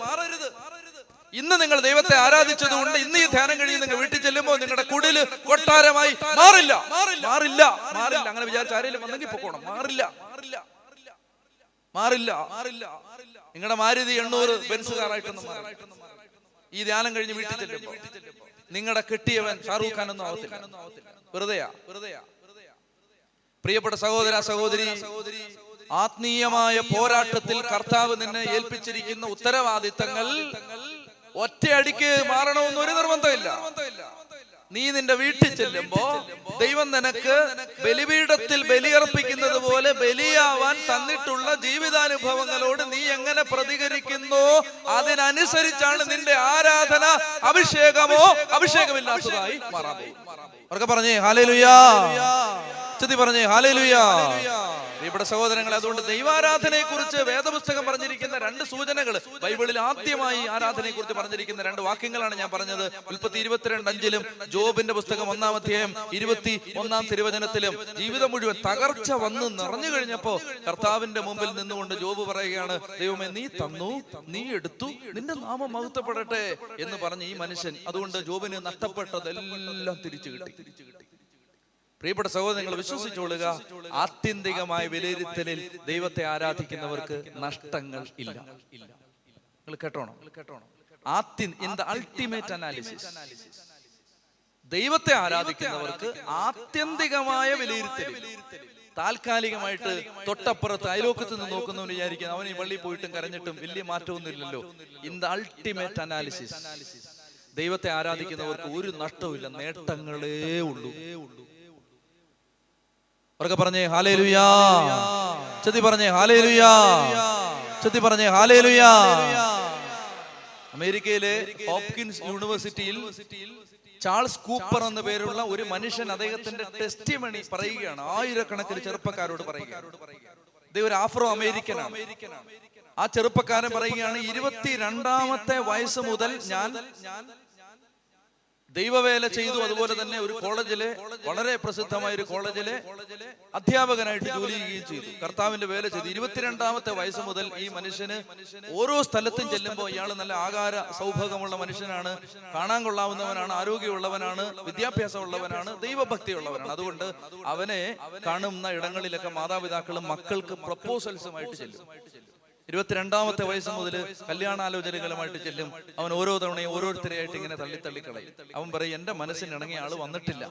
ഇന്ന് നിങ്ങൾ ദൈവത്തെ ആരാധിച്ചതുകൊണ്ട് ഇന്ന് ഈ ധ്യാനം കഴിഞ്ഞ് നിങ്ങൾ വീട്ടിൽ ചെല്ലുമ്പോൾ നിങ്ങളുടെ കുടില് കൊട്ടാരമായി മാറില്ല. അങ്ങനെ വിചാരിച്ച ആരെങ്കിലും വന്നെങ്കിൽ പൊക്കോണം. മാറില്ല. നിങ്ങളുടെ മാരുതി 800 ബെൻസ് കാറായിട്ടൊന്നും ഈ ധ്യാനം കഴിഞ്ഞ് വീട്ടിൽ ചെല്ലുമ്പോൾ നിങ്ങളുടെ കെട്ടിയവൻ ഷാറൂഖ് ഖാൻ ഒന്നും ആവത്തില്ല. വെറുതെയാ. പ്രിയപ്പെട്ട സഹോദര സഹോദരി, ആത്മീയമായ പോരാട്ടത്തിൽ കർത്താവ് നിന്നെ ഏൽപ്പിച്ചിരിക്കുന്ന ഉത്തരവാദിത്തങ്ങൾ ഒറ്റയടിക്ക് മാറണമെന്ന് ഒരു നിർബന്ധമില്ല. നീ നിന്റെ വീട്ടിൽ ചെല്ലുമ്പോ ദൈവം നിനക്ക് ബലിപീഠത്തിൽ ബലിയർപ്പിക്കുന്നത് പോലെ ബലിയാവാൻ തന്നിട്ടുള്ള ജീവിതാനുഭവങ്ങളോട് നീ എങ്ങനെ പ്രതികരിക്കുന്നു അതിനനുസരിച്ചാണ് നിന്റെ ആരാധന അഭിഷേകമോ അഭിഷേകമില്ലാത്തതായി മാറാൻ പോകും. അവർക്ക് പറഞ്ഞേ ഹല്ലേലൂയാ, ചൊല്ലി പറഞ്ഞേ ഹല്ലേലൂയാ. പ്രിയപ്പെട്ട സഹോദരങ്ങളെ, അതുകൊണ്ട് ദൈവാരാധനയെ കുറിച്ച് വേദപുസ്തകം പറഞ്ഞിരിക്കുന്ന രണ്ട് സൂചനകൾ, ബൈബിളിൽ ആദ്യമായി ആരാധനയെ കുറിച്ച് പറഞ്ഞിരിക്കുന്ന രണ്ട് വാക്യങ്ങളാണ് ഞാൻ പറഞ്ഞത്. ഉൽപ്പത്തി 22:5 ജോബിന്റെ പുസ്തകം 1-ാം അധ്യായം 21-ാം തിരുവചനത്തിലും. ജീവിതം മുഴുവൻ തകർച്ച വന്ന് നിറഞ്ഞു കഴിഞ്ഞപ്പോ കർത്താവിന്റെ മുമ്പിൽ നിന്നുകൊണ്ട് ജോബ് പറയുകയാണ്, ദൈവമേ നീ തന്നു, നീ എടുത്തു, നിന്റെ നാമം മഹത്വപ്പെടട്ടെ എന്ന് പറഞ്ഞ ഈ മനുഷ്യൻ, അതുകൊണ്ട് ജോബിന് നഷ്ടപ്പെട്ടതെല്ലാം തിരിച്ചു കിട്ടി. പ്രിയപ്പെട്ട സഹോദരങ്ങൾ, വിശ്വസിച്ചോളുക, ആത്യന്തികമായ വിലയിരുത്തലിൽ ദൈവത്തെ ആരാധിക്കുന്നവർക്ക് നഷ്ടങ്ങൾ ഇല്ല. നിങ്ങൾ കേട്ടോണം, ഇൻ ദ അൾട്ടിമേറ്റ് അനാലിസിസ് ദൈവത്തെ ആരാധിക്കുന്നവർക്ക് ആത്യന്തികമായ വിലയിരുത്തൽ. താൽക്കാലികമായിട്ട് തൊട്ടപ്പുറത്ത് അയലോക്കത്ത് നിന്ന് നോക്കുന്നവൻ വിചാരിക്കുന്നു അവൻ ഈ പള്ളിയിൽ പോയിട്ടും കരഞ്ഞിട്ടും വലിയ മാറ്റമൊന്നും ഇല്ലല്ലോ. ഇൻ ദ അൾട്ടിമേറ്റ് അനാലിസിസ് ദൈവത്തെ ആരാധിക്കുന്നവർക്ക് ഒരു നഷ്ടവുമില്ല, നേട്ടങ്ങളേ ഉള്ളൂ. അവർക്ക് പറഞ്ഞേ ഹല്ലേലൂയാ, ചൊല്ലി പറഞ്ഞേ ഹല്ലേലൂയാ, ചൊല്ലി പറഞ്ഞേ ഹല്ലേലൂയാ. അമേരിക്കയിലെ ഹോപ്കിൻസ് യൂണിവേഴ്സിറ്റിയിൽ ചാൾസ് കൂപ്പർ എന്ന പേരുള്ള ഒരു മനുഷ്യൻ അദ്ദേഹത്തിന്റെ ടെസ്റ്റിമണി പറയുകയാണ്. ആയിരക്കണക്കിന് ചെറുപ്പക്കാരോട് പറയുകയാണ്. അദ്ദേഹം ഒരു ആഫ്രോ അമേരിക്കനാണ്. ആ ചെറുപ്പക്കാരൻ പറയുകയാണ്, 22-ാമത്തെ വയസ്സ് മുതൽ ഞാൻ ദൈവവേല ചെയ്തു. അതുപോലെ തന്നെ ഒരു കോളേജിലെ, വളരെ പ്രസിദ്ധമായ ഒരു കോളേജിലെ അധ്യാപകനായിട്ട് ജോലി ചെയ്യുകയും ചെയ്തു. കർത്താവിന്റെ വേല ചെയ്തു. 22-ാമത്തെ വയസ്സ് മുതൽ ഈ മനുഷ്യന് ഓരോ സ്ഥലത്തും ചെല്ലുമ്പോൾ ഇയാൾ നല്ല ആകാര സൗഭാഗ്യമുള്ള മനുഷ്യനാണ്, കാണാൻ കൊള്ളാവുന്നവനാണ്, ആരോഗ്യമുള്ളവനാണ്, വിദ്യാഭ്യാസമുള്ളവനാണ്, ദൈവഭക്തിയുള്ളവനാണ്. അതുകൊണ്ട് അവനെ കാണുന്ന ഇടങ്ങളിലൊക്കെ മാതാപിതാക്കളും മക്കൾക്ക് പ്രപ്പോസൽസുമായിട്ട് ചെല്ലും. 22-ാമത്തെ വയസ്സ് മുതൽ കല്യാണാലോചനകളുമായിട്ട് ചെല്ലും. അവൻ ഓരോ തവണയും ഓരോരുത്തരെയായിട്ട് ഇങ്ങനെ തള്ളിക്കളയും. അവൻ പറയും, എന്റെ മനസ്സിനിണങ്ങിയ ആള് വന്നിട്ടില്ല.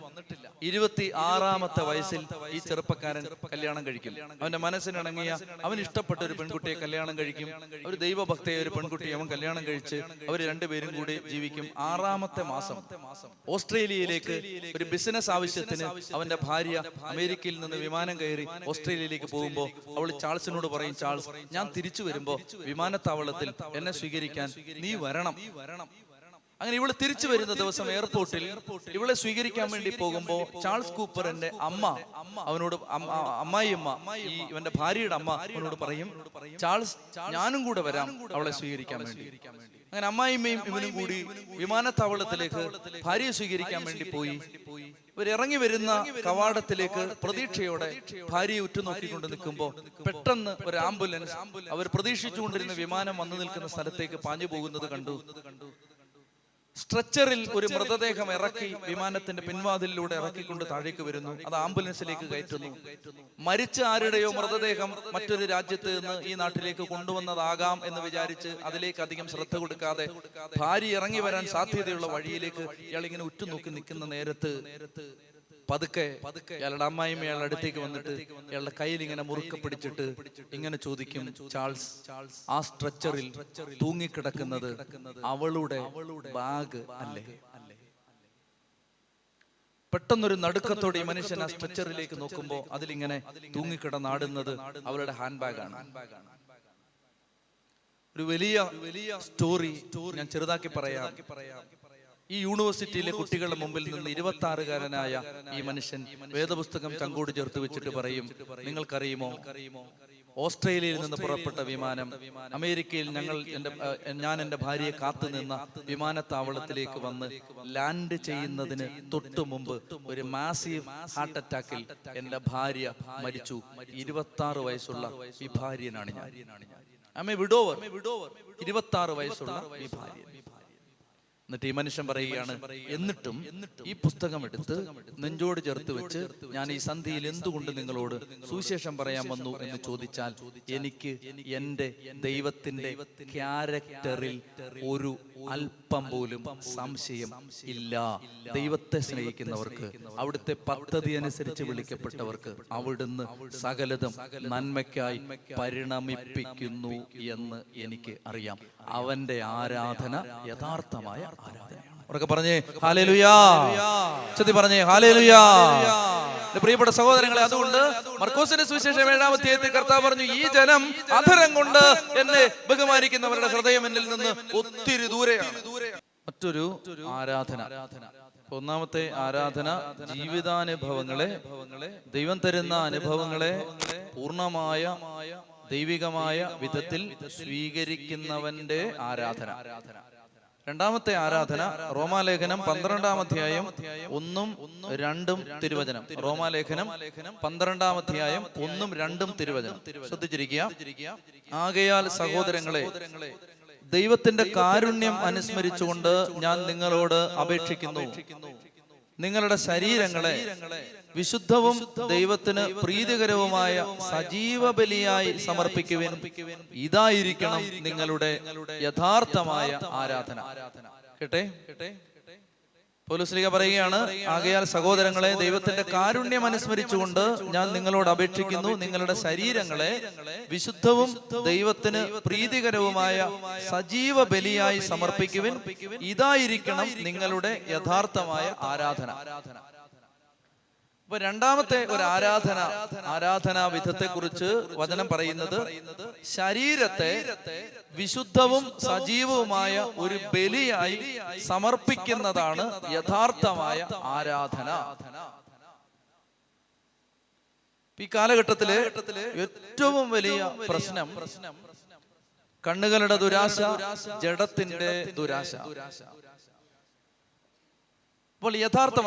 26-ാമത്തെ വയസ്സിൽ ഈ ചെറുപ്പക്കാരൻ കല്യാണം കഴിക്കും. അവന്റെ മനസ്സിനിണങ്ങിയ, അവൻ ഇഷ്ടപ്പെട്ട ഒരു പെൺകുട്ടിയെ കല്യാണം കഴിക്കും. ഒരു ദൈവഭക്തയെ ഒരു പെൺകുട്ടിയെ അവൻ കല്യാണം കഴിച്ച് അവർ രണ്ടുപേരും കൂടി ജീവിക്കും. 6-ാമത്തെ മാസം ഓസ്ട്രേലിയയിലേക്ക് ഒരു ബിസിനസ് ആവശ്യത്തിന് അവന്റെ ഭാര്യ അമേരിക്കയിൽ നിന്ന് വിമാനം കയറി ഓസ്ട്രേലിയയിലേക്ക് പോകുമ്പോൾ അവൾ ചാൾസിനോട് പറയും, ചാൾസ്, ഞാൻ തിരിച്ചു വരുമ്പോ വിമാനത്താവളത്തിൽ എന്നെ സ്വീകരിക്കാൻ നീ വരണം. അങ്ങനെ ഇവള് തിരിച്ചു വരുന്ന ദിവസം എയർപോർട്ടിൽ ഇവളെ സ്വീകരിക്കാൻ വേണ്ടി പോകുമ്പോ ചാൾസ് കൂപ്പറിന്റെ അമ്മ അവനോട്, അമ്മായിയമ്മ, ഈ ഇവന്റെ ഭാര്യയുടെ അമ്മ അവനോട് പറയും, ചാൾസ് ഞാനും കൂടെ വരാം അവളെ സ്വീകരിക്കാൻ വേണ്ടി. അങ്ങനെ അമ്മായിമ്മയും ഇവനും കൂടി വിമാനത്താവളത്തിലേക്ക് ഭാര്യയെ സ്വീകരിക്കാൻ വേണ്ടി പോയി. ഇവരിറങ്ങി വരുന്ന കവാടത്തിലേക്ക് പ്രതീക്ഷയോടെ ഭാര്യയെ ഉറ്റുനോക്കിക്കൊണ്ട് നിൽക്കുമ്പോ പെട്ടെന്ന് ഒരു ആംബുലൻസ് അവർ പ്രതീക്ഷിച്ചുകൊണ്ടിരുന്ന വിമാനം വന്നു നിൽക്കുന്ന സ്ഥലത്തേക്ക് പാഞ്ഞു പോകുന്നത് കണ്ടു. സ്ട്രെച്ചറിൽ ഒരു മൃതദേഹം ഇറക്കി വിമാനത്തിന്റെ പിൻവാതിലിലൂടെ ഇറക്കിക്കൊണ്ട് താഴേക്ക് വരുന്നു. അത് ആംബുലൻസിലേക്ക് കയറ്റുന്നു. മരിച്ച ആരുടെയോ മൃതദേഹം മറ്റൊരു രാജ്യത്ത് നിന്ന് ഈ നാട്ടിലേക്ക് കൊണ്ടുവന്നതാകാം എന്ന് വിചാരിച്ച് അതിലേക്ക് അധികം ശ്രദ്ധ കൊടുക്കാതെ ഭാര്യ ഇറങ്ങി വരാൻ സാധ്യതയുള്ള വഴിയിലേക്ക് ഇയാൾ ഇങ്ങനെ ഉറ്റുനോക്കി നിൽക്കുന്ന നേരത്ത് പതുക്കെ ഇയാളുടെ അമ്മായിമ്മ ഇയാളുടെ അടുത്തേക്ക് വന്നിട്ട് ഇയാളുടെ കയ്യിൽ ഇങ്ങനെ മുറുക്കെ പിടിച്ചിട്ട് ഇങ്ങനെ ചോദിക്കും, ചാൾസ്, ആ സ്ട്രെച്ചറിൽ തൂങ്ങിക്കിടക്കുന്നത് അവളുടെ ബാഗ് അല്ലേ? പെട്ടെന്നൊരു നടുക്കത്തോടെ ഈ മനുഷ്യൻ ആ സ്ട്രെച്ചറിലേക്ക് നോക്കുമ്പോ അതിലിങ്ങനെ തൂങ്ങിക്കിടന്നാടുന്നത് അവളുടെ ഹാൻഡ് ബാഗാണ്. ഒരു വലിയ സ്റ്റോറി ഞാൻ ചെറുതാക്കി പറയാം. ഈ യൂണിവേഴ്സിറ്റിയിലെ കുട്ടികളുടെ മുമ്പിൽ നിന്ന് 26-കാരനായ ഈ മനുഷ്യൻ വേദപുസ്തകം ചങ്കോട് ചേർത്ത് വെച്ചിട്ട് പറയും, നിങ്ങൾക്കറിയുമോ, ഓസ്ട്രേലിയയിൽ നിന്ന് പുറപ്പെട്ട വിമാനം അമേരിക്കയിൽ ഞാൻ എൻ്റെ ഭാര്യയെ കാത്തുനിന്ന വിമാനത്താവളത്തിലേക്ക് വന്ന് ലാൻഡ് ചെയ്യുന്നതിന് തൊട്ടു മുമ്പ് ഒരു മാസീവ് ഹാർട്ട് അറ്റാക്കിൽ എൻ്റെ ഭാര്യ മരിച്ചു. 26 വയസ്സുള്ള ഈ ഭാര്യനാണ് ഞാൻ. അമ്മ വിഡോവർ, 26 വയസ്സുള്ള ഈ ഭാര്യ. എന്നിട്ട് ഈ മനുഷ്യൻ പറയുകയാണ്, എന്നിട്ടും ഈ പുസ്തകം എടുത്ത് നെഞ്ചോട് ചേർത്ത് വെച്ച് ഞാൻ ഈ സന്ധിയിൽ എന്തുകൊണ്ട് നിങ്ങളോട് സുവിശേഷം പറയാൻ വന്നു എന്ന് ചോദിച്ചാൽ എനിക്ക് എൻ്റെ ദൈവത്തിന്റെ ക്യാരക്ടറിൽ ഒരു അല്പം പോലും സംശയം ഇല്ല. ദൈവത്തെ സ്നേഹിക്കുന്നവർക്ക്, അവിടുത്തെ പദ്ധതി അനുസരിച്ച് വിളിക്കപ്പെട്ടവർക്ക് അവിടുന്ന് സകലതും നന്മയ്ക്കായി പരിണമിപ്പിക്കുന്നു എന്ന് എനിക്ക് അറിയാം. അവന്റെ ആരാധന യഥാർത്ഥമായ ആരാധനയാണ്. ഉറക്കെ പറഞ്ഞേ ഹല്ലേലൂയാ. ചെത്തി പറഞ്ഞേ ഹല്ലേലൂയാ. പ്രിയപ്പെട്ട സഹോദരങ്ങളെ, അതുകൊണ്ട് മർക്കോസിന്റെ സുവിശേഷം 7-ാം അധ്യായത്തിൽ കർത്താവ് പറഞ്ഞു, ഈ ജനം അധരം കൊണ്ട് എന്നെ ബഹുമാനിക്കുന്നവരുടെ ഹൃദയം എന്നിൽ നിന്ന് ഒത്തിരി ദൂരെയാണ്. മറ്റൊരു ആരാധന, ഒന്നാമത്തെ ആരാധന ജീവിതാനുഭവങ്ങളെ, ദൈവം തരുന്ന അനുഭവങ്ങളെ പൂർണ്ണമായ ദൈവികമായ വിധത്തിൽ സ്വീകരിക്കുന്നവന്റെ ആരാധന. രണ്ടാമത്തെ ആരാധന റോമാലേഖനം 12-ാം അധ്യായം 1-2 തിരുവചനം. റോമാലേഖനം 12-ാം അധ്യായം 1-2 തിരുവചനം ശ്രദ്ധിച്ചിരിക്കുക. ആകയാൽ സഹോദരങ്ങളെ, ദൈവത്തിന്റെ കാരുണ്യം അനുസ്മരിച്ചുകൊണ്ട് ഞാൻ നിങ്ങളോട് അപേക്ഷിക്കുന്നു, നിങ്ങളുടെ ശരീരങ്ങളെ വിശുദ്ധവും ദൈവത്തിന് പ്രീതികരവുമായ സജീവ ബലിയായി സമർപ്പിക്കുവിൻ. ഇതായിരിക്കണം നിങ്ങളുടെ യഥാർത്ഥമായ ആരാധന. കേട്ടെ, പൗലോസ് പറയുകയാണ്, ആകയാൽ സഹോദരങ്ങളെ, ദൈവത്തിന്റെ കാരുണ്യം അനുസ്മരിച്ചുകൊണ്ട് ഞാൻ നിങ്ങളോട് അപേക്ഷിക്കുന്നു, നിങ്ങളുടെ ശരീരങ്ങളെ വിശുദ്ധവും ദൈവത്തിന് പ്രീതികരവുമായ സജീവ ബലിയായി സമർപ്പിക്കുവിൻ. ഇതായിരിക്കണം നിങ്ങളുടെ യഥാർത്ഥമായ ആരാധന. അപ്പൊ രണ്ടാമത്തെ ഒരു ആരാധനാ വിധത്തെ കുറിച്ച് വചനം പറയുന്നത്, ശരീരത്തെ വിശുദ്ധവും സജീവവുമായ ഒരു ബലിയായി സമർപ്പിക്കുന്നതാണ് യഥാർത്ഥമായ ആരാധന. ഈ കാലഘട്ടത്തില് ഏറ്റവും വലിയ പ്രശ്നം കണ്ണുകളുടെ ദുരാശ, ജഡത്തിന്റെ ദുരാശ. അപ്പോൾ യഥാർത്ഥ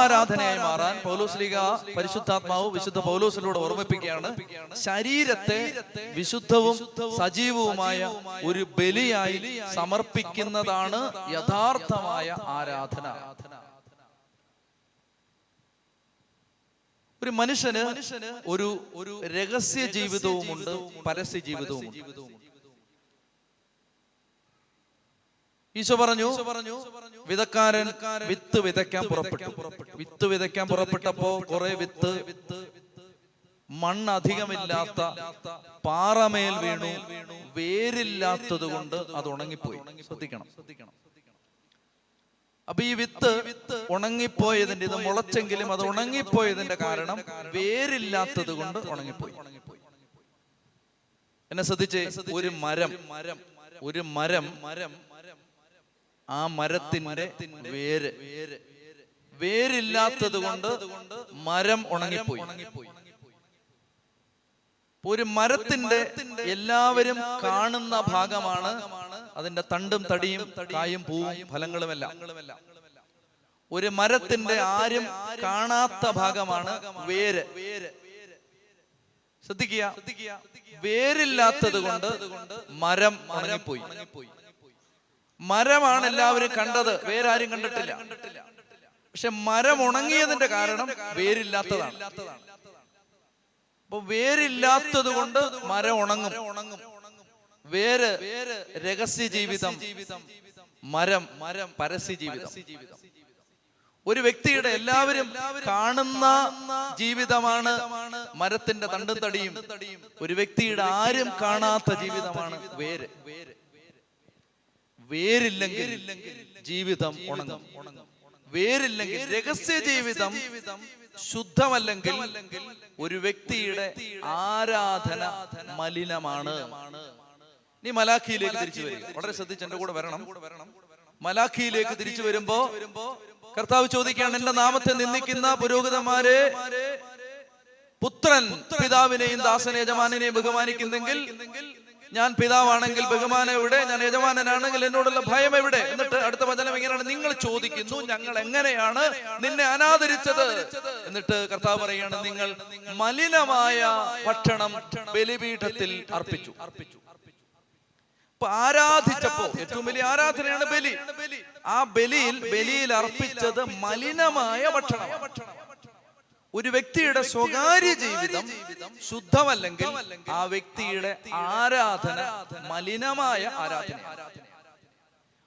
ആരാധനയായി മാറാൻ പൗലോസ്ലീഗ പരിശുദ്ധാത്മാവ് വിശുദ്ധ പൗലോസിലൂടെ ഓർമ്മിപ്പിക്കുകയാണ്, ശരീരത്തെ വിശുദ്ധവും സജീവവുമായ ഒരു ബലിയായി സമർപ്പിക്കുന്നതാണ് യഥാർത്ഥമായ ആരാധന. ഒരു മനുഷ്യന് ഒരു രഹസ്യ ജീവിതവുമുണ്ട്, പരസ്യ ജീവിതവുമുണ്ട്. ഈശോ പറഞ്ഞു, വിതക്കാരൻ വിത്ത് വിതയ്ക്കാൻ പുറപ്പെട്ടു. വിത്ത് വിതയ്ക്കാൻ പുറപ്പെട്ടപ്പോ കുറെ വിത്ത് മണ്ണ് അധികമില്ലാത്ത പാറമേൽ വീണു, വേരില്ലാത്തത് കൊണ്ട് അത് ഉണങ്ങിപ്പോയി. ശ്രദ്ധിക്കണം. അപ്പൊ ഈ വിത്ത് ഉണങ്ങിപ്പോയതിന്റെ, ഇത് മുളച്ചെങ്കിലും അത് ഉണങ്ങിപ്പോയതിന്റെ കാരണം വേരില്ലാത്തത് കൊണ്ട് ഉണങ്ങിപ്പോയി. എന്നെ ശ്രദ്ധിച്ചേ, ഒരു മരം ആ മരത്തിന്റെ വേരില്ലാത്തത് കൊണ്ട് മരം ഉണങ്ങിപ്പോയി. ഒരു മരത്തിന്റെ എല്ലാവരും കാണുന്ന ഭാഗമാണ് അതിന്റെ തണ്ടും തടിയും കായും പൂവും ഫലങ്ങളുമെല്ലാം. ഒരു മരത്തിന്റെ ആരും കാണാത്ത ഭാഗമാണ് വേര്. ശ്രദ്ധിക്കുക, വേരില്ലാത്തത് കൊണ്ട് മരം ഉണങ്ങിപ്പോയി. മരമാണ് എല്ലാവരും കണ്ടത്, വേരാരും കണ്ടിട്ടില്ല. പക്ഷെ മരം ഉണങ്ങിയതിന്റെ കാരണം വേരില്ലാത്തതാണ്. അപ്പൊ വേരില്ലാത്തത് കൊണ്ട് മരം ഉണങ്ങും. വേര് രഹസ്യ ജീവിതം, മരം പരസ്യ ജീവിതം. ഒരു വ്യക്തിയുടെ എല്ലാവരും കാണുന്ന ജീവിതമാണ് മരത്തിന്റെ തണ്ടും തടിയും. ഒരു വ്യക്തിയുടെ ആരും കാണാത്ത ജീവിതമാണ് വേര്. വേരില്ലെങ്കിൽ ജീവിതം ഉണങ്ങും. വേരില്ലെങ്കിൽ, രഹസ്യ ജീവിതം ശുദ്ധമല്ലെങ്കിൽ ഒരു വ്യക്തിയുടെ ആരാധന മലിനമാണ്. നീ മലാഖിയിലേക്ക് തിരിച്ചു വരിക. വളരെ ശ്രദ്ധിച്ച് എന്റെ കൂടെ വരണം. മലാഖിയിലേക്ക് തിരിച്ചു വരുമ്പോ കർത്താവ് ചോദിക്കുകയാണ്, എന്റെ നാമത്തെ നിന്ദിക്കുന്ന പുരോഹിതന്മാരെ, പുത്രൻ പിതാവിനെയും ദാസൻ യജമാനെയും ബഹുമാനിക്കുന്നെങ്കിൽ ഞാൻ പിതാവാണെങ്കിൽ ബഹുമാനം എവിടെ? ഞാൻ യജമാനനാണെങ്കിൽ എന്നോടുള്ള ഭയം എവിടെ? എന്നിട്ട് അടുത്ത വചനം എങ്ങനെയാണ്? നിങ്ങൾ ചോദിക്കുന്നു, ഞങ്ങൾ എങ്ങനെയാണ് നിന്നെ അനാദരിച്ചത്? എന്നിട്ട് കർത്താവ് പറയുകയാണ്, നിങ്ങൾ മലിനമായ ഭക്ഷണം ബലിപീഠത്തിൽ അർപ്പിച്ചു. ആരാധിച്ചപ്പോ ഏറ്റവും വലിയ ആരാധനയാണ് ബലി. ആ ബലിയിൽ അർപ്പിച്ചത് മലിനമായ ഭക്ഷണം. ഒരു വ്യക്തിയുടെ സ്വകാര്യ ജീവിതം ശുദ്ധമല്ലെങ്കിൽ ആ വ്യക്തിയുടെ ആരാധന മലിനമായ ആരാധന.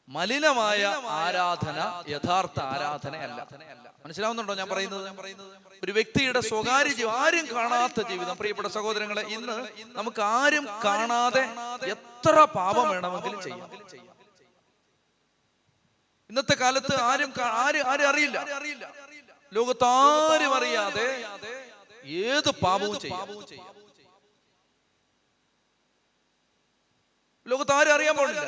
മലിനമായ ആരാധന യഥാർത്ഥ ആരാധനയല്ല. മനസ്സിലാവുന്നുണ്ടോ ഞാൻ പറയുന്നത്? ഒരു വ്യക്തിയുടെ സ്വകാര്യ ജീവിതം, ആരും കാണാത്ത ജീവിതം. പ്രിയപ്പെട്ട സഹോദരങ്ങളെ, ഇന്ന് നമുക്ക് ആരും കാണാതെ എത്ര പാപം വേണമെങ്കിലും ചെയ്യാം. ഇന്നത്തെ കാലത്ത് ആരും അറിയില്ല. ലോകത്താരും അറിയാതെ ഏത് പാപവും ചെയ്യാം. ലോകത്താരും അറിയാൻ പാടില്ല.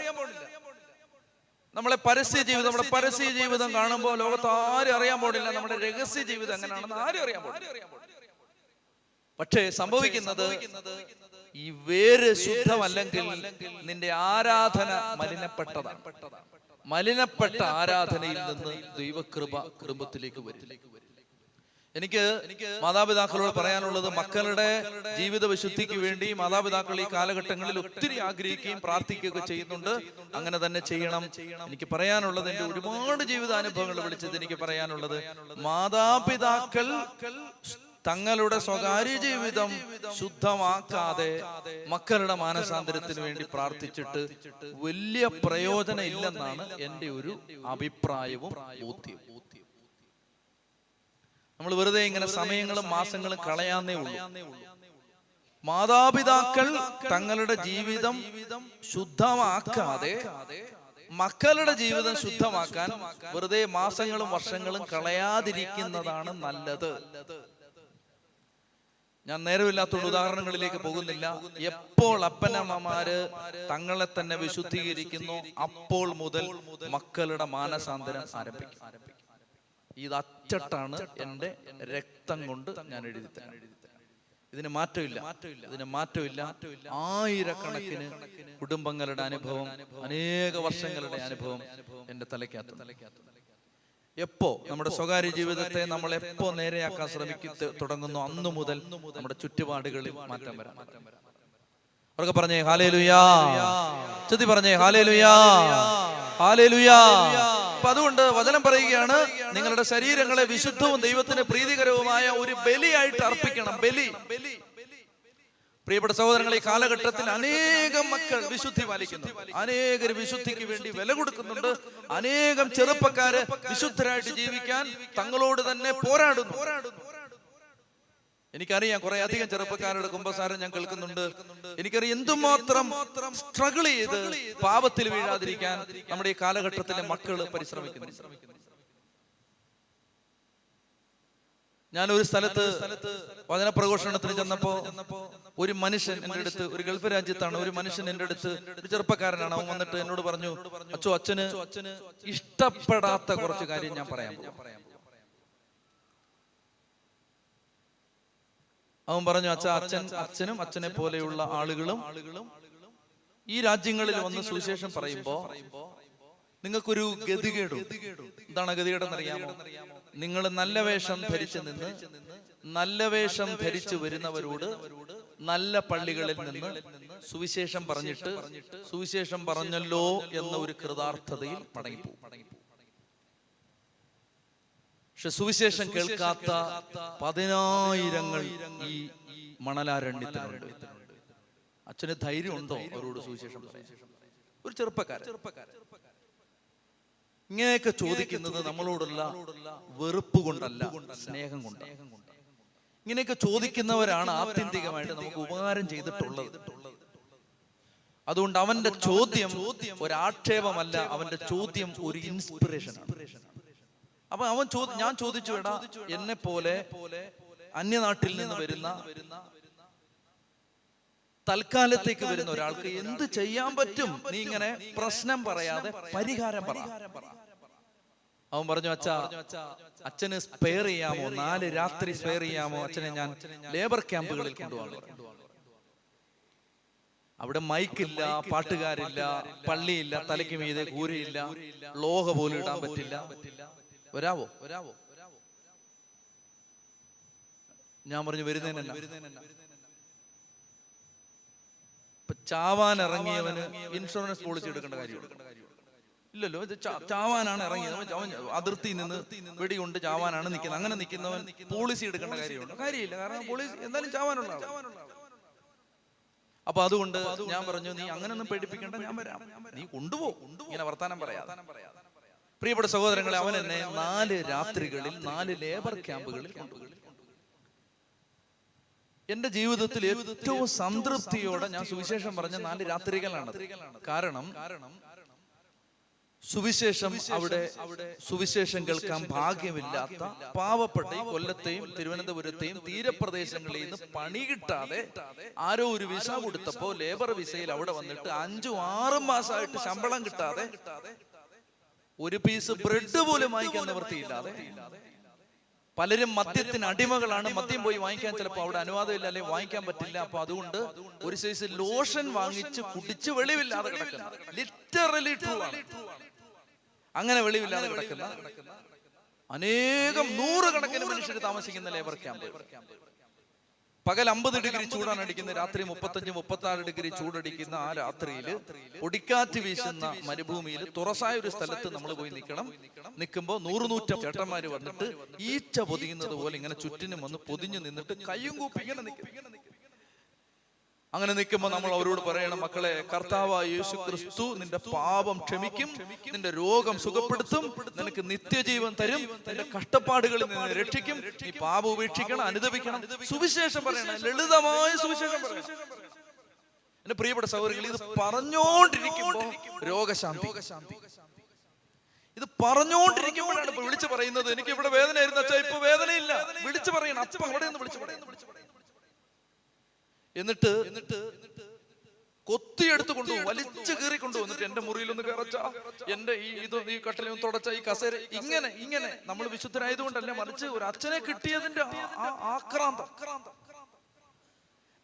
നമ്മുടെ പരസ്യ ജീവിതം കാണുമ്പോൾ ലോകത്താരും അറിയാൻ പാടില്ല നമ്മുടെ രഹസ്യ ജീവിതം എങ്ങനെയാണെന്ന് ആരും അറിയാൻ പാടില്ല. പക്ഷേ സംഭവിക്കുന്നത്, ഈ വേര് ശുദ്ധമല്ലെങ്കിൽ നിന്റെ ആരാധന മലിനപ്പെട്ടതാണ്. മലിനപ്പെട്ട ആരാധനയിൽ നിന്ന് ദൈവകൃപ കുടുംബത്തിലേക്ക് വരും. എനിക്ക് മാതാപിതാക്കളോട് പറയാനുള്ളത്, മക്കളുടെ ജീവിത വിശുദ്ധിക്ക് വേണ്ടി മാതാപിതാക്കൾ ഈ കാലഘട്ടങ്ങളിൽ ഒത്തിരി ആഗ്രഹിക്കുകയും പ്രാർത്ഥിക്കുകയൊക്കെ ചെയ്യുന്നുണ്ട്. അങ്ങനെ തന്നെ ചെയ്യണം. എനിക്ക് പറയാനുള്ളത്, എൻ്റെ ഒരുപാട് ജീവിതാനുഭവങ്ങൾ വിളിച്ചത് എനിക്ക് പറയാനുള്ളത്, മാതാപിതാക്കൾ തങ്ങളുടെ സ്വകാര്യ ജീവിതം ശുദ്ധമാക്കാതെ മക്കളുടെ മാനസാന്തരത്തിന് വേണ്ടി പ്രാർത്ഥിച്ചിട്ട് വലിയ പ്രയോജനം ഇല്ലെന്നാണ് എൻ്റെ ഒരു അഭിപ്രായവും ബോധ്യവും. നമ്മൾ വെറുതെ ഇങ്ങനെ സമയങ്ങളും മാസങ്ങളും കളയാന്നേ ഉള്ളൂ. മാതാപിതാക്കൾ തങ്ങളുടെ ജീവിതം ശുദ്ധമാക്കാതെ മക്കളുടെ ജീവിതം ശുദ്ധമാക്കാൻ വെറുതെ മാസങ്ങളും വർഷങ്ങളും കളയാതിരിക്കുന്നതാണ് നല്ലത്. ഞാൻ നേരമില്ലാത്ത ഉദാഹരണങ്ങളിലേക്ക് പോകുന്നില്ല. എപ്പോൾ അപ്പനമ്മമാര് തങ്ങളെ തന്നെ വിശുദ്ധീകരിക്കുന്നു, അപ്പോൾ മുതൽ മക്കളുടെ മാനസാന്തരം ആരംഭിക്കും. ഇത് അച്ചട്ടാണ് എൻ്റെ രക്തം കൊണ്ട് ഞാൻ എഴുതി തരാം. ഇതിന് മാറ്റമില്ല. ആയിരക്കണക്കിന് കുടുംബങ്ങളുടെ അനുഭവം, അനേക വർഷങ്ങളുടെ അനുഭവം എൻ്റെ തലയ്ക്കകത്ത്. എപ്പോ നമ്മുടെ സ്വകാര്യ ജീവിതത്തെ നമ്മൾ എപ്പോ നേരെയാക്കാൻ തുടങ്ങുന്നു, അന്നു മുതൽ നമ്മുടെ ചുറ്റുപാടുകളിൽ മാറ്റം വരാം. അവർക്ക് പറഞ്ഞേ ഹല്ലേലൂയാ, ചൊല്ലി പറഞ്ഞേ ഹല്ലേലൂയാ, ഹല്ലേലൂയാ. അപ്പൊ അതുകൊണ്ട് വചനം പറയുകയാണ്, നിങ്ങളുടെ ശരീരങ്ങളെ വിശുദ്ധവും ദൈവത്തിന് പ്രീതികരവുമായ ഒരു ബലിയായിട്ട് അർപ്പിക്കണം. ബലി. പ്രിയപ്പെട്ട സഹോദരങ്ങളെ, ഈ കാലഘട്ടത്തിൽ അനേകം മക്കൾ വിശുദ്ധി പാലിക്കുന്നു, അനേകർ വിശുദ്ധിക്ക് വേണ്ടി വില കൊടുക്കുന്നുണ്ട്. അനേകം ചെറുപ്പക്കാര് വിശുദ്ധരായിട്ട് ജീവിക്കാൻ തങ്ങളോട് തന്നെ പോരാടുന്നു. എനിക്കറിയാം, കുറെ അധികം ചെറുപ്പക്കാരുടെ കുമ്പസാരം ഞാൻ കേൾക്കുന്നുണ്ട്. എനിക്കറിയാം എന്തുമാത്രം സ്ട്രഗിൾ ചെയ്ത് പാപത്തിൽ വീഴാതിരിക്കാൻ നമ്മുടെ ഈ കാലഘട്ടത്തിലെ മക്കള് പരിശ്രമിക്കുന്നു. ഞാൻ ഒരു സ്ഥലത്ത് വചനപ്രഘോഷണത്തിന് ചെന്നപ്പോ ഒരു മനുഷ്യൻ എൻ്റെ അടുത്ത്, ഒരു ഗൾഫ് രാജ്യത്താണ് ഒരു മനുഷ്യൻ എൻ്റെ അടുത്ത്, ഒരു ചെറുപ്പക്കാരനാണ്. അവൻ വന്നിട്ട് എന്നോട് പറഞ്ഞു, അച്ഛന് ഇഷ്ടപ്പെടാത്ത കുറച്ച് കാര്യം ഞാൻ പറയാം. അവൻ പറഞ്ഞു, അച്ഛനും അച്ഛനെ പോലെയുള്ള ആളുകളും ഈ രാജ്യങ്ങളിൽ വന്ന് സുവിശേഷം പറയുമ്പോ നിങ്ങൾക്കൊരു ഗതികേടും. എന്താണ് ഗതികേടെന്നറിയാമോ? നിങ്ങൾ നല്ല വേഷം ധരിച്ചു നിന്ന് നല്ല വേഷം ധരിച്ചു വരുന്നവരോട് നല്ല പള്ളികളിൽ നിന്ന് സുവിശേഷം പറഞ്ഞിട്ട് സുവിശേഷം പറഞ്ഞല്ലോ എന്ന ഒരു കൃതാർത്ഥതയിൽ മടങ്ങിപ്പോകും. പക്ഷെ സുവിശേഷം കേൾക്കാത്ത 10,000 ഈ മണലാരണ്യത്തിനുണ്ട്. അച്ഛന് ധൈര്യം ഉണ്ടോ അവരോട് സുവിശേഷം പറയാൻ? ഒരു ചെറുപ്പക്കാരൻ ഇങ്ങനെയൊക്കെ ചോദിക്കുന്നത് നമ്മളോടുള്ള വെറുപ്പ് കൊണ്ടല്ല, സ്നേഹം കൊണ്ട്. ഇങ്ങനെയൊക്കെ ചോദിക്കുന്നവരാണ് ആത്യന്തികമായിട്ട് നമുക്ക് ഉപകാരം ചെയ്തിട്ടുള്ളത്. അതുകൊണ്ട് അവന്റെ ചോദ്യം ഒരാക്ഷേപമല്ല, അവന്റെ ചോദ്യം ഒരു ഇൻസ്പിറേഷൻ ആണ്. അപ്പൊ ഞാൻ ചോദിച്ചു, എടാ, എന്നെ പോലെ അന്യനാട്ടിൽ നിന്ന് വരുന്ന തൽക്കാലത്തേക്ക് വരുന്ന ഒരാൾക്ക് എന്ത് ചെയ്യാൻ പറ്റും? നീ ഇങ്ങനെ പ്രശ്നം പറയാതെ പരിഹാരം പറ. അവൻ പറഞ്ഞു, അച്ഛന് സ്പെയർ ചെയ്യാമോ? 4 രാത്രി സ്പെയർ ചെയ്യാമോ? അച്ഛനെ ഞാൻ ലേബർ ക്യാമ്പുകളിൽ കൊണ്ടുപോകാൻ. അവിടെ മൈക്കില്ല, പാട്ടുകാരില്ല, പള്ളിയില്ല, തലയ്ക്ക് മീതെ കൂരയില്ല, ലോഹ പോലും ഇടാൻ പറ്റില്ല. വരാവോ? ഞാൻ പറഞ്ഞു, വരുന്നതിനല്ല. ഇപ്പൊ ചാവാൻ ഇറങ്ങിയവന് ഇൻഷുറൻസ് പോളിസി എടുക്കേണ്ട കാര്യമുണ്ട്? ഇല്ലല്ലോ. ചാവാനാണ് ഇറങ്ങിയത്, അവൻ അതിർത്തിയിൽ നിന്ന് വെടികൊണ്ട് ചാവാനാണ് നിൽക്കുന്നത്. അങ്ങനെ നിൽക്കുന്നവൻ പോളിസി എടുക്കേണ്ട കാര്യമുണ്ട്? കാര്യമില്ല. കാരണം പോളിസി എന്തായാലും ചാവാനുള്ള. അപ്പൊ അതുകൊണ്ട് ഞാൻ പറഞ്ഞു, നീ അങ്ങനെയൊന്നും പേടിപ്പിക്കേണ്ട, ഞാൻ വരാം, നീ കൊണ്ടുപോകും. ഇങ്ങനെ വർത്താനം പറയാതെ. പ്രിയപ്പെട്ട സഹോദരങ്ങളെ, അവൻ എന്നെ 4 രാത്രികളിൽ 4 ലേബർ ക്യാമ്പുകളിൽ കൊണ്ടുപോയി. എന്റെ ജീവിതത്തിൽ ഏറ്റവും സംതൃപ്തിയോടെ ഞാൻ സുവിശേഷം പറഞ്ഞ 4 രാത്രികളാണ്. കാരണം സുവിശേഷം അവിടെ സുവിശേഷം കേൾക്കാൻ ഭാഗ്യമില്ലാത്ത പാവപ്പെട്ട ഈ കൊല്ലത്തെയും തിരുവനന്തപുരത്തെയും തീരപ്രദേശങ്ങളിൽ നിന്ന് പണി കിട്ടാതെ ആരോ ഒരു വിസ കൊടുത്തപ്പോ ലേബർ വിസയിൽ അവിടെ വന്നിട്ട് 5-6 മാസമായിട്ട് ശമ്പളം കിട്ടാതെ ഒരു പീസ് ബ്രെഡ് പോലും വാങ്ങിക്കാൻ നിവൃത്തിയില്ലാതെ പലരും മദ്യത്തിന് അടിമകളാണ്. മദ്യം പോയി വാങ്ങിക്കാൻ ചിലപ്പോൾ അവിടെ അനുവാദമില്ല, അല്ലെങ്കിൽ വാങ്ങിക്കാൻ പറ്റില്ല. അപ്പൊ അതുകൊണ്ട് ഒരു സൈസ് ലോഷൻ വാങ്ങിച്ച് കുടിച്ച് വെളിവില്ലാതെ കിടക്കുന്ന, ലിറ്ററലി ട്രൂ ആണ്, അങ്ങനെ വെളിവില്ലാതെ കിടക്കുന്ന അനേകം 100 കണക്കിന് മനുഷ്യർ താമസിക്കുന്ന ലേബർ ക്യാമ്പ്. പകൽ 50 ഡിഗ്രി ചൂടാണ് അടിക്കുന്നത്, രാത്രി 35-36 ഡിഗ്രി ചൂടടിക്കുന്ന ആ രാത്രിയില് പൊടിക്കാറ്റ് വീശുന്ന മരുഭൂമിയിൽ തുറസായ ഒരു സ്ഥലത്ത് നമ്മൾ പോയി നിൽക്കുമ്പോൾ 100-100 ചേട്ടന്മാര് വന്നിട്ട് ഈച്ച പൊതിയുന്നത് പോലെ ഇങ്ങനെ ചുറ്റിനും വന്ന് പൊതിഞ്ഞു നിന്നിട്ട് കയ്യും കൂപ്പി ഇങ്ങനെ നിൽക്കും. അങ്ങനെ നിൽക്കുമ്പോൾ നമ്മൾ അവരോട് പറയണം, മക്കളെ, കർത്താവായ യേശു ക്രിസ്തു നിന്റെ പാപം ക്ഷമിക്കും, നിന്റെ രോഗം സുഖപ്പെടുത്തും, നിനക്ക് നിത്യജീവൻ തരും, നിന്റെ കഷ്ടപ്പാടുകളിൽ നിന്ന് രക്ഷിക്കും, നീ പാപം ഉപേക്ഷിക്കണം, അനുദപിക്കണം, സുവിശേഷം പറയണം, ലളിതമായ സുവിശേഷം പറയണം. എന്റെ പ്രിയപ്പെട്ട സഹോദരങ്ങൾ, ഇത് പറഞ്ഞോണ്ടിരിക്കുമ്പോൾ രോഗശാന്തി, ഇത് പറഞ്ഞോണ്ടിരിക്കുമ്പോഴാണ് ഇപ്പൊ വിളിച്ചു പറയുന്നത്, എനിക്ക് ഇവിടെ വേദനയായിരുന്നു അച്ഛാ, ഇപ്പൊ വേദനയില്ല, വിളിച്ചു പറയണം, അപ്പൊ അവിടെ നിന്ന് വിളിച്ചു പറയണം. എന്നിട്ട് കൊത്തിയെടുത്ത് കൊണ്ടുപോകും, വലിച്ചു കീറി കൊണ്ടുപോകും. എന്നിട്ട് എന്റെ മുറിയിലൊന്ന് കയറച്ച, എന്റെ ഈ കട്ടിലൊന്ന് തുടച്ച, ഈ കസേര, ഇങ്ങനെ നമ്മൾ വിശുദ്ധരായതുകൊണ്ടല്ല, മറിച്ച് ഒരു അച്ഛനെ കിട്ടിയതിന്റെ ആക്രാന്തം.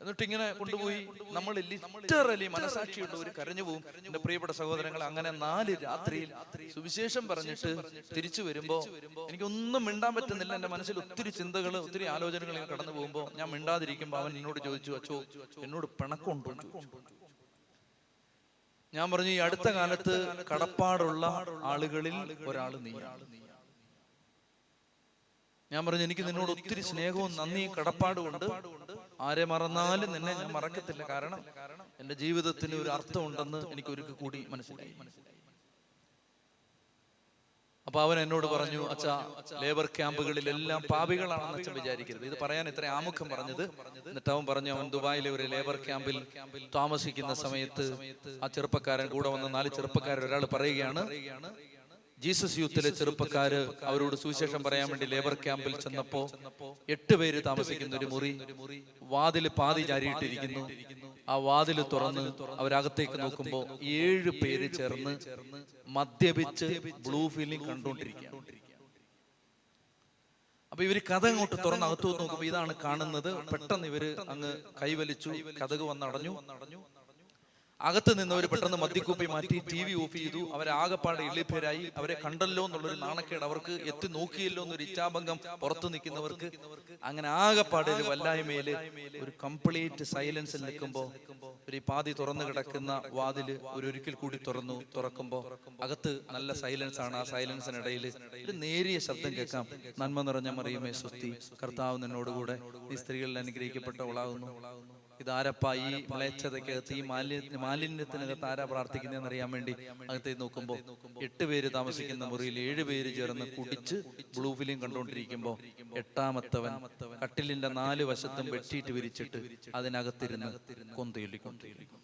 എന്നിട്ട് ഇങ്ങനെ കൊണ്ടുപോയി നമ്മൾ ലിറ്ററലി മനസാക്ഷിയുള്ള ഒരു കരഞ്ഞു പോകും. എന്റെ പ്രിയപ്പെട്ട സഹോദരങ്ങൾ, അങ്ങനെ 4 രാത്രിയിൽ സുവിശേഷം പറഞ്ഞിട്ട് തിരിച്ചു വരുമ്പോ എനിക്കൊന്നും മിണ്ടാൻ പറ്റുന്നില്ല. എന്റെ മനസ്സിൽ ഒത്തിരി ചിന്തകൾ, ഒത്തിരി ആലോചനകൾ ഇങ്ങനെ കടന്നു പോകുമ്പോ ഞാൻ മിണ്ടാതിരിക്കുമ്പോ അവൻ എന്നോട് ചോദിച്ചു, അച്ചോ എന്നോട് പിണക്കമുണ്ടോ? ഞാൻ പറഞ്ഞു, ഈ അടുത്ത കാലത്ത് കടപ്പാടുള്ള ആളുകളിൽ ഒരാൾ നീയാണ്. ഞാൻ പറഞ്ഞു, എനിക്ക് നിന്നോട് ഒത്തിരി സ്നേഹവും നന്ദിയും കടപ്പാടും ഉണ്ട്, ആരെ മറന്നാലും നിന്നെ ഞാൻ മറക്കത്തില്ല, കാരണം എന്റെ ജീവിതത്തിന് ഒരു അർത്ഥം ഉണ്ടെന്ന് എനിക്ക് ഒരിക്കൽ കൂടി മനസ്സിലായി. അപ്പൊ അവൻ എന്നോട് പറഞ്ഞു, അച്ഛാ, ലേബർ ക്യാമ്പുകളിലെല്ലാം പാപികളാണെന്ന് അച്ഛൻ വിചാരിക്കരുത്. ഇത് പറയാൻ ഇത്ര ആമുഖം പറഞ്ഞത്. എന്നിട്ട് അവൻ പറഞ്ഞു, അവൻ ദുബായിലെ ഒരു ലേബർ ക്യാമ്പിൽ താമസിക്കുന്ന സമയത്ത് ആ ചെറുപ്പക്കാരൻ കൂടെ വന്ന 4 ചെറുപ്പക്കാരൻ ഒരാൾ പറയുകയാണ്, ജീസസ് യൂത്തിലെ ചെറുപ്പക്കാര് അവരോട് സുവിശേഷം പറയാൻ വേണ്ടി ലേബർ ക്യാമ്പിൽ ചെന്നപ്പോ 8 പേര് താമസിക്കുന്ന ഒരു മുറി, വാതില് പാതി ചാരിയിട്ടിരിക്കുന്നു. ആ വാതില് തുറന്ന് അവരകത്തേക്ക് നോക്കുമ്പോ 7 പേര് ചേർന്ന് മദ്യപിച്ച് ബ്ലൂ ഫിലിം കണ്ടുകൊണ്ടിരിക്കുക. അപ്പൊ ഇവര് കഥ അങ്ങോട്ട് തുറന്ന് അകത്തു നോക്കുമ്പോ ഇതാണ് കാണുന്നത്. പെട്ടെന്ന് ഇവര് അങ്ങ് കൈവലിച്ചു, കഥക് വന്നടഞ്ഞു. അകത്ത് നിന്നവർ പെട്ടെന്ന് മദ്യക്കുപ്പി മാറ്റി TV ഓഫ് ചെയ്തു. അവരാകെപ്പാടെ ഇളിപ്പേരായി. അവരെ കണ്ടല്ലോ എന്നുള്ളൊരു നാണക്കേട് അവർക്ക്, എത്തി നോക്കിയല്ലോ എന്നൊരു ഇച്ഛാഭംഗം പുറത്തു നിൽക്കുന്നവർക്ക്. അങ്ങനെ ആകെപ്പാടെ ഒരു വല്ലായ്മയില് ഒരു കംപ്ലീറ്റ് സൈലൻസിൽ നിൽക്കുമ്പോ ഒരു പാതി തുറന്നു കിടക്കുന്ന വാതില് ഒരിക്കൽ കൂടി തുറക്കുമ്പോ അകത്ത് നല്ല സൈലൻസ് ആണ്. ആ സൈലൻസിനിടയിൽ ഒരു നേരിയ ശബ്ദം കേൾക്കാം, നന്മ നിറഞ്ഞ മറിയമേ സ്വസ്തി, കർത്താവ് നിന്നോടുകൂടെ, നീ സ്ത്രീകളിൽ അനുഗ്രഹിക്കപ്പെട്ടവളാകുന്നു. ഇതാരപ്പാ ഈ മ്ലേച്ഛതയ്ക്കകത്ത്, ഈ മാലിന്യത്തിനകത്ത് ആരാ പ്രാർത്ഥിക്കുന്നതെന്ന് അറിയാൻ വേണ്ടി അകത്തേക്ക് നോക്കുമ്പോ 8 പേര് താമസിക്കുന്ന മുറിയിൽ 7 പേര് ചേർന്ന് കുടിച്ച് ബ്ലൂ ഫിലിം കണ്ടുകൊണ്ടിരിക്കുമ്പോ 8ാമത്തവൻ കട്ടിലിന്റെ 4 വശത്തും ബെഡ്ഷീറ്റ് വിരിച്ചിട്ട് അതിനകത്തിരുന്ന് കൊന്തയൊല്ലിക്കൊണ്ടിരിക്കും.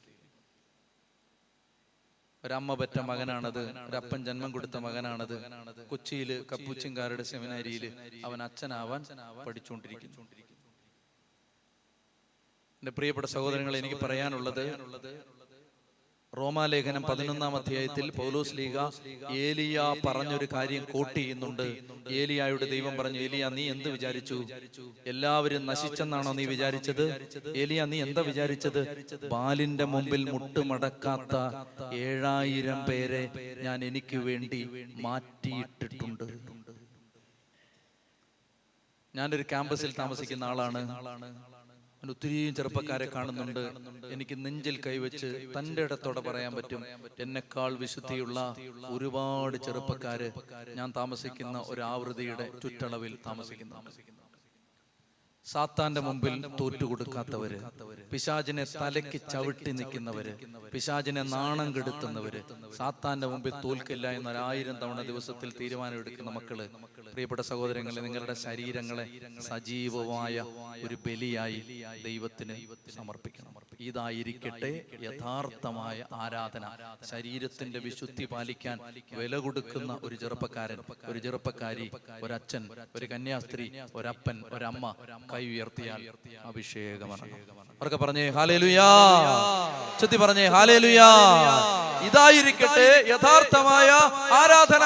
ഒരമ്മ പെറ്റ മകനാണത്, ഒരപ്പൻ ജന്മം കൊടുത്ത മകനാണത്. കൊച്ചിയില് കപ്പുച്ചിൻകാരുടെ സെമിനാരിയിൽ അവൻ അച്ഛനാവാൻ പഠിച്ചുകൊണ്ടിരിക്കുന്നു. എന്റെ പ്രിയപ്പെട്ട സഹോദരങ്ങളെ, എനിക്ക് പറയാനുള്ളത്, റോമാലേഖനം 11-ാം അധ്യായത്തിൽ പൗലോസ് ലീഗ ഏലിയ പറഞ്ഞൊരു കാര്യം കോട്ട് ചെയ്യുന്നുണ്ട്. ഏലിയായുടെ ദൈവം പറഞ്ഞു, ഏലിയ നീ എന്ത് വിചാരിച്ചു? എല്ലാവരും നശിച്ചെന്നാണോ നീ വിചാരിച്ചത്? ഏലിയ നീ എന്താ വിചാരിച്ചത്? ബാലിന്റെ മുമ്പിൽ മുട്ടുമടക്കാത്ത 7000 പേരെ ഞാൻ എനിക്ക് വേണ്ടി മാറ്റിയിട്ടിട്ടുണ്ട്. ഞാനൊരു ക്യാമ്പസിൽ താമസിക്കുന്ന ആളാണ്. ഒത്തിരി ചെറുപ്പക്കാരെ കാണുന്നുണ്ട്. എനിക്ക് നെഞ്ചിൽ കൈവച്ച് തൻ്റെ ഇടത്തോടെ പറയാൻ പറ്റും, എന്നെക്കാൾ വിശുദ്ധിയുള്ള ഒരുപാട് ചെറുപ്പക്കാര് ഞാൻ താമസിക്കുന്ന ഒരു ആവൃത്തിയുടെ ചുറ്റളവിൽ താമസിക്കുന്നു. സാത്താന്റെ മുമ്പിൽ തോറ്റുകൊടുക്കാത്തവര്, പിശാചിനെ തലയ്ക്ക് ചവിട്ടി നിൽക്കുന്നവര്, പിശാചിനെ നാണം കെടുത്തുന്നവര്, സാത്താന്റെ മുമ്പിൽ തോൽക്കില്ല എന്ന 1000 തവണ ദിവസത്തിൽ തീരുമാനം എടുക്കുന്ന മക്കള്, പ്രിയപ്പെട്ട സഹോദരങ്ങളെ, നിങ്ങളുടെ ശരീരങ്ങളെ സജീവമായ ഒരു ബലിയായി ദൈവത്തിന് സമർപ്പിക്കണം. ഇതായിരിക്കട്ടെ യഥാർത്ഥമായ ആരാധന. ശരീരത്തിന്റെ വിശുദ്ധി പാലിക്കാൻ വില കൊടുക്കുന്ന ഒരു ചെറുപ്പക്കാരൻ, ഒരു ചെറുപ്പക്കാരി, ഒരച്ഛൻ, ഒരു കന്യാസ്ത്രീ, ഒരപ്പൻ, ഒരമ്മ കൈ ഉയർത്തിയാൽ അഭിഷേകമാണ്. അവർക്ക് പറഞ്ഞേ ഹല്ലേലൂയാ, ചൊല്ലി പറഞ്ഞേ ഹല്ലേലൂയാ. ഇതായിരിക്കട്ടെ യഥാർത്ഥമായ ആരാധന.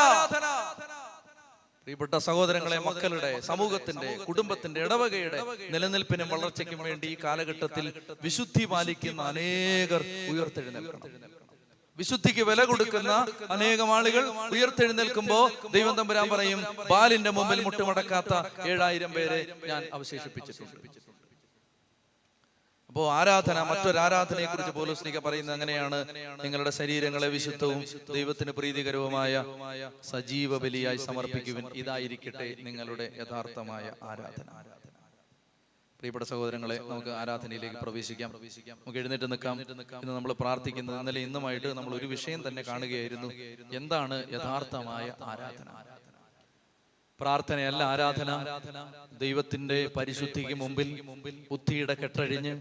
പ്രിയപ്പെട്ട സഹോദരങ്ങളെ, മക്കളുടെ, സമൂഹത്തിന്റെ, കുടുംബത്തിന്റെ, ഇടവകയുടെ നിലനിൽപ്പിനും വളർച്ചയ്ക്കും വേണ്ടി ഈ കാലഘട്ടത്തിൽ വിശുദ്ധി പാലിക്കുന്ന അനേകർ ഉയർത്തെഴുന്നേൽക്കണം. വിശുദ്ധിക്ക് വില കൊടുക്കുന്ന അനേകം ആളുകൾ ഉയർത്തെഴുന്നേൽക്കുമ്പോ ദൈവം തമ്പുരാൻ പറയും, ബാലിന്റെ മുമ്പിൽ മുട്ടുമടക്കാത്ത 7000 പേരെ ഞാൻ അവശേഷിപ്പിച്ചിട്ടുണ്ട്. അപ്പോ ആരാധന, മറ്റൊരാരാധനയെ കുറിച്ച് പൗലോസ് പറയുന്നത് അങ്ങനെയാണ്: നിങ്ങളുടെ ശരീരങ്ങളെ വിശുദ്ധവും ദൈവത്തിന് പ്രീതികരവുമായ സജീവ ബലിയായി സമർപ്പിക്കുവിൻ. ഇതായിരിക്കട്ടെ നിങ്ങളുടെ യഥാർത്ഥമായ ആരാധന. പ്രിയപ്പെട്ട സഹോദരങ്ങളെ, നമുക്ക് ആരാധനയിലേക്ക് പ്രവേശിക്കാം. നമുക്ക് എഴുന്നേറ്റ് നിൽക്കാം. ഇന്ന് നമ്മൾ പ്രാർത്ഥിക്കുന്നത്, ഇന്നലെ ഇന്നുമായിട്ട് നമ്മൾ ഒരു വിഷയം തന്നെ കാണുകയായിരുന്നു. എന്താണ് യഥാർത്ഥമായ ആരാധന? പ്രാർത്ഥനയല്ല ആരാധന. ദൈവത്തിന്റെ പരിശുദ്ധിക്ക് മുമ്പിൽ ബുദ്ധിയുടെ കെട്ടഴിഞ്ഞ്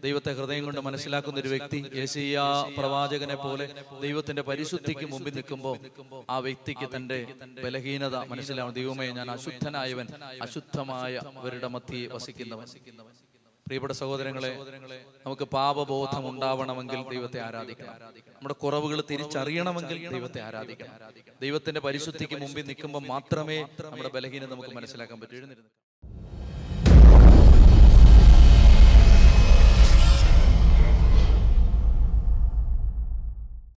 ദൈവത്തെ ഹൃദയം കൊണ്ട് മനസ്സിലാക്കുന്ന ഒരു വ്യക്തി, യെശയ്യാ പ്രവാചകനെ പോലെ ദൈവത്തിന്റെ പരിശുദ്ധിക്ക് മുമ്പിൽ നിൽക്കുമ്പോൾ ആ വ്യക്തിക്ക് തന്റെ ബലഹീനത മനസ്സിലാവും. ദൈവമേ, ഞാൻ അശുദ്ധനായവൻ, അശുദ്ധമായവരുടെ മധ്യേ വസിക്കുന്നവൻ. പ്രിയപ്പെട്ട സഹോദരങ്ങളെ, നമുക്ക് പാപബോധം ഉണ്ടാവണമെങ്കിൽ ദൈവത്തെ ആരാധിക്കണം. നമ്മുടെ കുറവുകൾ തിരിച്ചറിയണമെങ്കിൽ ദൈവത്തെ ആരാധിക്കണം. ദൈവത്തിന്റെ പരിശുദ്ധിക്ക് മുമ്പിൽ നിൽക്കുമ്പോൾ മാത്രമേ നമ്മുടെ ബലഹീനത നമുക്ക് മനസ്സിലാക്കാൻ പറ്റൂ. എഴുന്നേറ്റ്